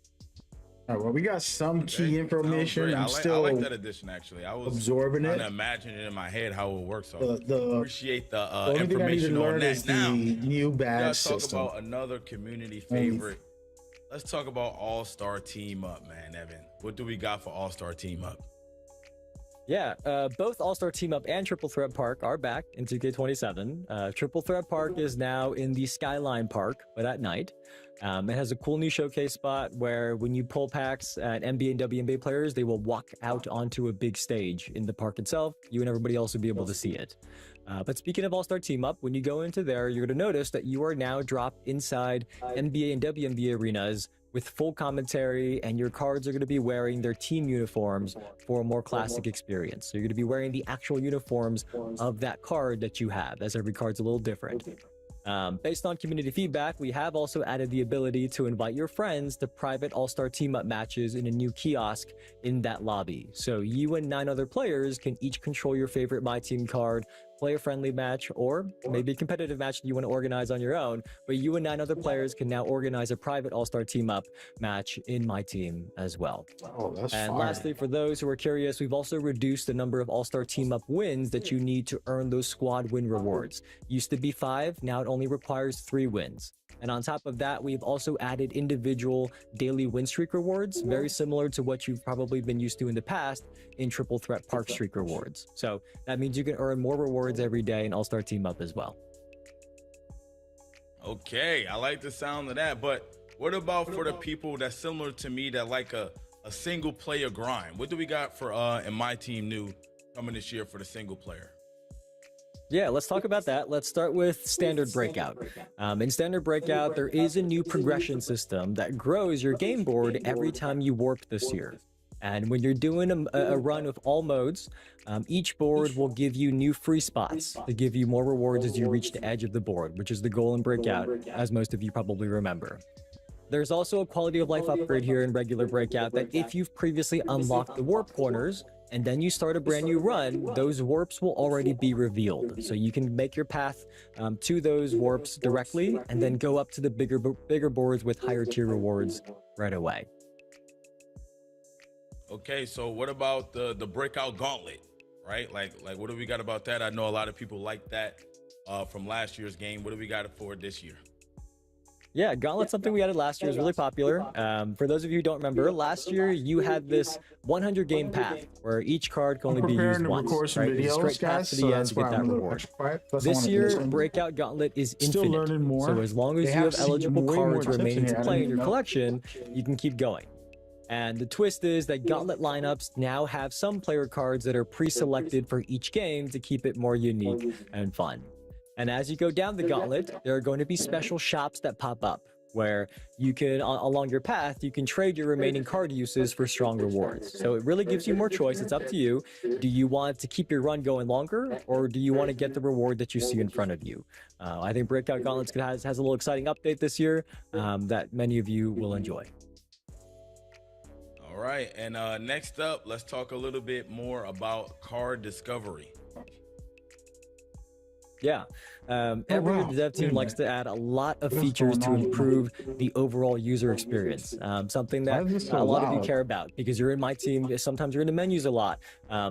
All right, well, we got some key information. I I'm still like that addition, actually. I was absorbing trying it. to imagine it in my head how it would work. So The appreciate the only thing I need to information on learn that. is the Now, new badge let's talk system. about another community favorite. Let's talk about All-Star Team Up, man, Evan. What do we got for All-Star Team Up? Yeah, both All-Star Team Up and Triple Threat Park are back in 2K27. Triple Threat Park is now in the Skyline Park, but at night. It has a cool new showcase spot where when you pull packs at NBA and WNBA players, they will walk out onto a big stage in the park itself. You and everybody else will be able to see it. But speaking of All-Star Team Up, when you go into there, you're going to notice that you are now dropped inside NBA and WNBA arenas with full commentary, and your cards are going to be wearing their team uniforms for a more classic experience. So you're going to be wearing the actual uniforms of that card that you have, as every card's a little different. Based on community feedback, we have also added the ability to invite your friends to private All-Star Team-Up matches in a new kiosk in that lobby. So you and 9 other players can each control your favorite My Team card, play a friendly match, or maybe a competitive match that you want to organize on your own, but you and 9 other players can now organize a private All-Star Team-Up match in My Team as well. Oh, that's And fire. lastly, for those who are curious, we've also reduced the number of All-Star Team-Up wins that you need to earn those squad win rewards. Used to be 5, now it only requires 3 wins. And on top of that, we've also added individual daily win streak rewards, very similar to what you've probably been used to in the past in Triple Threat Park streak rewards. So that means you can earn more rewards every day in All-Star Team Up as well. Okay, I like the sound of that, but what about for the people that's similar to me that like a single player grind? What do we got for in My Team new coming this year for the single player? Yeah, let's talk about that. Let's start with Standard Breakout. In Standard Breakout, there is a new progression system that grows your game board every time you warp this year. And when you're doing a run with all modes, each board will give you new free spots to give you more rewards as you reach the edge of the board, which is the goal in Breakout, as most of you probably remember. There's also a quality of life upgrade here in regular Breakout that if you've previously unlocked the warp corners, and then you start a brand new run, those warps will already be revealed. So you can make your path to those warps directly, and then go up to the bigger boards with higher tier rewards right away. Okay, so what about the Breakout Gauntlet, right? Like what do we got about that? I know a lot of people like that from last year's game. What do we got for this year? Yeah, Gauntlet's something we added last year. Is really popular. For those of you who don't remember, last year you had this 100 game path where each card can only be used once, right? It's a straight path to the end to get that reward. This year, Breakout Gauntlet is infinite. So as long as you have eligible cards remaining to play in your collection, you can keep going. And the twist is that Gauntlet lineups now have some player cards that are pre-selected for each game to keep it more unique and fun. And as you go down the Gauntlet, there are going to be special shops that pop up where you can, along your path, you can trade your remaining card uses for strong rewards. So it really gives you more choice. It's up to you. Do you want to keep your run going longer, or do you want to get the reward that you see in front of you? I think Breakout Gauntlets has a little exciting update this year that many of you will enjoy. All right, and next up, let's talk a little bit more about card discovery. Yeah, every dev team likes to add a lot of features to improve the overall user experience. Something that a lot of you care about because you're in my team. Sometimes you're in the menus a lot.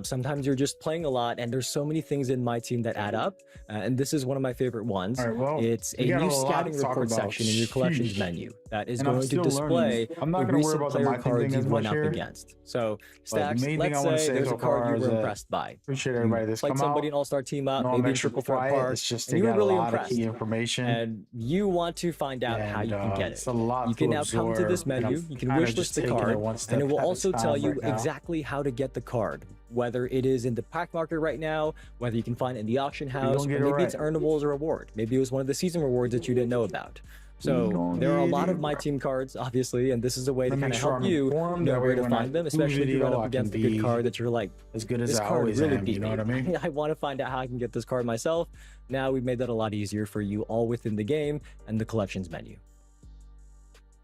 Sometimes you're just playing a lot, and there's so many things in my team that add up. And this is one of my favorite ones. It's a new scouting report section in your collections menu that is going to display the recent player cards you went up against. So, Stacks, let's say there's a card you were impressed by. Appreciate everybody that's like somebody an all-star team up, maybe a triple threat card, and you were really impressed. And you want to find out how you can get it. You can now come to this menu, you can wishlist the card, and it will also tell you exactly how to get the card. Whether it is in the pack market right now, whether you can find it in the auction house, or maybe it's earnable as a reward. Maybe it was one of the season rewards that you didn't know about. So there are a lot of my team cards, obviously, and this is a way to kind of help you know where to find them, especially if you run up against a good card that you're like, as good as this I card always really am, beat you know me. what I mean? I want to find out how I can get this card myself. Now we've made that a lot easier for you all within the game and the collections menu.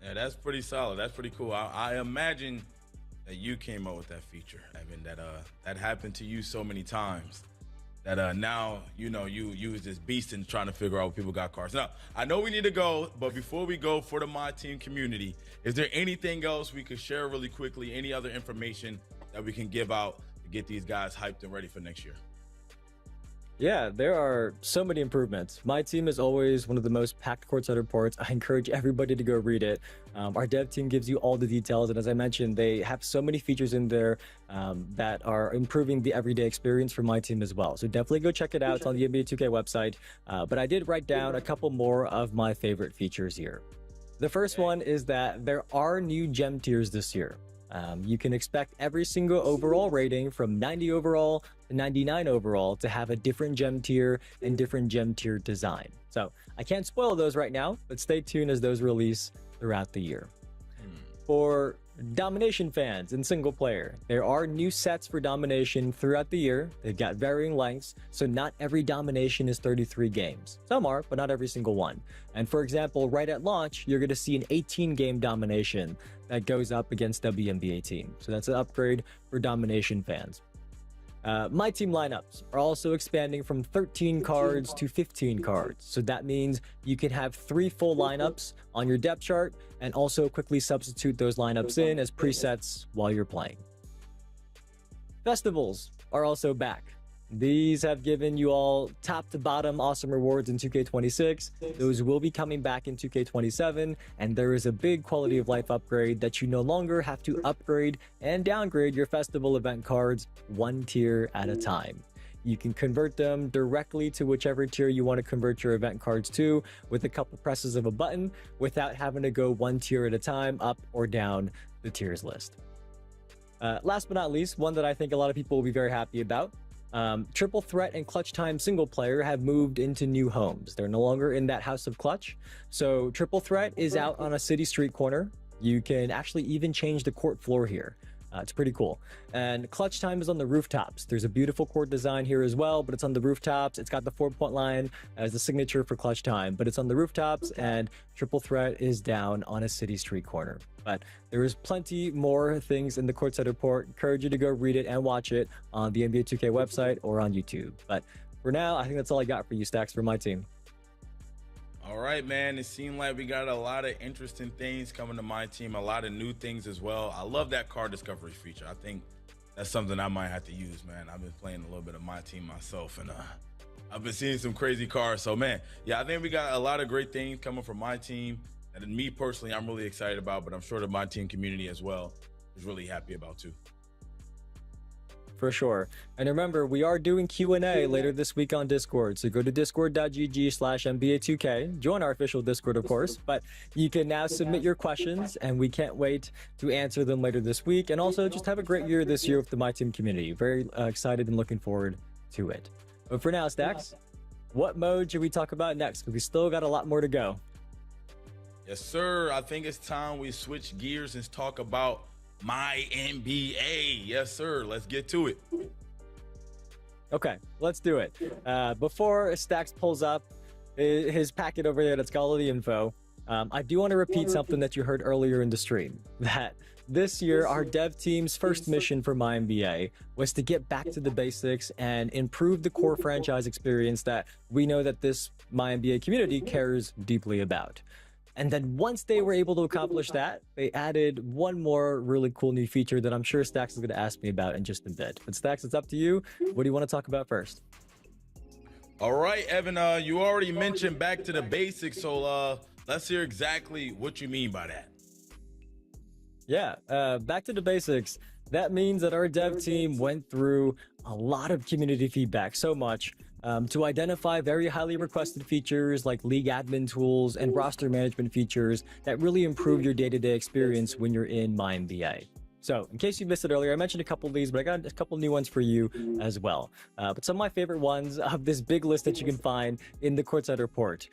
Yeah, that's pretty solid. That's pretty cool. I imagine that you came up with that feature, Evan, that happened to you so many times that now, you know, you use this beast in trying to figure out what people got cards. Now, I know we need to go, but before we go, for the My Team community, is there anything else we could share really quickly? Any other information that we can give out to get these guys hyped and ready for next year? Yeah, there are so many improvements. My team is always one of the most packed courtside reports. I encourage everybody to go read it. Our dev team gives you all the details, and as I mentioned, they have so many features in there that are improving the everyday experience for my team as well. So definitely go check it out. It's on the NBA2k website. But I did write down a couple more of my favorite features here. The first one is that there are new gem tiers this year. You can expect every single overall rating from 90 overall to 99 overall to have a different gem tier and different gem tier design. So I can't spoil those right now, but stay tuned as those release throughout the year. For Domination fans in single player, there are new sets for Domination throughout the year. They've got varying lengths, so not every Domination is 33 games. Some are, but not every single one. And for example, right at launch, you're going to see an 18-game Domination that goes up against WNBA team. So that's an upgrade for Domination fans. My team lineups are also expanding from 13 cards to 15 cards. So that means you can have 3 full lineups on your depth chart and also quickly substitute those lineups in as presets while you're playing. Festivals are also back. These have given you all top to bottom awesome rewards in 2K26. Those will be coming back in 2K27, and there is a big quality of life upgrade that you no longer have to upgrade and downgrade your festival event cards one tier at a time. You can convert them directly to whichever tier you want to convert your event cards to with a couple presses of a button without having to go one tier at a time up or down the tiers list. Last but not least, one that I think a lot of people will be very happy about. Triple Threat and Clutch Time single player have moved into new homes. They're no longer in that house of Clutch. So Triple Threat is out on a city street corner. You can actually even change the court floor here. It's pretty cool. And clutch time is on the rooftops. There's a beautiful court design here as well, but it's on the rooftops. It's got the 4-point line as the signature for clutch time, but it's on the rooftops, and triple threat is down on a city street corner. But there is plenty more things in the courtside report. Encourage you to go read it and watch it on the NBA 2K website or on YouTube. But for now, I think that's all I got for you, Stacks, for my team. All right, man. It seemed like we got a lot of interesting things coming to my team, a lot of new things as well. I love that card discovery feature. I think that's something I might have to use, man. I've been playing a little bit of my team myself, and I've been seeing some crazy cards. So, man, yeah, I think we got a lot of great things coming from my team. And me personally, I'm really excited about, but I'm sure that my team community as well is really happy about too. For sure. And remember, we are doing Q&A later this week on Discord. So go to discord.gg/NBA2k. Join our official Discord, of course. But you can now submit your questions, and we can't wait to answer them later this week. And also, just have a great year this year with the My Team community. Very excited and looking forward to it. But for now, Stacks, what mode should we talk about next? Because we still got a lot more to go. Yes, sir. I think it's time we switch gears and talk about my NBA. Yes, sir. Let's get to it. Okay, let's do it. Before Stacks pulls up his packet over there that's got all the info, I do want to repeat something that you heard earlier in the stream, that this year our dev team's first mission for my NBA was to get back to the basics and improve the core franchise experience that we know that this my NBA community cares deeply about. And then once they were able to accomplish that, they added one more really cool new feature that I'm sure Stacks is going to ask me about in just a bit. But Stacks, it's up to you. What do you want to talk about first? All right, Evan, you already mentioned back to the basics, so let's hear exactly what you mean by that. Yeah, back to the basics. That means that our dev team went through a lot of community feedback, so much, to identify very highly requested features like league admin tools and roster management features that really improve your day-to-day experience when you're in MyNBA. So, in case you missed it earlier, I mentioned a couple of these, but I got a couple new ones for you as well. But some of my favorite ones of this big list that you can find in the Courtside Report.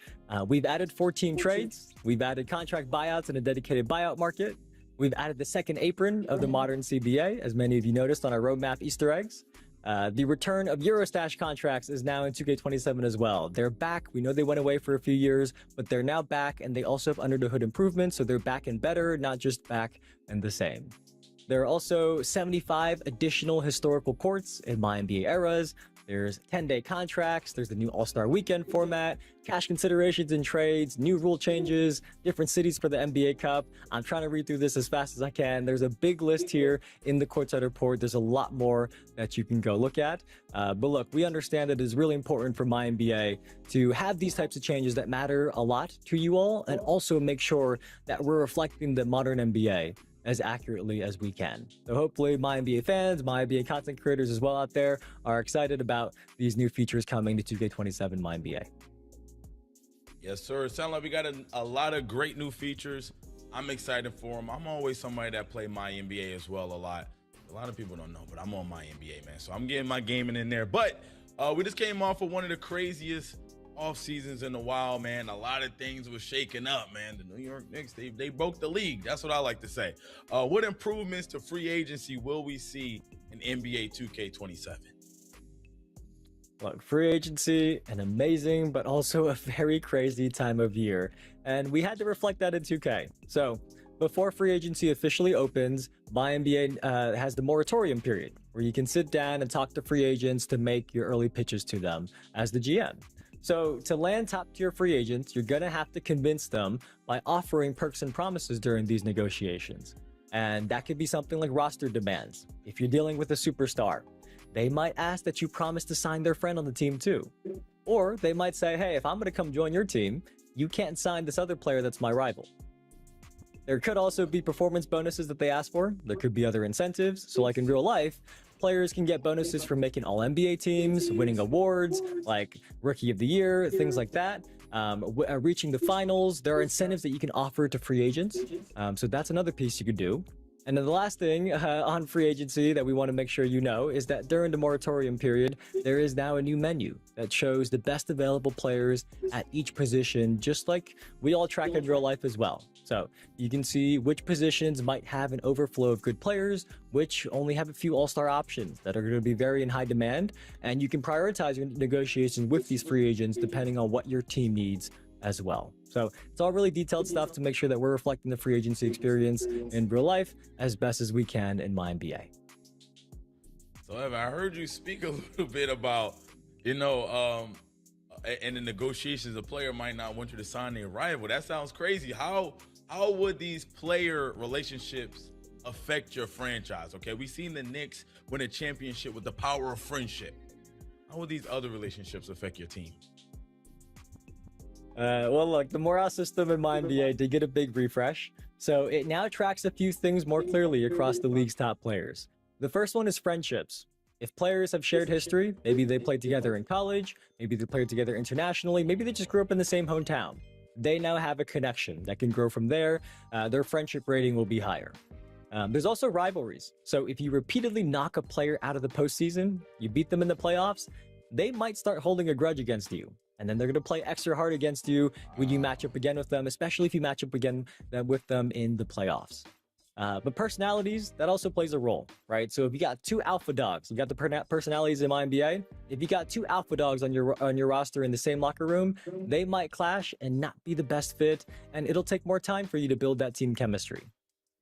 We've added 14 trades. We've added contract buyouts and a dedicated buyout market. We've added the second apron of the modern CBA, as many of you noticed on our roadmap Easter eggs. The return of Eurostash contracts is now in 2K27 as well. They're back. We know they went away for a few years, but they're now back, and they also have under the hood improvements, so they're back and better, not just back and the same. There are also 75 additional historical courts in MyNBA eras. There's 10-day contracts. There's the new All-Star Weekend format, cash considerations and trades, new rule changes, different cities for the NBA Cup. I'm trying to read through this as fast as I can. There's a big list here in the Courtside Report. There's a lot more that you can go look at. But look, we understand that it is really important for MyNBA to have these types of changes that matter a lot to you all, and also make sure that we're reflecting the modern NBA as accurately as we can. So hopefully my NBA fans, my NBA content creators as well out there are excited about these new features coming to 2K27 My NBA. Yes, sir. It sounds like we got a lot of great new features. I'm excited for them. I'm always somebody that play my NBA as well a lot. A lot of people don't know, but I'm on my NBA, man. So I'm getting my gaming in there. But we just came off of one of the craziest off seasons in a while, man. A lot of things were shaking up, man. The New York Knicks, they broke the league. That's what I like to say. What improvements to free agency will we see in NBA 2K27? Look, free agency, an amazing but also a very crazy time of year, and we had to reflect that in 2K. So before free agency officially opens, MyNBA has the moratorium period where you can sit down and talk to free agents to make your early pitches to them as the GM. So to land top-tier free agents, you're going to have to convince them by offering perks and promises during these negotiations. And that could be something like roster demands. If you're dealing with a superstar, they might ask that you promise to sign their friend on the team too. Or they might say, hey, if I'm going to come join your team, you can't sign this other player that's my rival. There could also be performance bonuses that they ask for. There could be other incentives. So like in real life, players can get bonuses for making all NBA teams, winning awards like Rookie of the Year, things like that. Reaching the finals. There are incentives that you can offer to free agents. So that's another piece you could do. And then the last thing on free agency that we want to make sure you know is that during the moratorium period, there is now a new menu that shows the best available players at each position, just like we all track in real life as well. So you can see which positions might have an overflow of good players, which only have a few all-star options that are going to be very in high demand, and you can prioritize your negotiations with these free agents depending on what your team needs as well. So it's all really detailed stuff to make sure that we're reflecting the free agency experience in real life as best as we can in my NBA. So Evan, I heard you speak a little bit about, in the negotiations, a player might not want you to sign their rival. That sounds crazy. How would these player relationships affect your franchise? Okay, we've seen the Knicks win a championship with the power of friendship. How would these other relationships affect your team? Well, look, the morale system in my NBA did get a big refresh, so it now tracks a few things more clearly across the league's top players. The first one is friendships. If players have shared history, maybe they played together in college, maybe they played together internationally, maybe they just grew up in the same hometown. They now have a connection that can grow from there. Their friendship rating will be higher. There's also rivalries. So if you repeatedly knock a player out of the postseason, you beat them in the playoffs, they might start holding a grudge against you. And then they're going to play extra hard against you when you match up again with them, especially if you match up again with them in the playoffs. But personalities, that also plays a role, right? So if you got two alpha dogs, you got the personalities in my NBA. If you got two alpha dogs on your roster in the same locker room, they might clash and not be the best fit, and it'll take more time for you to build that team chemistry.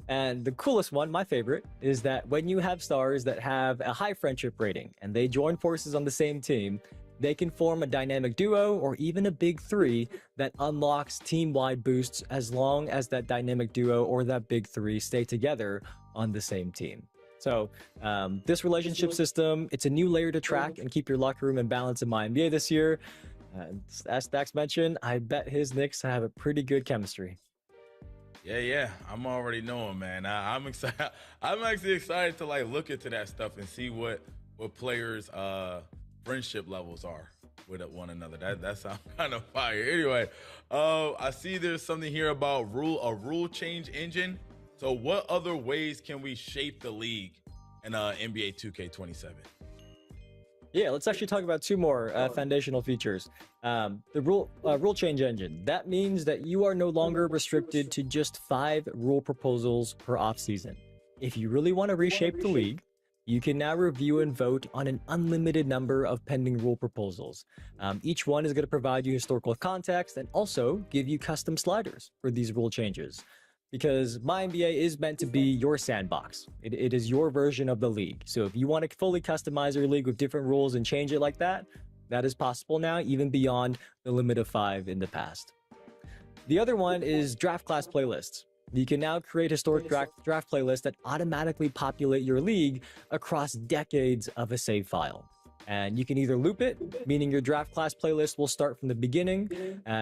And the coolest one, my favorite, is that when you have stars that have a high friendship rating and they join forces on the same team, they can form a dynamic duo or even a big three that unlocks team-wide boosts as long as that dynamic duo or that big three stay together on the same team. So this relationship system, it's a new layer to track and keep your locker room in balance in my NBA this year. As Stax mentioned, I bet his Knicks have a pretty good chemistry. Yeah, I'm already knowing, man. I'm excited. I'm actually excited to look into that stuff and see what players' friendship levels are with one another. That sounds kind of fire. Anyway, I see there's something here about a rule change engine. So what other ways can we shape the league in NBA 2K27? Yeah, let's actually talk about two more foundational features. The rule change engine. That means that you are no longer restricted to just 5 rule proposals per offseason. If you really want to reshape the league, you can now review and vote on an unlimited number of pending rule proposals. Each one is going to provide you historical context and also give you custom sliders for these rule changes. Because my NBA is meant to be your sandbox. It is your version of the league. So if you want to fully customize your league with different rules and change it like that, that is possible now, even beyond the limit of 5 in the past. The other one is draft class playlists. You can now create historic draft playlists that automatically populate your league across decades of a save file. And you can either loop it, meaning your draft class playlist will start from the beginning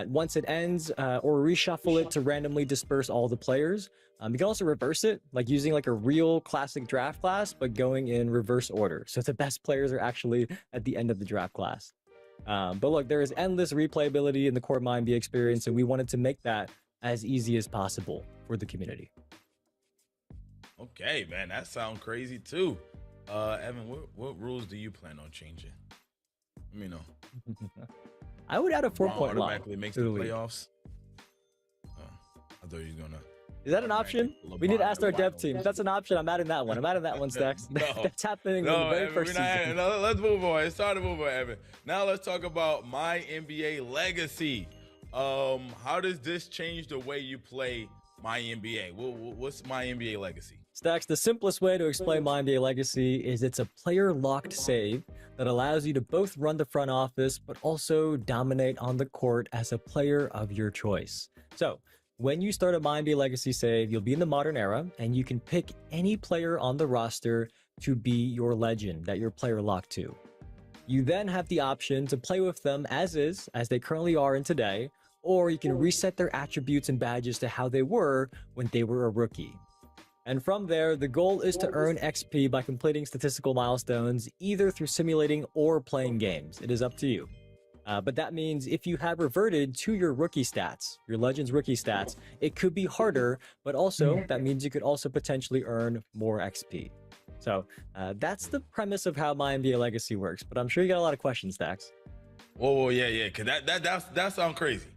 once it ends, or reshuffle it to randomly disperse all the players. You can also reverse it, like using a real classic draft class, but going in reverse order. So the best players are actually at the end of the draft class. But look, there is endless replayability in the core NBA experience, and we wanted to make that as easy as possible for the community. Okay, man, that sounds crazy too. Evan, what rules do you plan on changing? Let me know. I would add a 4-point line. Automatically makes the playoffs. I thought you was gonna. Is that an option? We need to ask our dev team. If that's an option, I'm adding that one. I'm adding that one, Stacks. That's happening in the very Evan, first season. Let's move on. It's time to move on, Evan. Now let's talk about my NBA legacy. How does this change the way you play my NBA? What's my NBA legacy? Stacks, the simplest way to explain my NBA legacy is it's a player-locked save that allows you to both run the front office, but also dominate on the court as a player of your choice. So, when you start a my NBA legacy save, you'll be in the modern era, and you can pick any player on the roster to be your legend that you're player locked to. You then have the option to play with them as they currently are in today, or you can reset their attributes and badges to how they were when they were a rookie. And from there, the goal is to earn XP by completing statistical milestones, either through simulating or playing games. It is up to you. But that means if you have reverted to your rookie stats, your Legends rookie stats, it could be harder, but also that means you could also potentially earn more XP. So that's the premise of how my NBA Legacy works, but I'm sure you got a lot of questions, Dax. Whoa, yeah, cause that sounds crazy.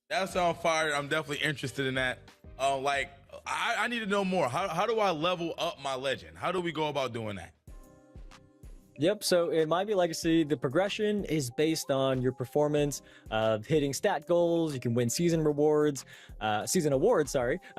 That sounds fire. I'm definitely interested in that. I need to know more. How do I level up my legend? How do we go about doing that? Yep, so in My NBA Legacy, the progression is based on your performance of hitting stat goals. You can win season awards,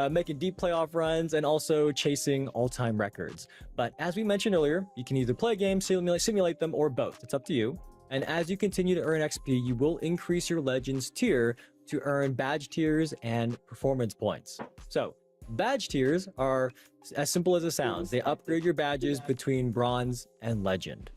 making deep playoff runs, and also chasing all-time records. But as we mentioned earlier, you can either play games, simulate them, or both. It's up to you. And as you continue to earn XP, you will increase your Legends tier to earn badge tiers and performance points. So badge tiers are as simple as it sounds. They upgrade your badges between bronze and legend.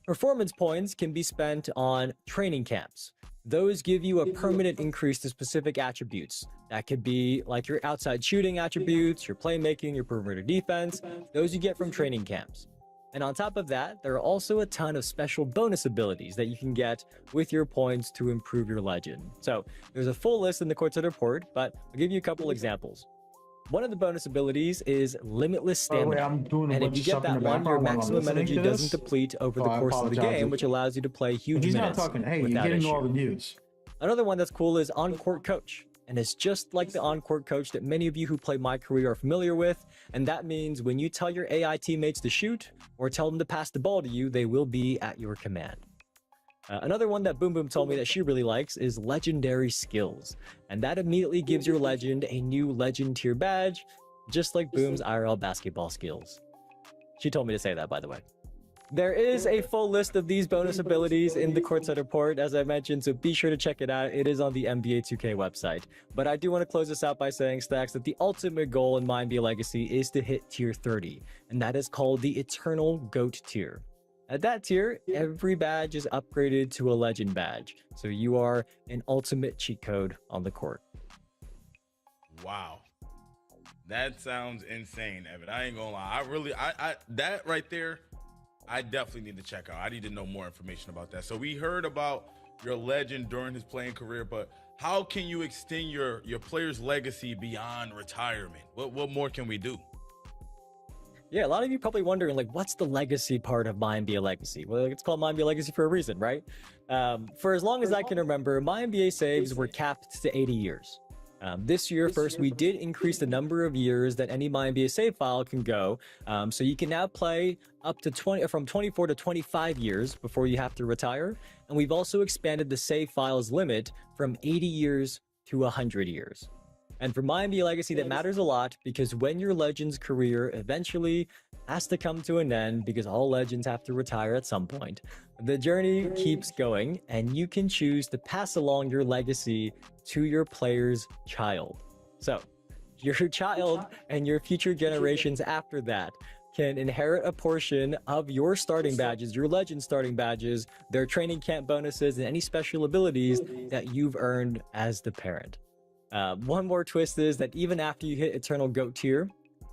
Performance points can be spent on training camps. Those give you a permanent increase to specific attributes. That could be like your outside shooting attributes, your playmaking, your perimeter defense. Those you get from training camps. And on top of that, there are also a ton of special bonus abilities that you can get with your points to improve your legend. So there's a full list in the Courtside Report, but I'll give you a couple examples. One of the bonus abilities is Limitless Stamina. And if you get that one, your maximum energy doesn't deplete over the course of the game, which allows you to play huge minutes without issue. Another one that's cool is On-Court Coach. And it's just like the On-Court Coach that many of you who play My Career are familiar with. And that means when you tell your AI teammates to shoot or tell them to pass the ball to you, they will be at your command. Another one that Boom Boom told me that she really likes is Legendary Skills. And that immediately gives your legend a new legend tier badge, just like Boom's IRL basketball skills. She told me to say that, by the way. There is a full list of these bonus abilities in the Courtside Report, as I mentioned, so be sure to check it out. It is on the NBA2k website. But I do want to close this out by saying, Stacks, that the ultimate goal in My NBA Legacy is to hit tier 30, and that is called the Eternal GOAT tier. At that tier, every badge is upgraded to a legend badge, so you are an ultimate cheat code on the court. Wow. That sounds insane, Evan. I ain't gonna lie. I that right there, I definitely need to check out. I need to know more information about that. So we heard about your legend during his playing career, but how can you extend your player's legacy beyond retirement? What more can we do? Yeah, a lot of you probably wondering, like, what's the legacy part of My NBA Legacy? Well, it's called My NBA Legacy for a reason, right? For as long as I can remember, My NBA saves were capped to 80 years. This year, first, we did increase the number of years that any My NBA save file can go. So you can now play up to from 24 to 25 years before you have to retire. And we've also expanded the save files limit from 80 years to 100 years. And for My NBA Legacy, that matters a lot because when your Legend's career eventually has to come to an end, because all Legends have to retire at some point, the journey keeps going, and you can choose to pass along your legacy to your player's child. So your child and your future generations after that can inherit a portion of your starting badges, your Legend starting badges, their training camp bonuses, and any special abilities that you've earned as the parent. One more twist is that even after you hit Eternal GOAT tier,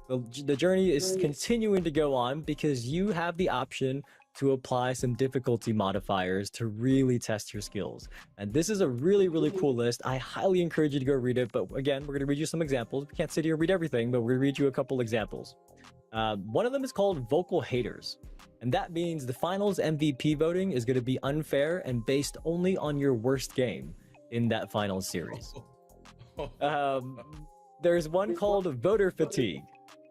the journey is continuing to go on because you have the option to apply some difficulty modifiers to really test your skills. And this is a really, really cool list. I highly encourage you to go read it. But again, we're going to read you some examples. We can't sit here and read everything, but we're going to read you a couple examples. One of them is called Vocal Haters. And that means the finals MVP voting is going to be unfair and based only on your worst game in that finals series. There's one called Voter Fatigue.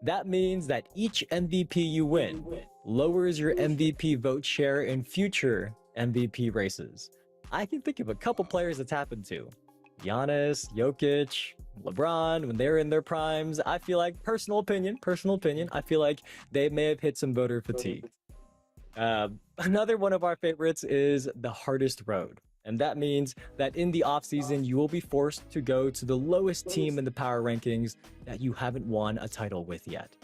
That means that each MVP you win lowers your MVP vote share in future MVP races. I can think of a couple players it's happened to. Giannis, Jokic, LeBron, when they're in their primes. I feel like, personal opinion, I feel like they may have hit some voter fatigue. Another one of our favorites is the hardest road. And that means that in the offseason, you will be forced to go to the lowest team in the power rankings that you haven't won a title with yet.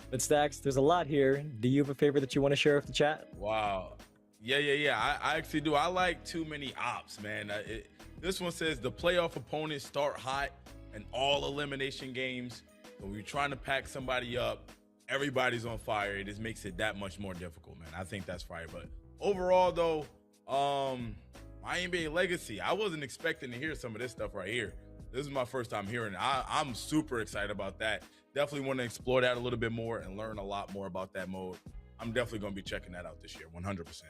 But Stacks, there's a lot here. Do you have a favorite that you want to share with the chat? Wow. Yeah. I actually do. I like too many ops, man. This one says the playoff opponents start hot in all elimination games. When we're trying to pack somebody up, everybody's on fire. It just makes it that much more difficult, man. I think that's fire. But overall, though, My NBA legacy. I wasn't expecting to hear some of this stuff right here. This is my first time hearing it. I'm super excited about that. Definitely want to explore that a little bit more and learn a lot more about that mode. I'm definitely going to be checking that out this year, 100%.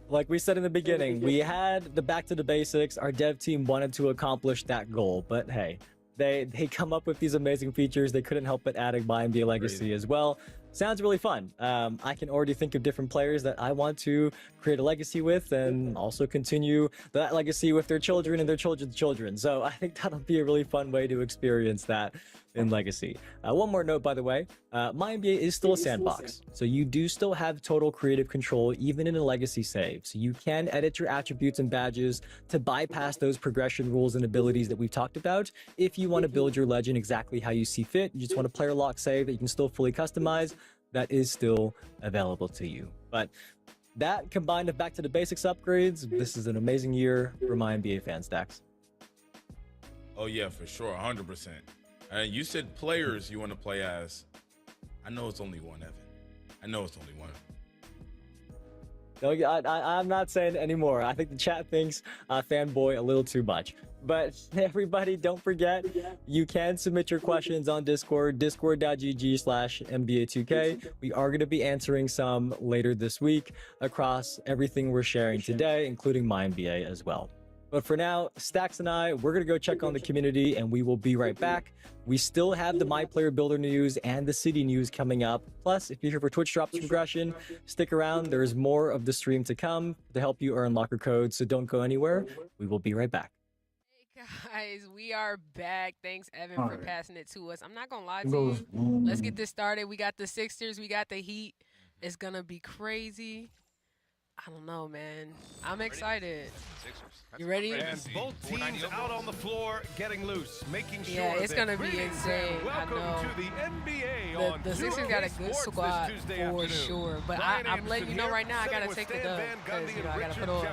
Like we said in the beginning, we had the back to the basics. Our dev team wanted to accomplish that goal, but hey, they come up with these amazing features. They couldn't help but adding My NBA Legacy as well. Sounds really fun. I can already think of different players that I want to create a legacy with and also continue that legacy with their children and their children's children. So I think that'll be a really fun way to experience that in Legacy. One more note, by the way, My NBA is still a sandbox. So you do still have total creative control even in a Legacy save. So you can edit your attributes and badges to bypass those progression rules and abilities that we've talked about. If you want to build your legend exactly how you see fit, you just want a player lock save that you can still fully customize, that is still available to you. But that combined with back to the basics upgrades, this is an amazing year for My NBA fans, Dax. Oh yeah, for sure, 100%. And you said players you want to play as. I know it's only one, Evan. I know it's only one. No, I'm not saying anymore. I think the chat thinks fanboy a little too much. But everybody, don't forget, you can submit your questions on Discord, discord.gg/NBA2k. We are going to be answering some later this week across everything we're sharing today, including My NBA as well. But for now, Stacks and I, we're going to go check on the community and we will be right back. We still have the My Player Builder news and the city news coming up. Plus, if you're here for Twitch Drops Progression, stick around. There's more of the stream to come to help you earn locker codes, so don't go anywhere. We will be right back. Guys, we are back. Thanks, Evan, for passing it to us. I'm not going to lie to you. Let's get this started. We got the Sixers. We got the Heat. It's going to be crazy. I don't know, man. I'm excited. You ready? And both teams out on the floor, getting loose, making sure. Yeah, it's gonna be insane. I know. To the NBA the Sixers got a good squad for sure, but I'm letting you know right now, I gotta take the dub because I gotta put on.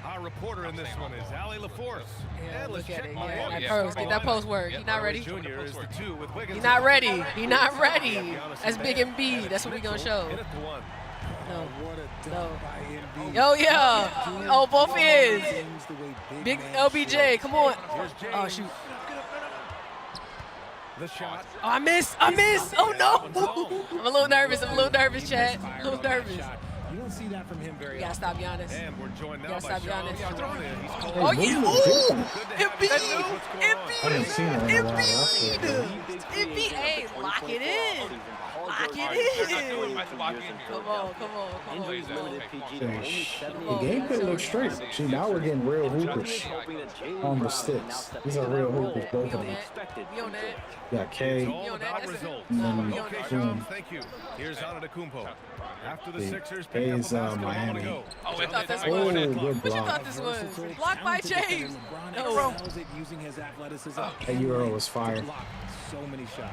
Our reporter in this one is Ali LaForce. Yeah, look at it. Yeah, that post, get that post work. He's not ready. He's not ready. He's not ready. That's Big MB. That's what we gonna show. No. Yo, yeah. Oh, both is. Big LBJ. Come on. Oh, shoot. The shot. Oh, I missed. Oh, no. I'm a little nervous, Chad. A little nervous. You don't see that from him very often. You gotta stop Giannis. And we're joined now by Giannis. Oh, yeah. Ooh. Embiid. Hey, lock it in. Lock it in. Come on. The gameplay looks straight. See, now we're getting real hoopers on the sticks. These are real hoopers, both of them. Got K. And then boom. Thank you. Here's Antetokounmpo. After the Sixers pick up Miami. What you thought this was? Good block. What you thought this was? Blocked by James. No. That Euro was fire. So many shots.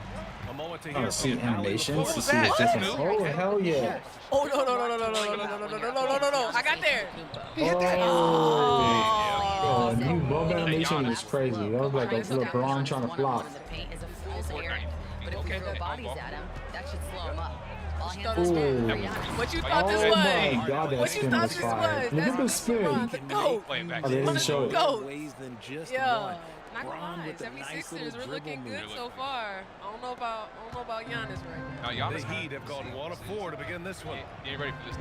A moment to hear. See animations to see the difference. Oh, hell yeah. Oh, no. I got there. Oh, new bump animation was crazy. That was like a LeBron trying to block. But if you throw bodies at him, that should slow him up. What you thought this was? Oh my god, that spin was fire. Look at the spin. The GOAT. Oh, they didn't show it. Yeah. Not gonna lie, 76ers, we're looking good so far. I don't know about Giannis right now. The Heat have gone 1 of 4 to begin this one. You ready for this?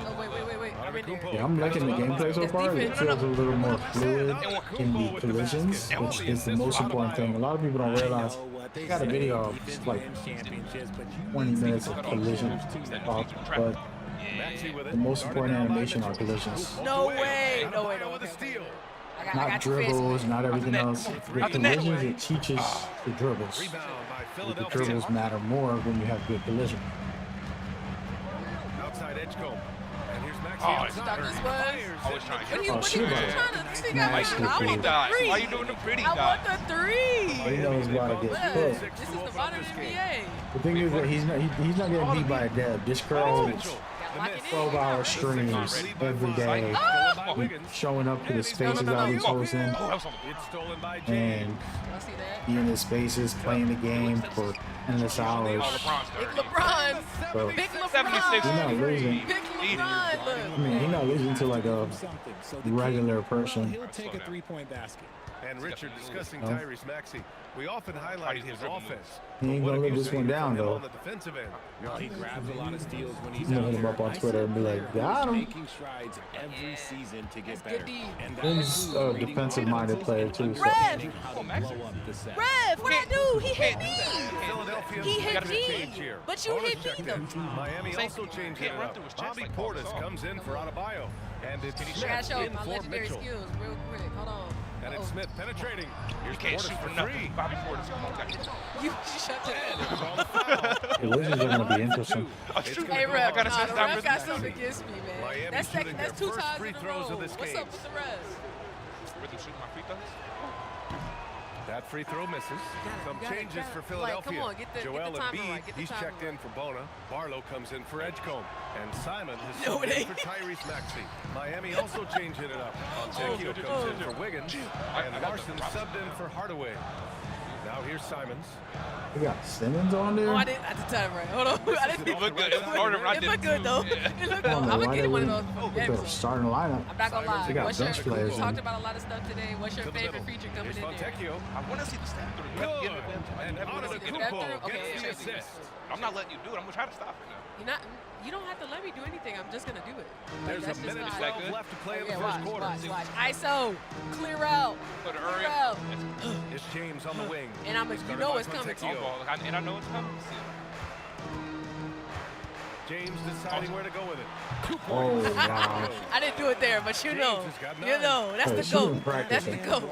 Oh, wait. I'm in there. Yeah, I'm liking the gameplay so far. It feels a little more fluid in the collisions, which is the most important thing. A lot of people don't realize. I got a video of like 20 minutes of collision talk, but the most important animation are collisions. No way. Not dribbles, not everything else. With collisions, it teaches the dribbles. The dribbles matter more when you have good collision. Outside Edgecombe. And here's Maxey. Oh, stop this was. Why you doing the pretty guy? I want the 3. He knows about to get cooked. This is the modern NBA. The thing is that he's not getting beat by a deb. This girl 12-hour streams every day, showing up to the spaces I was hosting, and he in his spaces playing the game for endless hours. Big LeBron. So, Big LeBron. 76. he's not losing. Big LeBron. Look. I mean, he's not losing to like a regular person. He'll take a three-point basket. And Richard discussing Tyrese Maxey. We often highlight his offense. He ain't gonna let this one down though. On the defensive end. No, he grabs a lot of steals when he's I'm gonna out hit him up on there. Twitter and be like, got him. Making strides every season to get better. And He's a defensive-minded player too. So. Rev, what I do? He hit me. He hit me. But you hit me though. Miami also changed it up. Bobby Portis comes in for Adebayo. And it's I gotta Smith show in my for legendary Mitchell. skills real quick. Hold on. And it's Smith penetrating. Here's Can't Portis shoot for for nothing. three. Bobby Portis, come on, guys. You shut that. The Wizards are gonna be interesting. Hey, Rev, gotta say Rev got something against me, man. Miami That's shooting that's their 2 first times free in a throws row. of this What's game. up with the rest? Rhythm shooting my free throws. That free throw misses. Some got it, changes got it. for Like, Philadelphia. come on, get the Joel timing Embiid, right, get the he's timing checked in right. for Bona. Barlow comes in for Edgecombe. And Simon has No, subbed it in for Tyrese Maxey. Miami also changing it up. Fontecchio comes in for Wiggins. And Larson subbed in for Hardaway. Now here's Simons. We got Simmons on there. Oh, I didn't at the time, right? Hold on. I didn't. It looked good. It looked harder than I It did. looked good though. Yeah. It looked I good. don't I'm know gonna why get they one of would those. put the starting lineup. I'm not gonna lie. They got What's your, bench players we in. talked about a lot of stuff today. What's your To the favorite middle. feature coming Here's in there? Fontecchio. I want to see the stat. Good. And Antetokounmpo Okay, gets the assist. I'm not letting you do it. I'm gonna try to stop it now. You're not. You don't have to let me do anything. I'm just gonna do it. There's That's a just minute not- 12 left to play in the Yeah, first watch, quarter. watch. ISO, clear out, Put it clear early. out. It's James on the wing. And I'm. You Started know by it's coming. Fontecchio. And I know it's coming. James deciding where to go with it. 2 Oh points. wow. I didn't do it there, but you James know, has got you 9. know, that's Hey, the she was goat. That's the practicing. goat.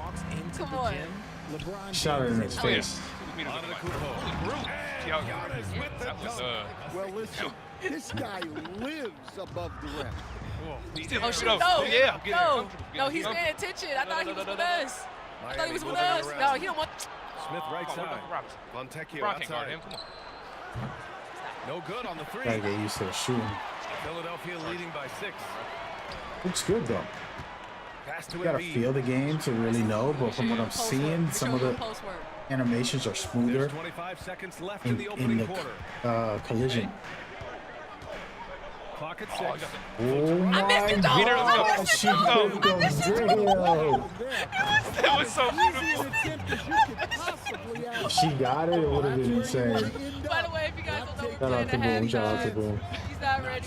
Come on. Shot it in his face. Antetokounmpo. Yeah. And Giannis with the That was dunk. Well, listen, this guy lives above the rim. Oh, shoot, No, no, yeah, get no, comfortable, no, get he's comfortable. paying attention. I thought he was with us. I thought he was with Miami us. moving No, around. he don't want. Smith right Come on, side. Robinson. Fontecchio LeBron can't guard outside. him. Come on. No good on the three. Gotta get used to the shooting. Philadelphia leading by 6. Looks good though. Pass to You gotta Embiid. feel the game to really know, but from what I'm Post seeing, work. some of the Post work. animations are smoother There's 25 seconds left in in the opening the quarter. collision. Clock at 6. Oh my missed it, though. God, I missed it, she though. put them down. That was so beautiful. If she got it, it would have been insane. By the way, if you guys don't know, we're Shout playing out to a Boom. Shout out to halftime. Boom. He's not ready.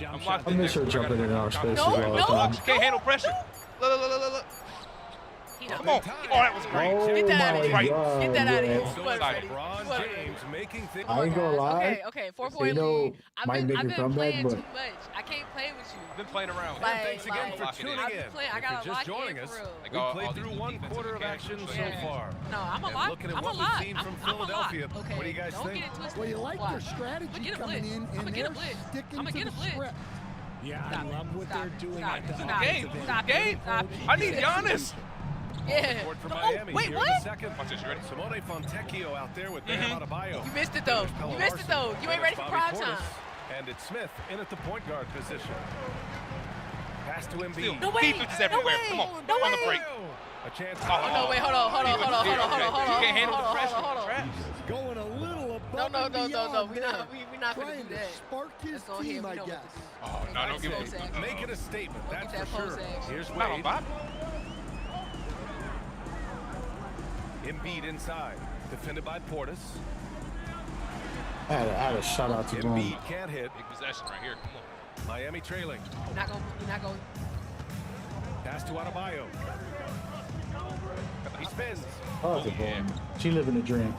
I'm I locked in miss her there. jumping in our spaces No, all the no. time. Can't handle pressure. Look. Come on. Oh, that was great. Oh Get that out of my here. God, Get that out of here. man. You wasn't ready. LeBron You wasn't ready. James making things. I ain't gonna lie. Okay, 4 You point know, lead. might make a I've been comeback, playing but too much. I can't play with you. I've been playing around. Like, Thanks again for like, tuning I've been in. playing- I If gotta you're lock just in joining for us, real. we all played these through one defensive quarter of games, action so so yeah. far. No, I'm a And lot. looking at I'm what a we've lot. seen from I'm a lot. Philadelphia, Okay. what do you guys Don't think? get it twisted. Well, you like Watch. their strategy I'ma get a coming blitz. in, I'ma and get a they're blitz. sticking I'ma to get the a blitz. script. Yeah, Stop I love what they're doing Stop at the it. offensive Stop it. game. Stop Game. it. I need Giannis. Yeah. Court for Oh, Miami. wait, Here in what? the second. Watch this, you ready? Simone Fontecchio out there with Bam Adebayo. You missed it though. You missed it though. You ain't ready for prime time. And it's Smith in at the point guard position. Pass to Embiid. No way. Defense is everywhere. No way. Come on. No On the way. break. A chance. Oh, no, wait, hold on. You can't handle the pressure. Hold on. Traps. Going a little above No. and beyond We're there. not gonna Trying do to that. spark his Let's go ahead. team, We I know what guess. to do. Oh, no, don't give Post it. action. Making a statement, Don't that's get that for sure. post action. Here's Not on Wade. Bob. Embiid inside. Defended by Portis. I had a shout out to Boom. Embiid can't hit. Big possession right here. Come on. Miami trailing. You're not gonna. Pass to Adebayo. He spins. Shout out to Boom. She living the dream.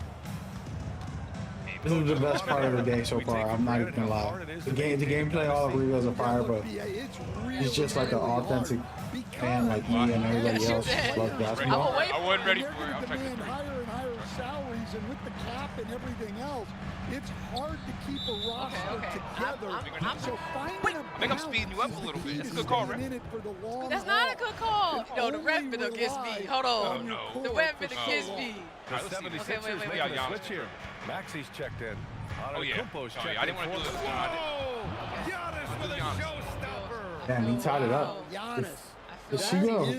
This is the best part of the day so far. I'm not even gonna lie. The gameplay all agree was a fire, but he's just like an authentic fan like me and everybody else loves basketball. I wasn't ready for it. I was trying to Demand higher and higher salaries, and with the cap and everything else, it's hard to keep a roster together. So finding I think I'm speeding you up a little bit. It's a good call, Rep. That's not a good call. No, the ref been against me. Hold on. no. The ref been against me. The All right, let's see. 76ers wait. making Yeah, a switch here. Maxey's checked in. Oh, yeah. Antetokounmpo's Oh, checked yeah. I didn't in want to do for- this. Giannis with a showstopper. Damn, he tied it up. Giannis. Did she go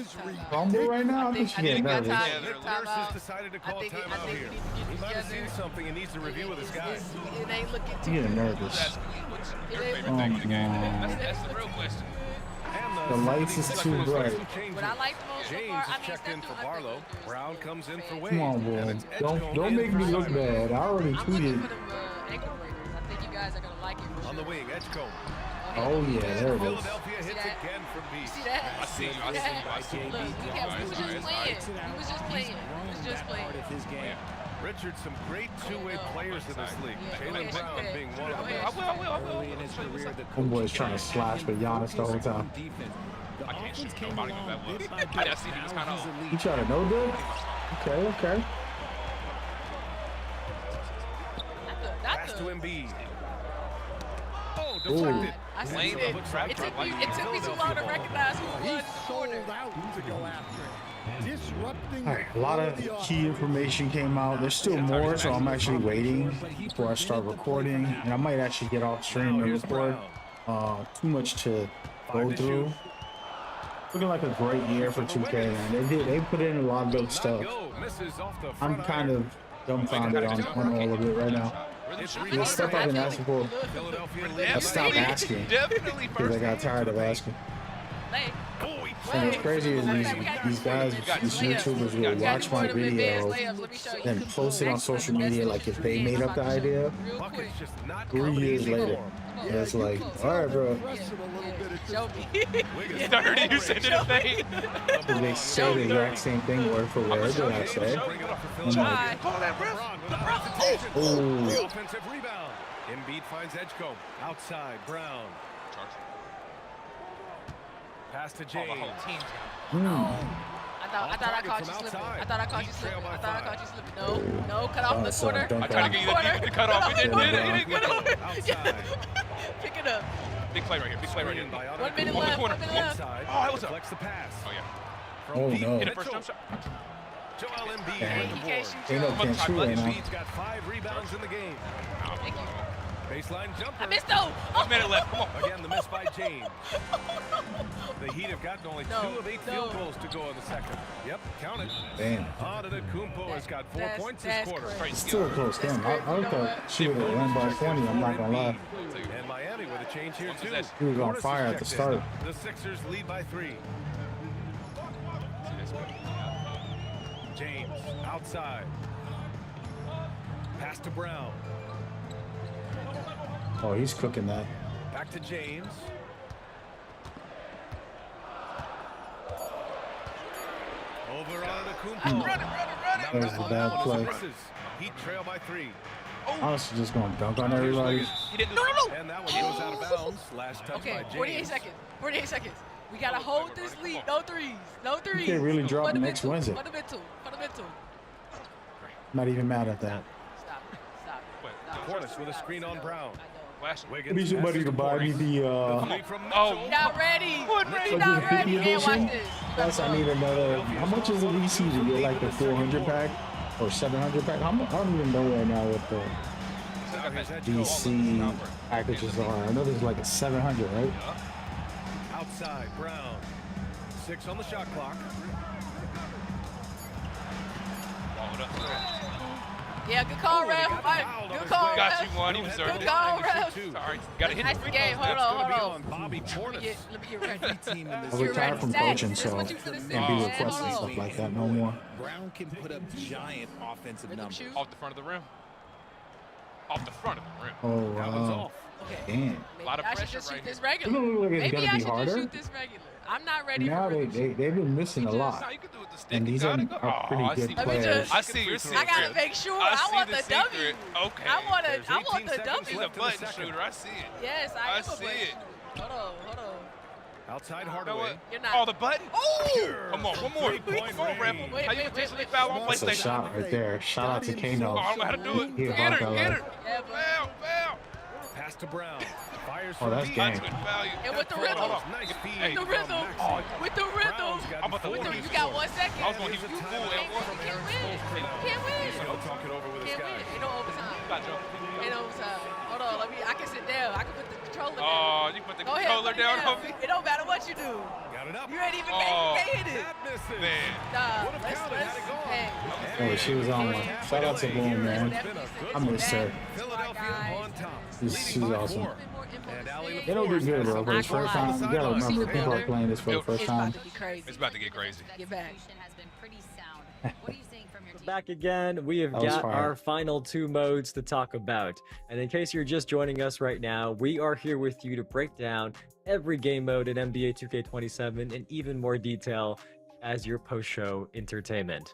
rumble right now? I think she getting nervous. Lyricist decided to call timeout here. He might have seen something and needs to review with his guys. It ain't looking too Getting nervous. What's your favorite thing in the game? That's the real question. The lights is too bright. What I like the most so far, I mean, checked in for Barlow. Brown comes in for Wade. Come on, boy. Don't make me look bad. I already tweeted. I think you guys are gonna like it. On the wing, Edgecombe. Oh yeah, there it is. Philadelphia hits again from B. You see that? I see you. I see you. Look, we was just playing. We was just playing. We was just playing. Richard, some great two-way players in this league. Jaylen Brown being one of them. I will. Homeboy's trying to slash with Giannis the whole time. I can't shoot nobody what that was. I see he was kind of. You trying to no good? Okay. Pass to Embiid. Oh, deflected. I see it. It took me too long to recognize who was sold out to go after it. Disrupting. All right, a lot of key information came out. There's still more, so I'm actually waiting before I start recording, and I might actually get off stream and record. Too much to go through. Looking like a great year for 2K, man. They put in a lot of good stuff. I'm kind of dumbfounded on all of it right now. The stuff I've been asking for, I stopped asking because I got tired of asking. And what's crazy is these guys, these YouTubers will watch my video and post it on social media like if they made up the idea 3 years later. And it's like, all right, bro. You said the thing. They say the exact same thing word for word that I say. I'm like, oh. Offensive rebound. Embiid finds Edgecombe. Outside, Brown. Pass to James. I thought I caught you slipping. I thought I caught you slipping. No, cut off the corner. I tried to get you the cut off. You didn't get it. Pick it up. Big play right here. 1 minute left. 1 minute left. Oh, that was up. The pass. Oh yeah. oh no. Hit it first jump shot. Joel Embiid. Can't shoot right now. Embiid's got 5 rebounds in the game. Thank you. Baseline jumper. I missed though. 1 minute left. Come on. Again, the miss by James. The Heat have gotten only 2 of 8 field goals to go in the second. Yep, count it. Damn. Antetokounmpo has got 4 points this quarter. It's still a close game. I thought she would have won by 20. I'm not gonna lie. And Miami with a change here too. He was on fire at the start. The Sixers lead by 3. James outside. Pass to Brown. Oh, he's cooking that. Back to James. Over on the Kumpo. That was the bad play. Heat trail by 3. I was just going to dunk on everybody. No. And that one goes out of bounds. Last touch by James. 48 seconds. We got to hold this lead. No threes. You can't really drop next Wednesday. Fundamental. Not even mad at that. Stop. Cornish with a screen on Brown. I need somebody to buy me the Not ready. Not ready. Can't watch this. Plus, I need another. How much is a VC to get like the 400 pack or 700 pack? I don't even know right now what the VC packages are. I know there's like a 700, right? Outside, Brown. 6 on the shot clock. Yeah, good call, ref. Good call, got ref. you one. You deserve it. Good call, ref. Sorry. Got to hit the game. Hold on. Bobby Portis. Let me get ready. I retired from coaching, so I can't be requesting stuff like that no more. Brown can put up giant offensive numbers. Off the front of the rim. Off the front of the rim. Oh, wow. Damn. A lot of pressure right here. It look like it's gonna be harder. Shoot this regular. I'm not ready now for they've been missing a lot. And these are pretty good players. I see your secret. I gotta make sure. I want the W. Okay. I want the W. He's a button shooter. I see it. Yes, I am a button it. Hold on. Outside Hardaway. You're not. Oh, the button? Oh! Come on, one more. Come on, ref. How you potentially foul on That's a PlayStation? shot right there. Shout out to Kano. I don't know how to do it. Get her. Foul. Pass to Brown. Fires Oh, that's game. And with the rhythm. Nice feed. With the rhythm. With the rhythm. You got 1 second. I was going to give you 2 can't win. Don't talk it over with this Can't guy. win. Ain't no overtime. Ain't no overtime. Hold on. I can sit down. I can put the controller down. Oh, you put the controller down on me? It don't matter what you do. Got it up. You ain't even made it. Oh, she was on one. Shout out to Boom, man. I miss her. She's awesome. They don't do good, bro. For the first time, you gotta remember, people are playing this for the first time. It's about to get crazy. Get back. Back again. We have got our final 2 modes to talk about. And in case you're just joining us right now, we are here with you to break down every game mode in NBA 2K27 in even more detail as your post-show entertainment.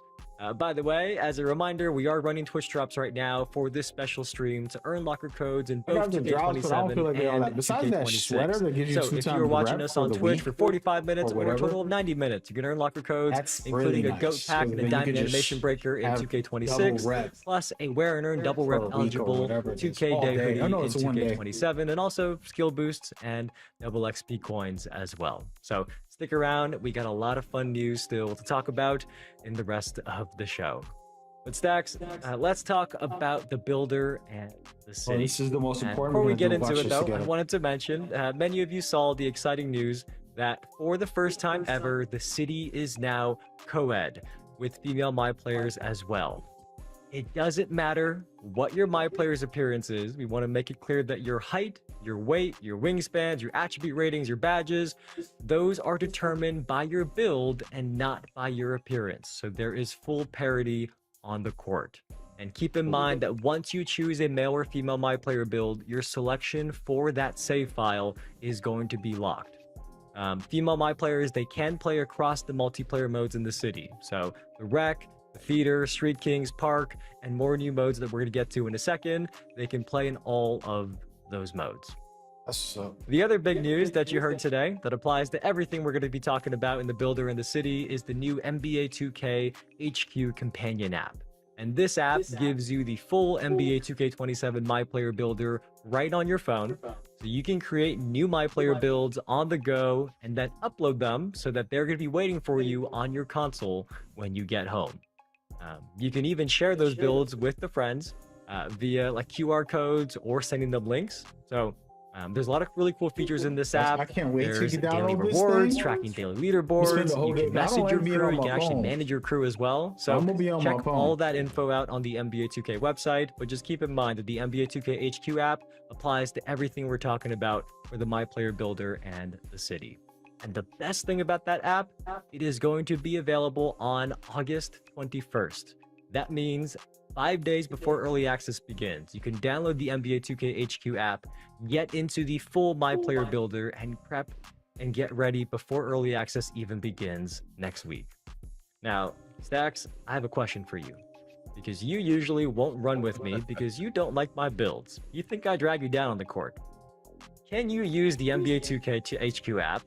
By the way, as a reminder, we are running Twitch drops right now for this special stream to earn locker codes in both 2K27 and 2K26. So if you're watching us on Twitch for 45 minutes or a total of 90 minutes, you can earn locker codes, including a GOAT pack and a Diamond Animation Breaker in 2K26, plus a Wear and Earn double rep eligible 2K day hoodie in 2K27, and also skill boosts and double XP coins as well. So stick around, we got a lot of fun news still to talk about in the rest of the show. But Stacks, let's talk about the builder and the city. This is the most important. Before we get into it though, I wanted to mention, many of you saw the exciting news that for the first time ever, the city is now co-ed with female My Players as well. It doesn't matter what your My Players appearance is. We want to make it clear that your height, your weight, your wingspans, your attribute ratings, your badges, those are determined by your build and not by your appearance. So there is full parity on the court. And keep in mind that once you choose a male or female My Player build, your selection for that save file is going to be locked. Female My Players, they can play across the multiplayer modes in the city. So the Rec, the Theater, Street Kings, Park, and more new modes that we're going to get to in a second, they can play in all of those modes. The other big news that you heard today that applies to everything we're going to be talking about in the builder in the city is the new NBA2k HQ companion app. And this app gives you the full NBA 2K27 My Player builder right on your phone. So you can create new My Player builds on the go and then upload them so that they're going to be waiting for you on your console when you get home. You can even share those builds with the friends via like QR codes or sending them links. So there's a lot of really cool features in this app. I can't wait There's to get daily rewards, tracking daily leaderboards. You can message your crew. You can actually manage your crew as well. So check all that info out on the NBA 2K website. But just keep in mind that the NBA 2K HQ app applies to everything we're talking about for the My Player Builder and the city. And the best thing about that app, it is going to be available on August 21st. That means 5 days before early access begins. You can download the NBA 2K HQ app, get into the full My Player Builder, and prep and get ready before early access even begins next week. Now, Stacks, I have a question for you. Because you usually won't run with me because you don't like my builds. You think I drag you down on the court. Can you use the NBA 2K HQ app,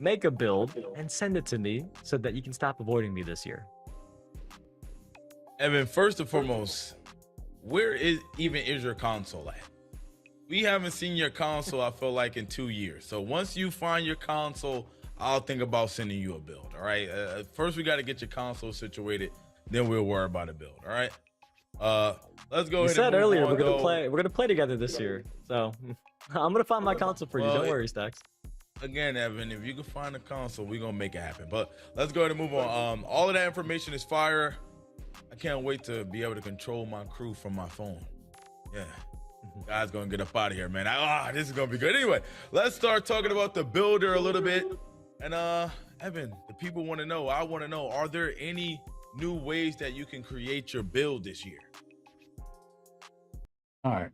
make a build, and send it to me so that you can stop avoiding me this year? Evan, first and foremost, where is your console at? We haven't seen your console, I feel like, in 2 years. So once you find your console, I'll think about sending you a build, all right? First, we got to get your console situated, then we'll worry about a build, all right? Let's go ahead. You said earlier we're gonna play together this year. So I'm gonna find my console for you. Don't worry, Stacks. Again, Evan, if you can find a console, we're gonna make it happen. But let's go ahead and move on. All of that information is fire. I can't wait to be able to control my crew from my phone. Yeah. Guys gonna get up out of here, man. This is gonna be good. Anyway, let's start talking about the builder a little bit. And Evan, the people want to know, I want to know, are there any new ways that you can create your build this year? All right.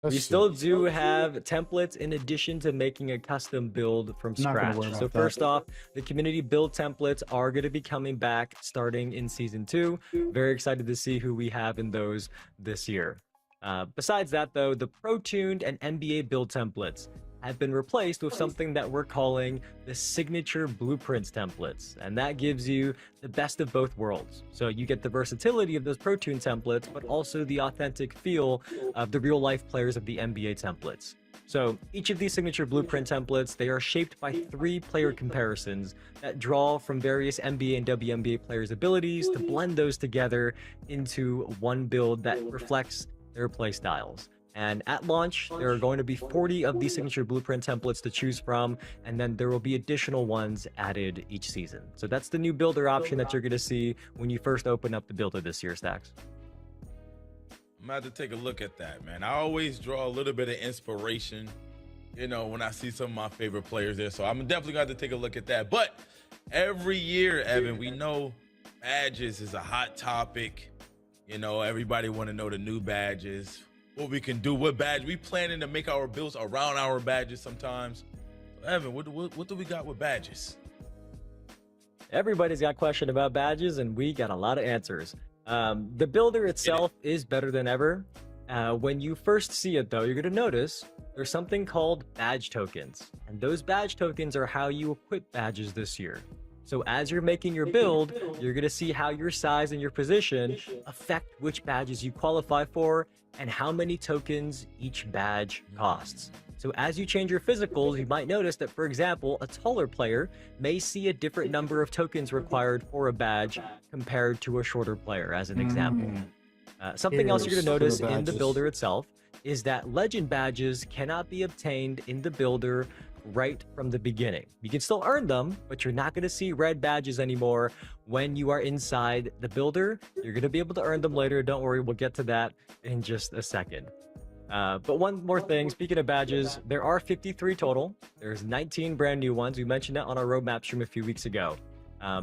We still do have templates in addition to making a custom build from scratch. So first off, the community build templates are going to be coming back starting in season 2. Very excited to see who we have in those this year. Besides that though, the Pro Tuned and NBA build templates have been replaced with something that we're calling the signature blueprints templates, and that gives you the best of both worlds. So you get the versatility of those Pro Tune templates, but also the authentic feel of the real life players of the NBA templates. So each of these signature blueprint templates, they are shaped by 3 player comparisons that draw from various NBA and WNBA players' abilities to blend those together into one build that reflects their play styles. And at launch, there are going to be 40 of these signature blueprint templates to choose from, and then there will be additional ones added each season. So that's the new builder option that you're going to see when you first open up the builder this year, Stacks. I'm going to have to take a look at that, man. I always draw a little bit of inspiration, you know, when I see some of my favorite players there. So I'm definitely going to have to take a look at that. But every year, Evan, we know badges is a hot topic. You know, everybody want to know the new badges, what we can do, what badge. We planning to make our builds around our badges sometimes. So Evan, what do we got with badges? Everybody's got a question about badges, and we got a lot of answers. The builder itself is better than ever. When you first see it, though, you're going to notice there's something called badge tokens. And those badge tokens are how you equip badges this year. So as you're making your build, you're going to see how your size and your position affect which badges you qualify for and how many tokens each badge costs. So as you change your physicals, you might notice that, for example, a taller player may see a different number of tokens required for a badge compared to a shorter player, as an example. Something else you're going to notice in the builder itself is that legend badges cannot be obtained in the builder right from the beginning. You can still earn them, but you're not going to see red badges anymore when you are inside the builder. You're going to be able to earn them later. Don't worry, we'll get to that in just a second. But one more thing, speaking of badges, there are 53 total. There's 19 brand new ones. We mentioned that on our roadmap stream a few weeks ago.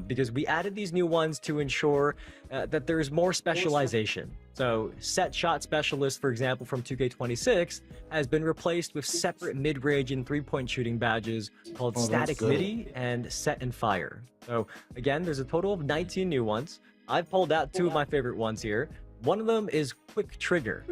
Because we added these new ones to ensure that there's more specialization. So set shot specialist, for example, from 2K26 has been replaced with separate mid-range and three-point shooting badges called static midi and set and fire. So again, there's a total of 19 new ones. I've pulled out 2 of my favorite ones here. One of them is quick trigger.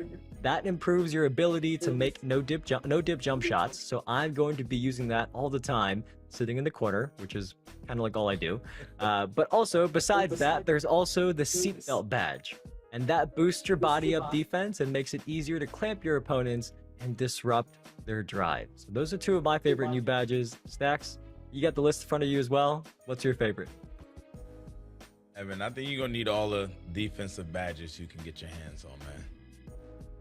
That improves your ability to make no dip jump shots. So I'm going to be using that all the time, sitting in the corner, which is kind of like all I do. But also, besides that, there's also the seatbelt badge. And that boosts your body up defense and makes it easier to clamp your opponents and disrupt their drive. So those are 2 of my favorite new badges. Stacks, you got the list in front of you as well. What's your favorite? Evan, I think you're going to need all the defensive badges you can get your hands on, man.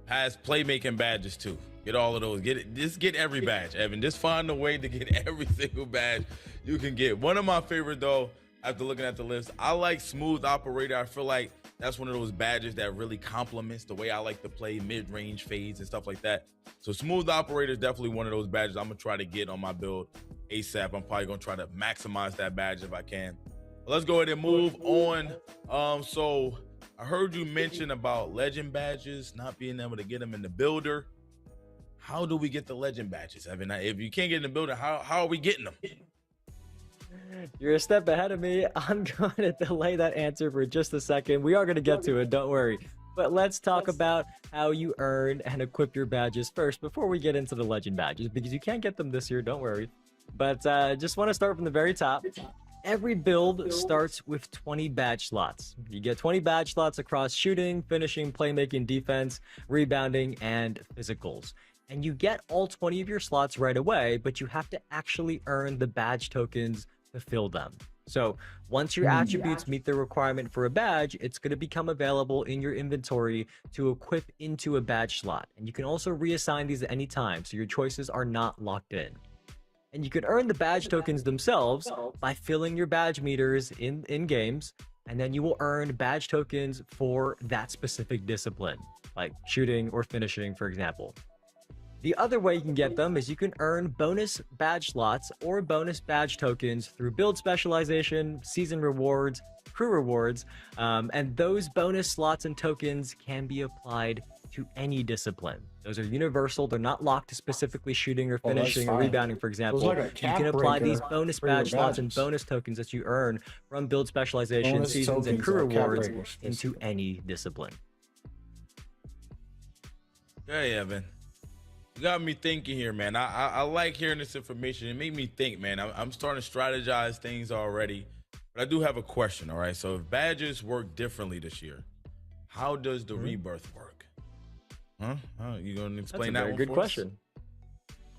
Has playmaking badges too. Get all of those. Just get every badge, Evan. Just find a way to get every single badge you can get. One of my favorite, though, after looking at the list, I like Smooth Operator. I feel like that's one of those badges that really complements the way I like to play mid-range fades and stuff like that. So Smooth Operator is definitely one of those badges I'm going to try to get on my build ASAP. I'm probably going to try to maximize that badge if I can. Let's go ahead and move on. So I heard you mention about legend badges, not being able to get them in the builder. How do we get the legend badges, Evan? If you can't get in the builder, how are we getting them? You're a step ahead of me. I'm going to delay that answer for just a second. We are going to get to it, don't worry. But let's talk about how you earn and equip your badges first before we get into the legend badges, because you can't get them this year, don't worry. But just want to start from the very top. Every build starts with 20 badge slots. You get 20 badge slots across shooting, finishing, playmaking, defense, rebounding, and physicals. And you get all 20 of your slots right away, but you have to actually earn the badge tokens to fill them. So once your attributes meet the requirement for a badge, it's going to become available in your inventory to equip into a badge slot. And you can also reassign these at any time, so your choices are not locked in. And you can earn the badge tokens themselves by filling your badge meters in games, and then you will earn badge tokens for that specific discipline, like shooting or finishing, for example. The other way you can get them is you can earn bonus badge slots or bonus badge tokens through build specialization, season rewards, crew rewards, and those bonus slots and tokens can be applied to any discipline. Those are universal. They're not locked to specifically shooting or finishing or rebounding, for example. Like you can apply these bonus badge slots and bonus tokens that you earn from build specialization, seasons, and crew rewards into any discipline. Hey, Evan. You got me thinking here, man. I like hearing this information. It made me think, man. I'm starting to strategize things already. But I do have a question, all right? So if badges work differently this year, how does the rebirth work? Huh? You gonna explain that one? That's a very good question.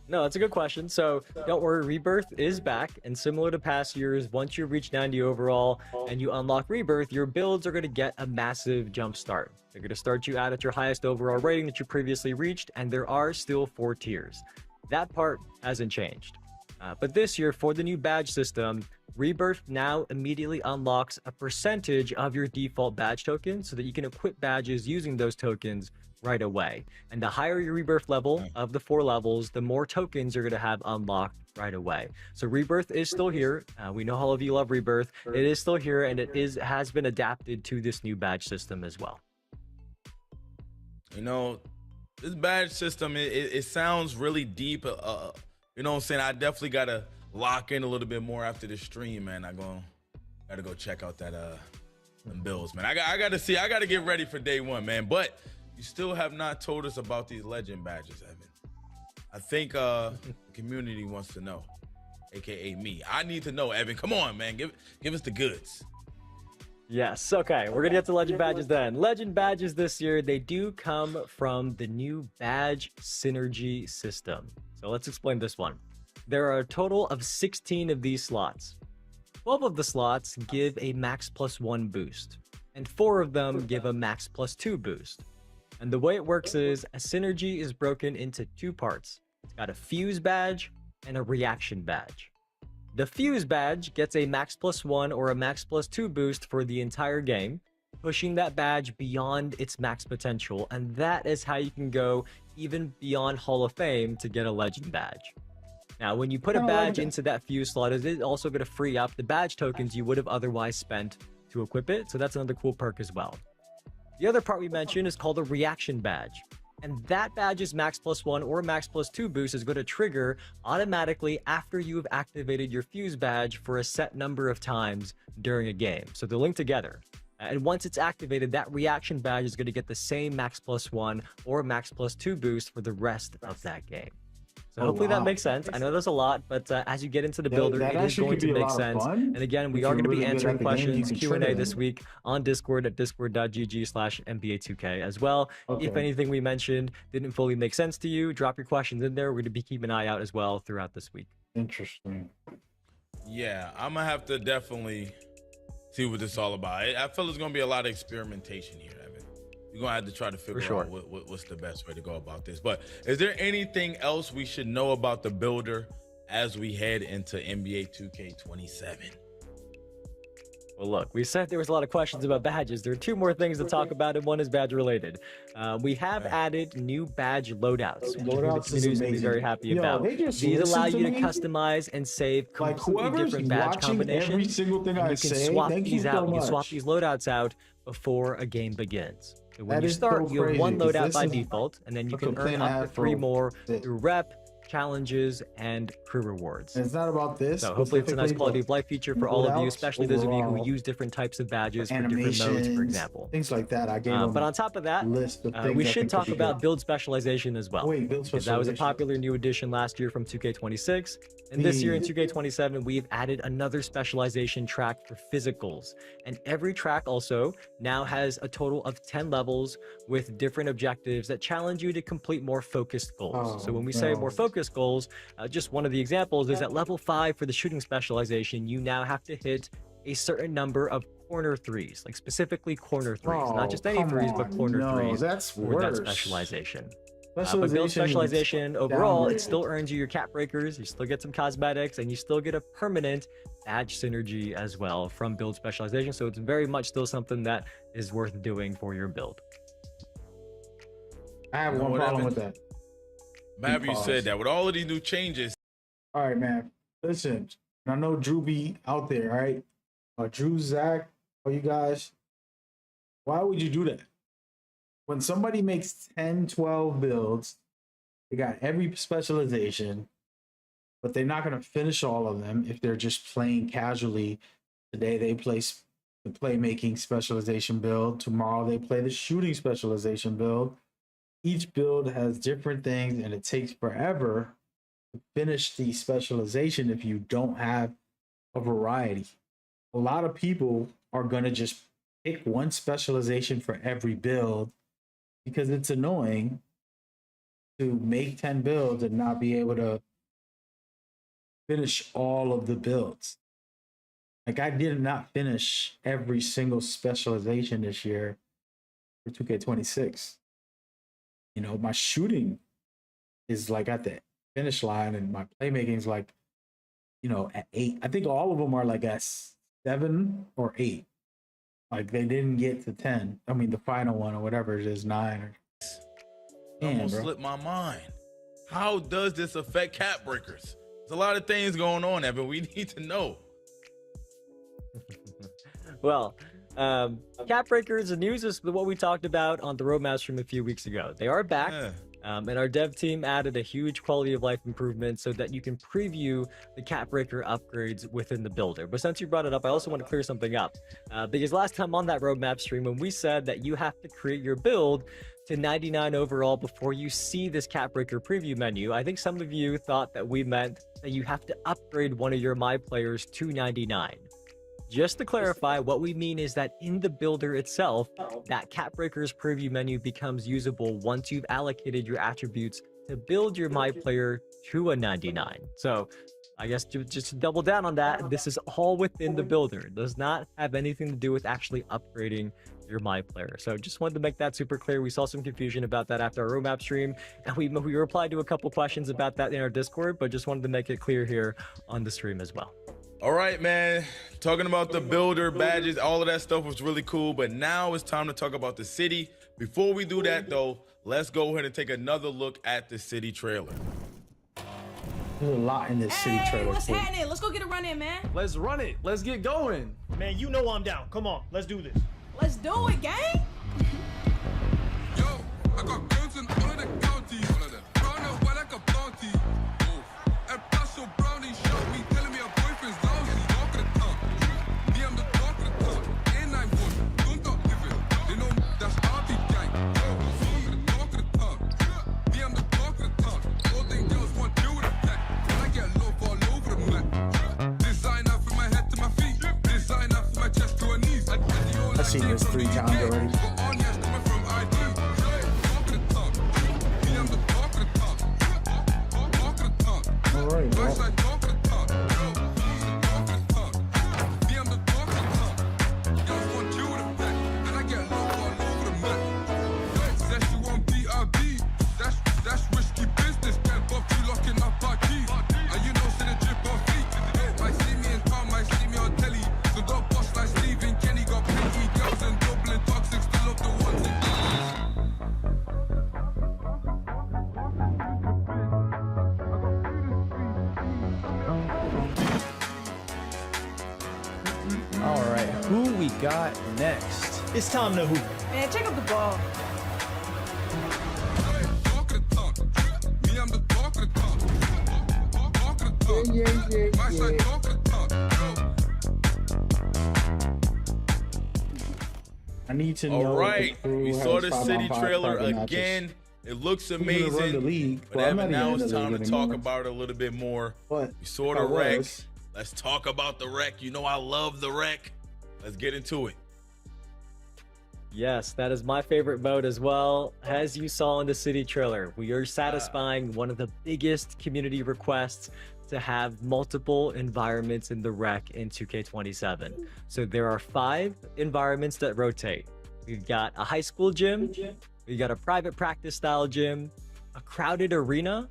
No, that's a good question. So don't worry, Rebirth is back, and similar to past years, once you reach 90 overall and you unlock Rebirth, your builds are going to get a massive jump start. They're going to start you out at your highest overall rating that you previously reached, and there are still 4 tiers. That part hasn't changed. But this year, for the new badge system, Rebirth now immediately unlocks a percentage of your default badge token so that you can equip badges using those tokens right away. And the higher your Rebirth level of the 4 levels, the more tokens you're going to have unlocked right away. So Rebirth is still here. We know all of you love Rebirth. It is still here, and has been adapted to this new badge system as well. You know, this badge system, it sounds really deep. You know what I'm saying? I definitely got to lock in a little bit more after the stream, man. Gotta go check out that them builds, man. I got to see. I got to get ready for day one, man. But you still have not told us about these legend badges, Evan. I think the community wants to know, aka me. I need to know, Evan. Come on, man. Give us the goods. Yes, okay, we're gonna get to legend badges then. Legend badges this year, they do come from the new badge synergy system. So let's explain this one. There are a total of 16 of these slots. 12 of the slots give a max +1 boost, and 4 of them give a max +2 boost. And the way it works is a synergy is broken into 2 parts. It's got a fuse badge and a reaction badge. The fuse badge gets a max +1 or a max +2 boost for the entire game, pushing that badge beyond its max potential, and that is how you can go even beyond Hall of Fame to get a legend badge. Now, when you put a badge into that fuse slot, it is also going to free up the badge tokens you would have otherwise spent to equip it, so that's another cool perk as well. The other part we mentioned is called a reaction badge. And that badge's max +1 or max +2 boost is going to trigger automatically after you have activated your fuse badge for a set number of times during a game. So they're linked together. And once it's activated, that reaction badge is going to get the same max +1 or max +2 boost for the rest of that game. So hopefully that makes sense. I know there's a lot, but as you get into the builder, it is going to make sense. And again, we are going to be answering questions, Q&A this week on Discord at discord.gg/NBA2k as well. If anything we mentioned didn't fully make sense to you, drop your questions in there. We're going to be keeping an eye out as well throughout this week. Interesting. Yeah, I'm going to have to definitely see what this is all about. I feel there's going to be a lot of experimentation here, Evan. We're going to have to try to figure out what's the best way to go about this. But is there anything else we should know about the builder as we head into NBA 2K27? Well, look, we said there was a lot of questions about badges. There are 2 more things to talk about, and one is badge related. We have added new badge loadouts, which the community is going to be very happy about. These allow you to customize and save completely different badge combinations. Every single thing I say, swap these out. You can swap these loadouts out before a game begins. So when you start, you have 1 loadout by default, and then you can earn up to 3 more through rep, challenges, and crew rewards. And it's not about this. So hopefully it's a nice quality of life feature for all of you, especially those of you who use different types of badges for different modes, for example. Things like that. I gave them but on top of that, we should talk about build specialization as well. Because that was a popular new addition last year from 2K26. And this year in 2K27, we've added another specialization track for physicals. And every track also now has a total of 10 levels with different objectives that challenge you to complete more focused goals. So when we say more focused goals, just one of the examples is at level 5 for the shooting specialization, you now have to hit a certain number of corner threes, like specifically corner threes, not just any threes, but corner threes for that specialization. But build specialization overall, it still earns you your cap breakers, you still get some cosmetics, and you still get a permanent badge synergy as well from build specialization. So it's very much still something that is worth doing for your build. I have one problem with that. Have you said that with all of these new changes? All right, man. Listen, I know Drew be out there, all right? Drew, Zach, all you guys, why would you do that? When somebody makes 10, 12 builds, they got every specialization, but they're not going to finish all of them if they're just playing casually. Today they play the playmaking specialization build. Tomorrow they play the shooting specialization build. Each build has different things, and it takes forever to finish the specialization if you don't have a variety. A lot of people are going to just pick one specialization for every build because it's annoying to make 10 builds and not be able to finish all of the builds. Like, I did not finish every single specialization this year for 2K26. You know, my shooting is like at the finish line, and my playmaking is like, you know, at 8. I think all of them are like at 7 or 8. Like, they didn't get to 10. I mean, the final one or whatever it is, 9. Or... Almost slipped my mind. How does this affect cap breakers? There's a lot of things going on, Evan. We need to know. Well, cap breakers and news is what we talked about on the roadmap stream a few weeks ago. They are back. And our dev team added a huge quality of life improvement so that you can preview the cap breaker upgrades within the builder. But since you brought it up, I also want to clear something up. Because last time on that roadmap stream, when we said that you have to create your build to 99 overall before you see this cap breaker preview menu, I think some of you thought that we meant that you have to upgrade one of your My Players to 99. Just to clarify, what we mean is that in the builder itself, that cap breakers preview menu becomes usable once you've allocated your attributes to build your My Player to a 99. So I guess just to double down on that, this is all within the builder. It does not have anything to do with actually upgrading your My Player. So just wanted to make that super clear. We saw some confusion about that after our roadmap stream, and we replied to a couple questions about that in our Discord, but just wanted to make it clear here on the stream as well. All right, man. Talking about the builder badges, all of that stuff was really cool, but now it's time to talk about the city. Before we do that, though, let's go ahead and take another look at the city trailer. There's a lot in this city trailer. What's happening? Let's go get a run in, man. Let's run it. Let's get going. Man, you know I'm down. Come on, let's do this. Let's do it, gang. Yo, I got guns in all of the counties. Round up white like a bounty. And Paso Brownie shot me, telling me her boyfriend's lousy. Talk of the town. Me, I'm the talk of the town. And I won. Don't talk living. They know that's RB gang. Talk of the town. Me, I'm the talk of the town. All them girls want deal with a pack. And I get love all over the map. Designer from my head to my feet. Designer from my chest to her knees. I've seen this 3 times already. All right, well. That's risky business. Can't buff you locking up our keys. And you know, say the drip on feet. Might see me in town, might see me on telly. So got boss like Stephen Kenny, got pretty girls and Dublin toxic, still love the ones and All right, who we got next? It's time to hoop. Man, check out the ball. I need to know. All right, we saw the city trailer again. It looks amazing. But Evan, now it's time to talk about it a little bit more. What? We saw the wreck. Let's talk about the wreck. You know I love the wreck. Let's get into it. Yes, that is my favorite mode as well. As you saw in the city trailer, we are satisfying one of the biggest community requests to have multiple environments in the wreck in 2K27. So there are 5 environments that rotate. We've got a high school gym, we got a private practice style gym, a crowded arena,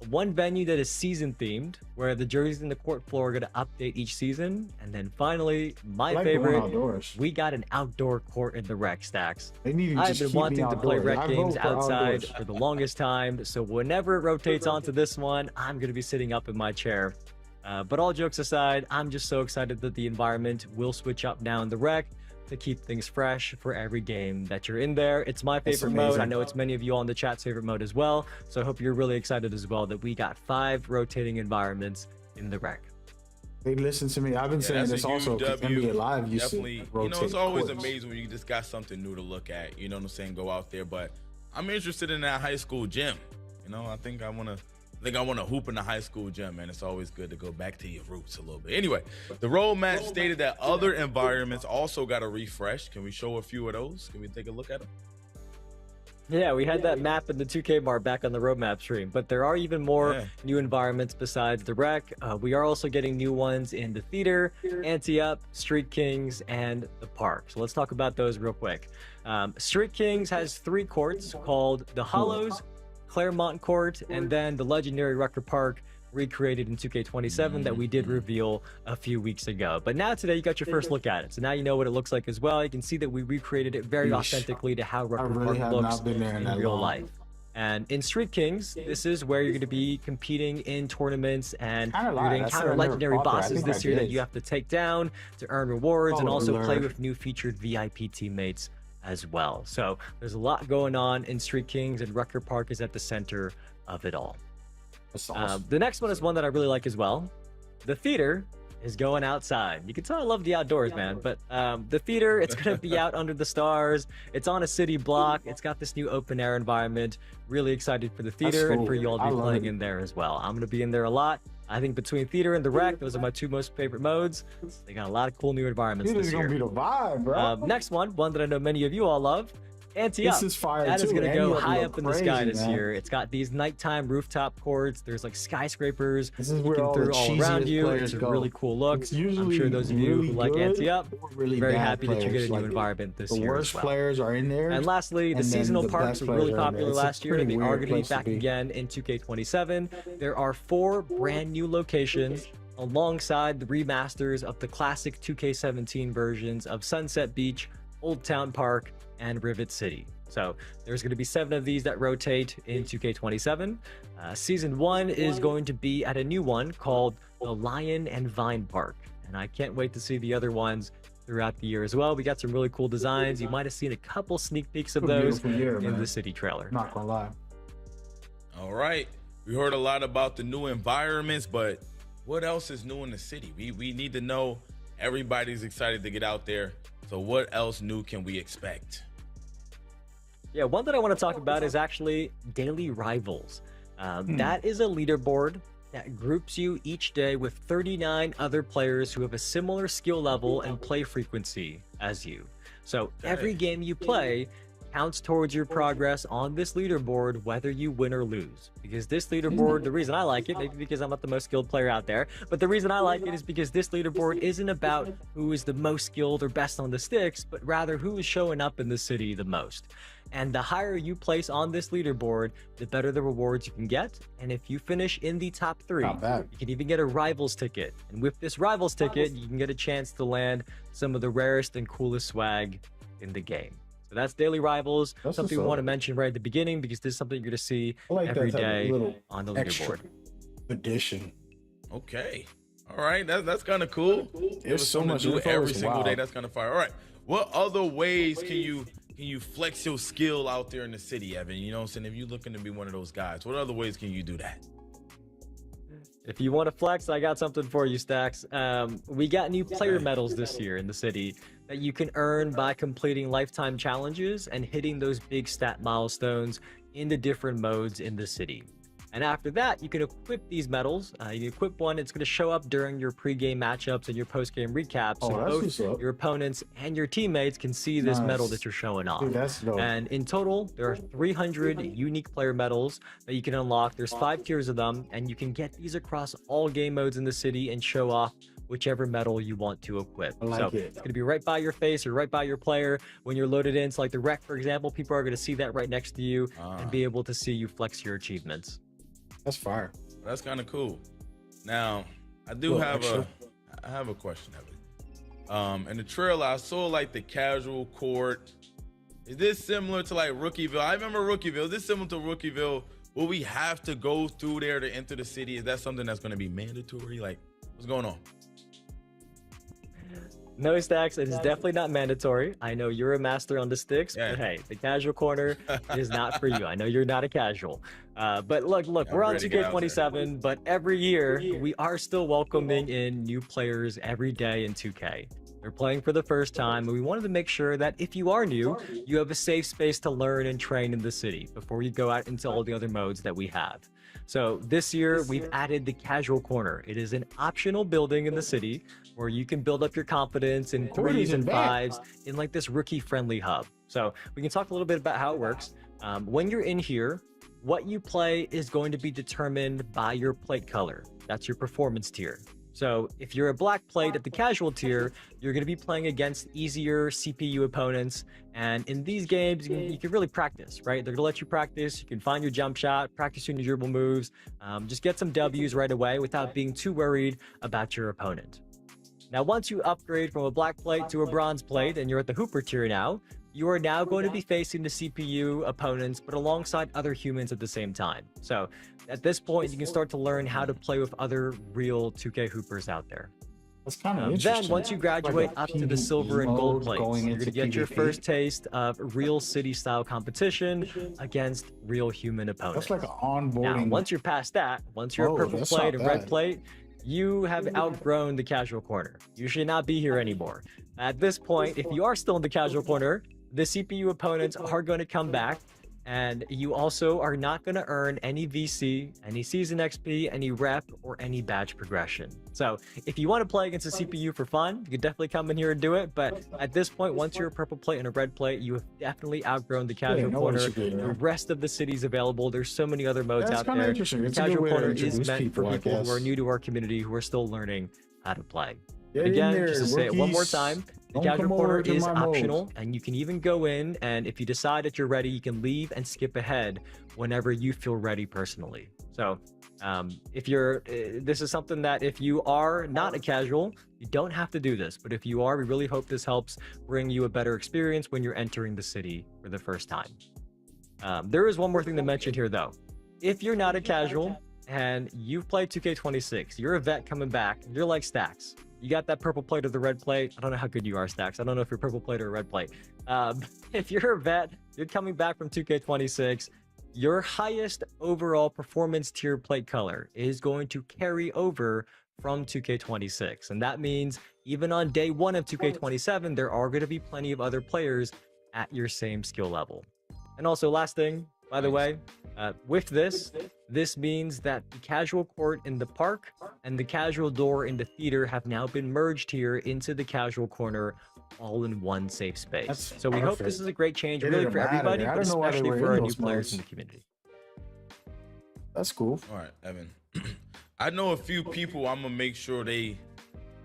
one venue that is season themed, where the jerseys in the court floor are going to update each season, and then finally, my favorite, we got an outdoor court in the rec stacks. I've been wanting to play rec games outside for the longest time, so whenever it rotates onto this one, I'm going to be sitting up in my chair. But all jokes aside, I'm just so excited that the environment will switch up now in the rec to keep things fresh for every game that you're in there. It's my favorite mode. I know it's many of you on the chat's favorite mode as well. So I hope you're really excited as well that we got 5 rotating environments in the rec. They listen to me. I've been saying this also. NBA Live used to rotate. You know, it's always amazing when you just got something new to look at. You know what I'm saying? Go out there. But I'm interested in that high school gym. You know, I think I want to hoop in the high school gym, man. It's always good to go back to your roots a little bit. Anyway, the roadmap stated that other environments also got a refresh. Can we show a few of those? Can we take a look at them? Yeah, we had that map in the 2K Mart back on the roadmap stream, but there are even more new environments besides the rec. We are also getting new ones in the theater, Ante-Up, Street Kings, and the park. So let's talk about those real quick. Street Kings has 3 courts called the Hollows, Claremont Court, and then the legendary Record Park, recreated in 2K27 that we did reveal a few weeks ago. But now today you got your first look at it. So now you know what it looks like as well. You can see that we recreated it very authentically to how Record Park looks in real life. And in Street Kings, this is where you're going to be competing in tournaments, and you're going to encounter legendary bosses this year that you have to take down to earn rewards, and also play with new featured VIP teammates as well. So there's a lot going on in Street Kings, and Record Park is at the center of it all. Awesome. The next one is one that I really like as well. The theater is going outside. You can tell I love the outdoors, man. But the theater, it's going to be out under the stars. It's on a city block. It's got this new open air environment. Really excited for the theater and for you all to be playing in there as well. I'm going to be in there a lot. I think between theater and the rec, those are my 2 most favorite modes. They got a lot of cool new environments this year. It's going to be the vibe, bro. Next one that I know many of you all love. Ante-Up. This is fire. That is going to go high up up in the sky this year. It's got these nighttime rooftop courts. There's like skyscrapers. This is where all around you. It's a really cool look. I'm sure those of you who like Ante-Up, very happy that you get a new environment this year. The worst players are in there. And lastly, the seasonal parks were really popular last year, and they are going to be back again in 2K27. There are 4 brand new locations alongside the remasters of the classic 2K17 versions of Sunset Beach, Old Town Park, and Rivet City. So there's going to be 7 of these that rotate in 2K27. Season 1 is going to be at a new one called the Lion and Vine Park, and I can't wait to see the other ones throughout the year as well. We got some really cool designs. You might have seen a couple sneak peeks of those in the city trailer. Not gonna lie. All right, we heard a lot about the new environments, but what else is new in the city? We need to know. Everybody's excited to get out there. So what else new can we expect? Yeah, one that I want to talk about is actually Daily Rivals. That is a leaderboard that groups you each day with 39 other players who have a similar skill level and play frequency as you. So every game you play counts towards your progress on this leaderboard, whether you win or lose. Because this leaderboard, the reason I like it, maybe because I'm not the most skilled player out there, but the reason I like it is because this leaderboard isn't about who is the most skilled or best on the sticks, but rather who is showing up in the city the most. And the higher you place on this leaderboard, the better the rewards you can get. And if you finish in the top 3, you can even get a Rivals ticket. And with this Rivals ticket, you can get a chance to land some of the rarest and coolest swag in the game. So that's Daily Rivals, something we want to mention right at the beginning, because this is something you're going to see every day on the leaderboard. Addition. Okay. All right. That's kind of cool. There's so much to do every single day. That's kind of fire. All right. What other ways can you flex your skill out there in the city, Evan? You know what I'm saying? If you're looking to be one of those guys, what other ways can you do that? If you want to flex, I got something for you, Stacks. We got new player medals this year in the city that you can earn by completing lifetime challenges and hitting those big stat milestones in the different modes in the city. And after that, you can equip these medals. You can equip one, it's going to show up during your pre-game matchups and your post-game recaps. So both your opponents and your teammates can see this medal that you're showing off. Dude, and in total, there are 300 unique player medals that you can unlock. There's 5 tiers of them, and you can get these across all game modes in the city and show off whichever medal you want to equip. It's going to be right by your face or right by your player when you're loaded in. So like the rec, for example, people are going to see that right next to you and be able to see you flex your achievements. That's fire. That's kind of cool. Now, I have a question, Evan. In the trailer, I saw like the casual court. Is this similar to like Rookieville? I remember Rookieville. Is this similar to Rookieville? Will we have to go through there to enter the city? Is that something that's going to be mandatory? Like, what's going on? No, Stacks, it is definitely not mandatory. I know you're a master on the sticks, but hey, the casual corner is not for you. I know you're not a casual. But look, we're on 2K27, but every year we are still welcoming in new players every day in 2K. They're playing for the first time, and we wanted to make sure that if you are new, you have a safe space to learn and train in the city before you go out into all the other modes that we have. So this year, we've added the Casual Corner. It is an optional building in the city where you can build up your confidence in 3s and 5s in like this rookie-friendly hub. So we can talk a little bit about how it works. When you're in here, what you play is going to be determined by your plate color. That's your performance tier. So if you're a black plate at the casual tier, you're going to be playing against easier CPU opponents. And in these games, you can really practice, right? They're going to let you practice. You can find your jump shot, practice your dribble moves, just get some W's right away without being too worried about your opponent. Now, once you upgrade from a black plate to a bronze plate and you're at the Hooper tier now, you are now going to be facing the CPU opponents, but alongside other humans at the same time. So at this point, you can start to learn how to play with other real 2K Hoopers out there. That's kind of interesting. Then once you graduate up to the silver and gold plates, you're going to get your first taste of real city-style competition against real human opponents. That's like an onboarding. Now, once you're past that, once you're a purple plate and red plate, you have outgrown the casual corner. You should not be here anymore. At this point, if you are still in the casual corner, the CPU opponents are going to come back, and you also are not going to earn any VC, any season XP, any rep, or any badge progression. So if you want to play against a CPU for fun, you can definitely come in here and do it. But at this point, once you're a purple plate and a red plate, you have definitely outgrown the casual corner. The rest of the city's available. There's so many other modes out there. The casual corner is meant for people who are new to our community, who are still learning how to play. Again, just to say it one more time, the casual corner is optional, and you can even go in, and if you decide that you're ready, you can leave and skip ahead whenever you feel ready personally. So if you're, this is something that if you are not a casual, you don't have to do this, but if you are, we really hope this helps bring you a better experience when you're entering the city for the first time. There is one more thing to mention here though. If you're not a casual and you've played 2K26, you're a vet coming back, you're like Stacks. You got that purple plate or the red plate. I don't know how good you are, Stacks. I don't know if you're purple plate or a red plate. If you're a vet, you're coming back from 2K26, your highest overall performance tier plate color is going to carry over from 2K26. And that means even on day one of 2K27, there are going to be plenty of other players at your same skill level. And also, last thing, by the way, with this means that the casual court in the park and the casual door in the theater have now been merged here into the casual corner, all in one safe space. So we hope this is a great change, really for everybody, but especially for our new players in the community. That's cool. All right, Evan. I know a few people. I'm gonna make sure they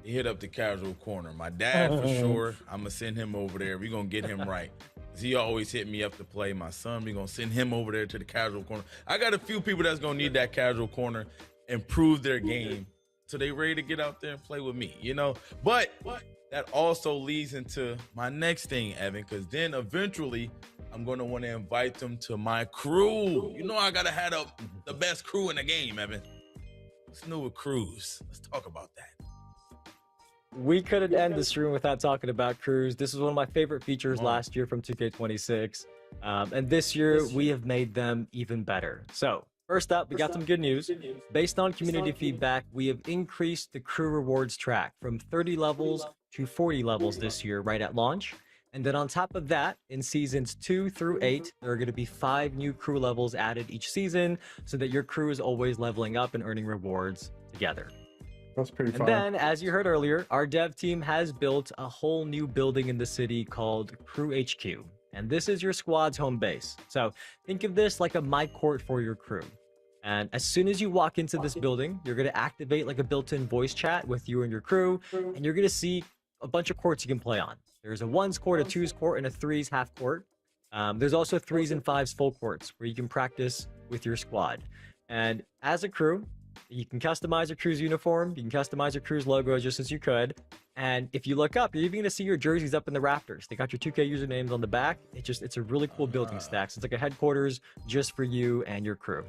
hit up the casual corner. My dad for sure. I'm gonna send him over there. We're gonna get him right. He always hit me up to play. My son, we're gonna send him over there to the casual corner. I got a few people that's gonna need that casual corner, improve their game, so they ready to get out there and play with me, you know? But that also leads into my next thing, Evan, because then eventually I'm gonna want to invite them to my crew. You know I gotta have the best crew in the game, Evan. What's new with crews? Let's talk about that. We couldn't end this stream without talking about crews. This is one of my favorite features last year from 2K26. And this year, we have made them even better. So, first up, we got some good news. Based on community feedback, we have increased the crew rewards track from 30 levels to 40 levels this year, right at launch. And then on top of that, in seasons 2 through 8, there are going to be 5 new crew levels added each season so that your crew is always leveling up and earning rewards together. That's pretty fun. And then, as you heard earlier, our dev team has built a whole new building in the city called Crew HQ. And this is your squad's home base. So think of this like a my court for your crew. And as soon as you walk into this building, you're going to activate like a built-in voice chat with you and your crew. And you're going to see a bunch of courts you can play on. There's a 1's court, a 2's court, and a 3's half court. There's also 3's and 5's full courts where you can practice with your squad. And as a crew, you can customize your crew's uniform. You can customize your crew's logo just as you could. And if you look up, you're even going to see your jerseys up in the rafters. They got your 2K usernames on the back. It's a really cool building, Stacks. It's like a headquarters just for you and your crew.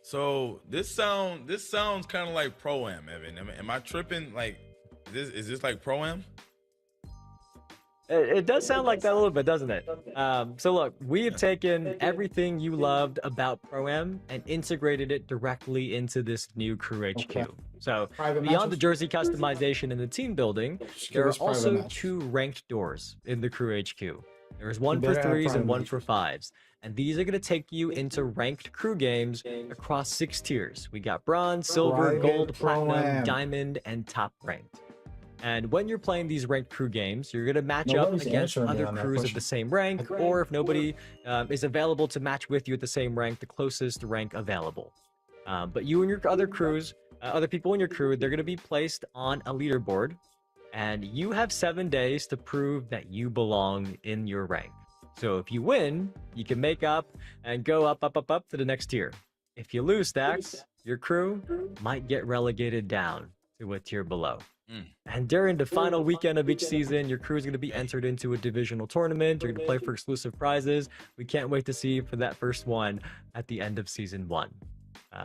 So this sounds kind of like Pro-Am, Evan. Am I tripping? Like, is this like Pro-Am? It does sound like that a little bit, doesn't it? So look, we have taken everything you loved about Pro-Am and integrated it directly into this new Crew HQ. Okay. So beyond the jersey customization and the team building, there are also 2 ranked doors in the Crew HQ. There's one for 3's and one for 5's. And these are going to take you into ranked crew games across 6 tiers. We got bronze, silver, gold, platinum, diamond, and top ranked. And when you're playing these ranked crew games, you're going to match up against other crews of the same rank, or if nobody is available to match with you at the same rank, the closest rank available. But you and your other crews, other people in your crew, they're going to be placed on a leaderboard, and you have 7 days to prove that you belong in your rank. So if you win, you can make up and go up to the next tier. If you lose, Stacks, your crew might get relegated down to a tier below. And during the final weekend of each season, your crew is going to be entered into a divisional tournament. You're going to play for exclusive prizes. We can't wait to see you for that first one at the end of season 1.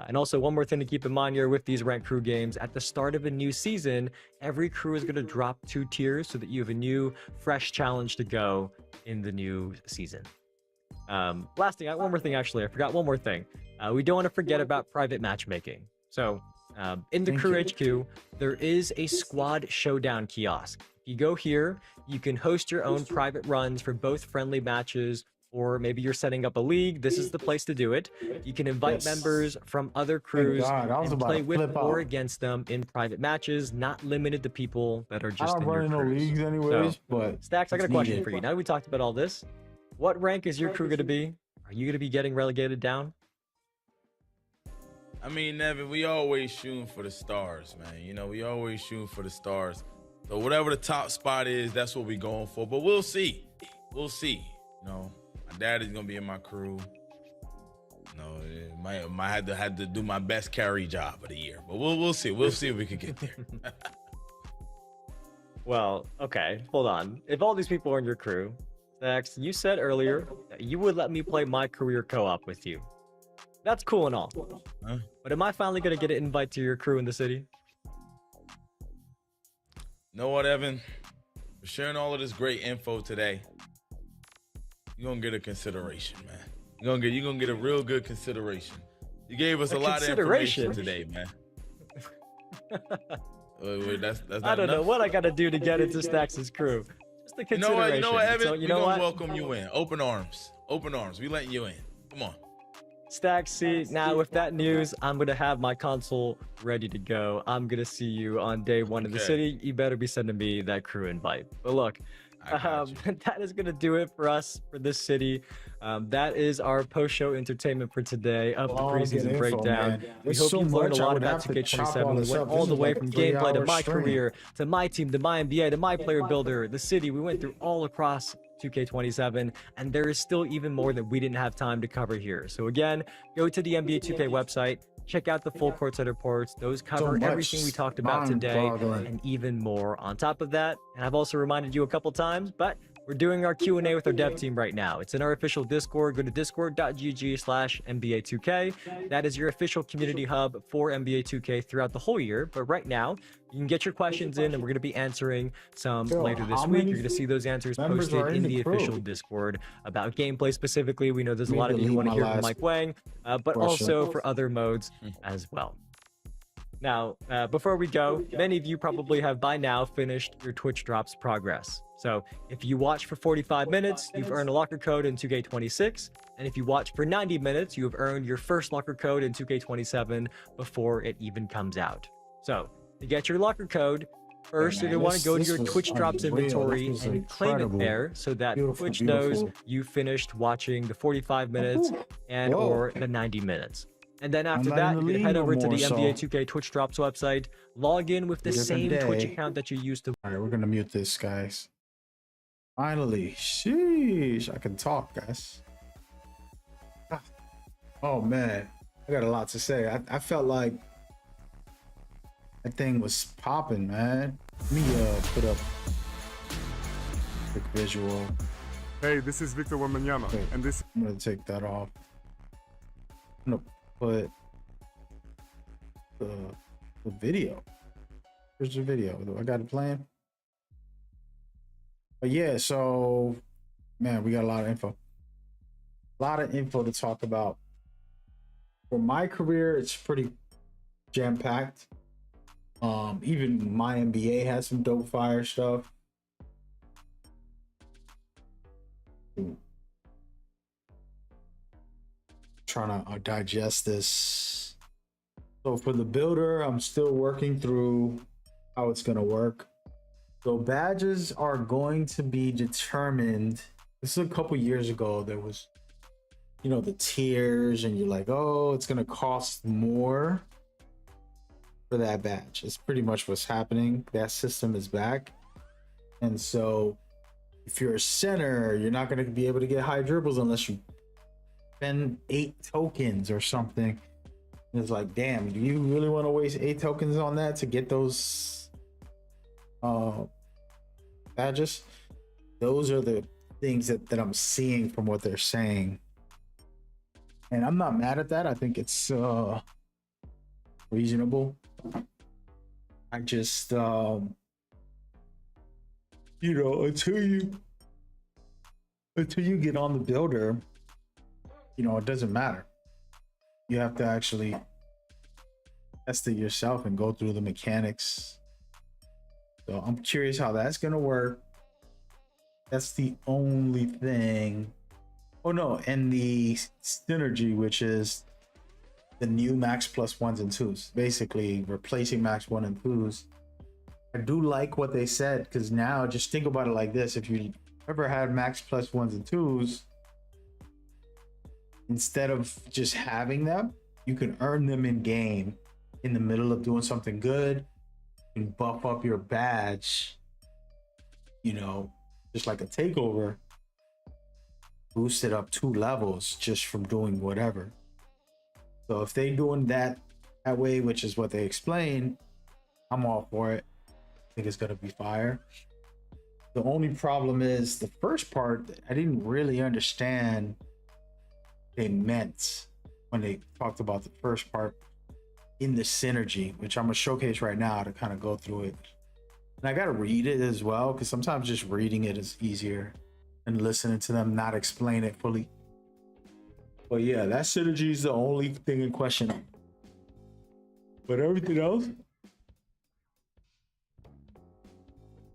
And also, one more thing to keep in mind here with these ranked crew games, at the start of a new season, every crew is going to drop 2 tiers so that you have a new, fresh challenge to go in the new season. Last thing, one more thing actually, I forgot one more thing. We don't want to forget about private matchmaking. So, in the Crew HQ, there is a squad showdown kiosk. If you go here, you can host your own private runs for both friendly matches, or maybe you're setting up a league. This is the place to do it. You can invite members from other crews and play with or against them in private matches, not limited to people that are just in your crews. Leagues anyways, but Stacks, I got a question for you. Now that we talked about all this, what rank is your crew going to be? Are you going to be getting relegated down? I mean, Nevin, we always shooting for the stars, man. You know, we always shooting for the stars. So whatever the top spot is, that's what we're going for. But we'll see. We'll see. You know, my dad is gonna be in my crew. You know, might have to do my best carry job of the year. But we'll see. We'll see if we can get there. Well, okay, hold on. If all these people are in your crew, Stacks, you said earlier that you would let me play my career co-op with you. That's cool and all. Huh? But am I finally going to get an invite to your crew in the city? You know what, Evan? For sharing all of this great info today, you're going to get a consideration, man. You're going to get a real good consideration. You gave us a lot of information today, man. That's I don't know what I got to do to get into Stacks' crew. Just a consideration. You know what, Evan? So, we're going to welcome you in. Open arms. Open arms. We letting you in. Come on. Stacks, see, now with that news, I'm going to have my console ready to go. I'm going to see you on day 1 in the city. You better be sending me that crew invite. But look, that is going to do it for us for this city. That is our post-show entertainment for today of the preseason breakdown. We hope you've learned a lot about 2K27. We went all the way from gameplay to my career, to my team, to my NBA, to my player builder, the city. We went through all across 2K27, and there is still even more that we didn't have time to cover here. So again, go to the NBA2k website, check out the full courtside reports. Those cover everything we talked about today and even more on top of that. And I've also reminded you a couple times, but we're doing our Q&A with our dev team right now. It's in our official Discord. Go to discord.gg/NBA2k. That is your official community hub for NBA2K throughout the whole year. But right now, you can get your questions in, and we're going to be answering some later this week. You're going to see those answers posted in the official Discord about gameplay specifically. We know there's a lot of you who want to hear from Mike Wang, but also for other modes as well. Now, before we go, many of you probably have by now finished your Twitch Drops progress. So if you watch for 45 minutes, you've earned a locker code in 2K26. And if you watch for 90 minutes, you have earned your first locker code in 2K27 before it even comes out. So to get your locker code, first you're going to want to go to your Twitch Drops inventory and claim it there so that Twitch knows you finished watching the 45 minutes and or the 90 minutes. And then after that, you're going to head over to the NBA2K Twitch Drops website, log in with the same Twitch account that you used to. All right, we're going to mute this, guys. Finally, sheesh, I can talk, guys. Oh man, I got a lot to say. I felt like that thing was popping, man. Let me put up a quick visual. Hey, this is Victor Wembanyama, and this. I'm gonna take that off. I'm gonna put the video. Here's the video. I got it playing. But yeah, so man, we got a lot of info. A lot of info to talk about. For my career, it's pretty jam-packed. Even my NBA has some dope fire stuff. Trying to digest this. So for the builder, I'm still working through how it's gonna work. So badges are going to be determined. This is a couple years ago. There was, you know, the tiers, and you're like, oh, it's gonna cost more for that badge. It's pretty much what's happening. That system is back. And so if you're a center, you're not going to be able to get high dribbles unless you spend 8 tokens or something. And it's like, damn, do you really want to waste 8 tokens on that to get those badges? Those are the things that I'm seeing from what they're saying. And I'm not mad at that. I think it's reasonable. I just you know, until you get on the builder, you know, it doesn't matter. You have to actually test it yourself and go through the mechanics. So I'm curious how that's gonna work. That's the only thing. Oh no, and the synergy, which is the new max plus 1s and 2s, basically replacing max 1 and 2s. I do like what they said, because now just think about it like this: if you ever had max plus 1s and 2s, instead of just having them, you can earn them in game in the middle of doing something good and buff up your badge, you know, just like a takeover, boost it up 2 levels just from doing whatever. So if they doing that way, which is what they explain, I'm all for it. I think it's gonna be fire. The only problem is the first part, I didn't really understand they meant when they talked about the first part in the synergy, which I'm gonna showcase right now to kind of go through it. And I gotta read it as well, because sometimes just reading it is easier than listening to them not explain it fully. But yeah, that synergy is the only thing in question. But everything else,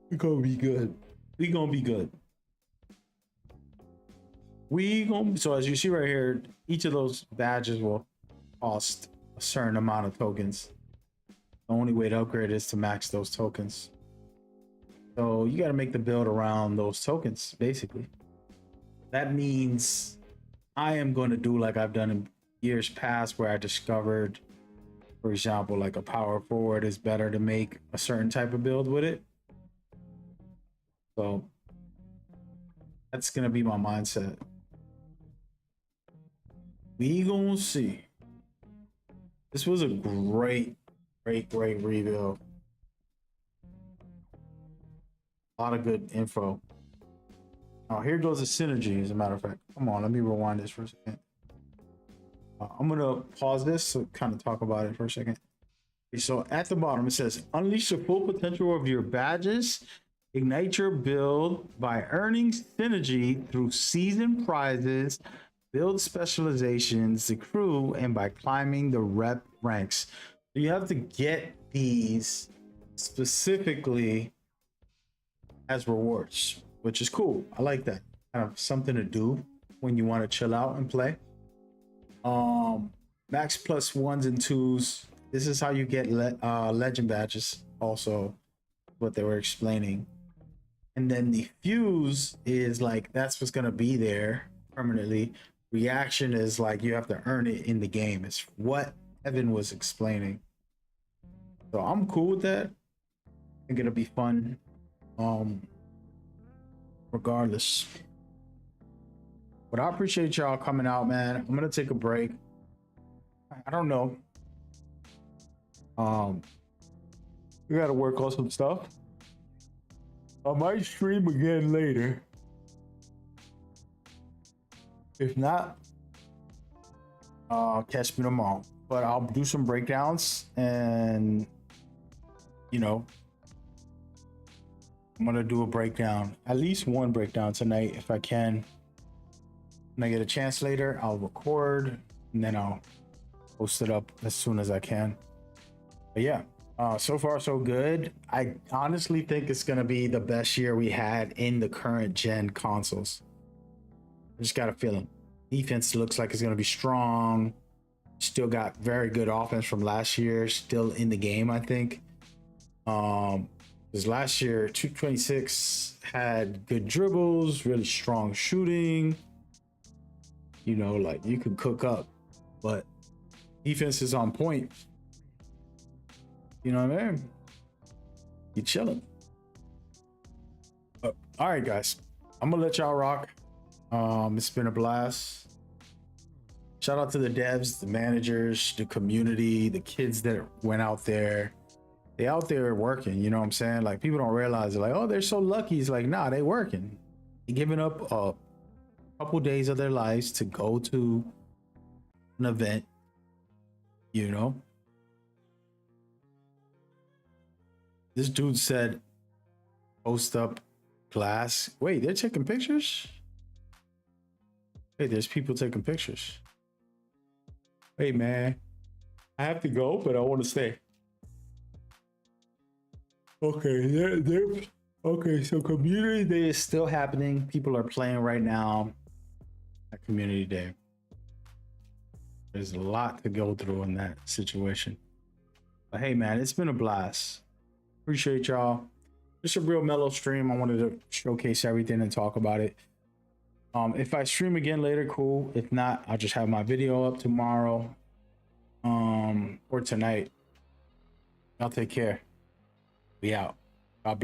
we're gonna be good. We gonna be good. So as you see right here, each of those badges will cost a certain amount of tokens. The only way to upgrade is to max those tokens. So you got to make the build around those tokens, basically. That means I am going to do like I've done in years past, where I discovered, for example, like a power forward is better to make a certain type of build with it. So that's going to be my mindset. We gonna see. This was a great rebuild. A lot of good info. Oh, here goes the synergy, as a matter of fact. Come on, let me rewind this for a second. I'm gonna pause this to kind of talk about it for a second. Okay, so at the bottom, it says, unleash the full potential of your badges. Ignite your build by earning synergy through season prizes, build specializations, the crew, and by climbing the rep ranks. So you have to get these specifically as rewards, which is cool. I like that. Kind of something to do when you want to chill out and play. Max plus 1s and 2s. This is how you get legend badges, also what they were explaining. And then the fuse is like, that's what's going to be there permanently. Reaction is like, you have to earn it in the game. It's what Evan was explaining. So I'm cool with that. I think it'll be fun. Regardless. But I appreciate y'all coming out, man. I'm gonna take a break. I don't know. We gotta work on some stuff. I might stream again later. If not, catch me tomorrow. But I'll do some breakdowns, and you know, I'm gonna do a breakdown, at least one breakdown tonight if I can. When I get a chance later, I'll record and then I'll post it up as soon as I can. But yeah, so far so good. I honestly think it's gonna be the best year we had in the current gen consoles. I just got a feeling. Defense looks like it's gonna be strong. Still got very good offense from last year, still in the game, I think. Because last year, 226 had good dribbles, really strong shooting. You know, like you could cook up, but defense is on point. You know what I mean? You chilling. All right, guys. I'm gonna let y'all rock. It's been a blast. Shout out to the devs, the managers, the community, the kids that went out there. They out there working, you know what I'm saying? Like people don't realize, like, oh, they're so lucky. It's like, nah, they working. They giving up a couple days of their lives to go to an event, you know. This dude said, post up glass. Wait, they're taking pictures? Hey, there's people taking pictures. Hey, man, I have to go, but I want to stay. Okay, okay, so community day is still happening. People are playing right now at community day. There's a lot to go through in that situation. But hey, man, it's been a blast. Appreciate y'all. Just a real mellow stream. I wanted to showcase everything and talk about it. If I stream again later, cool. If not, I'll just have my video up tomorrow or tonight. Y'all take care. We out.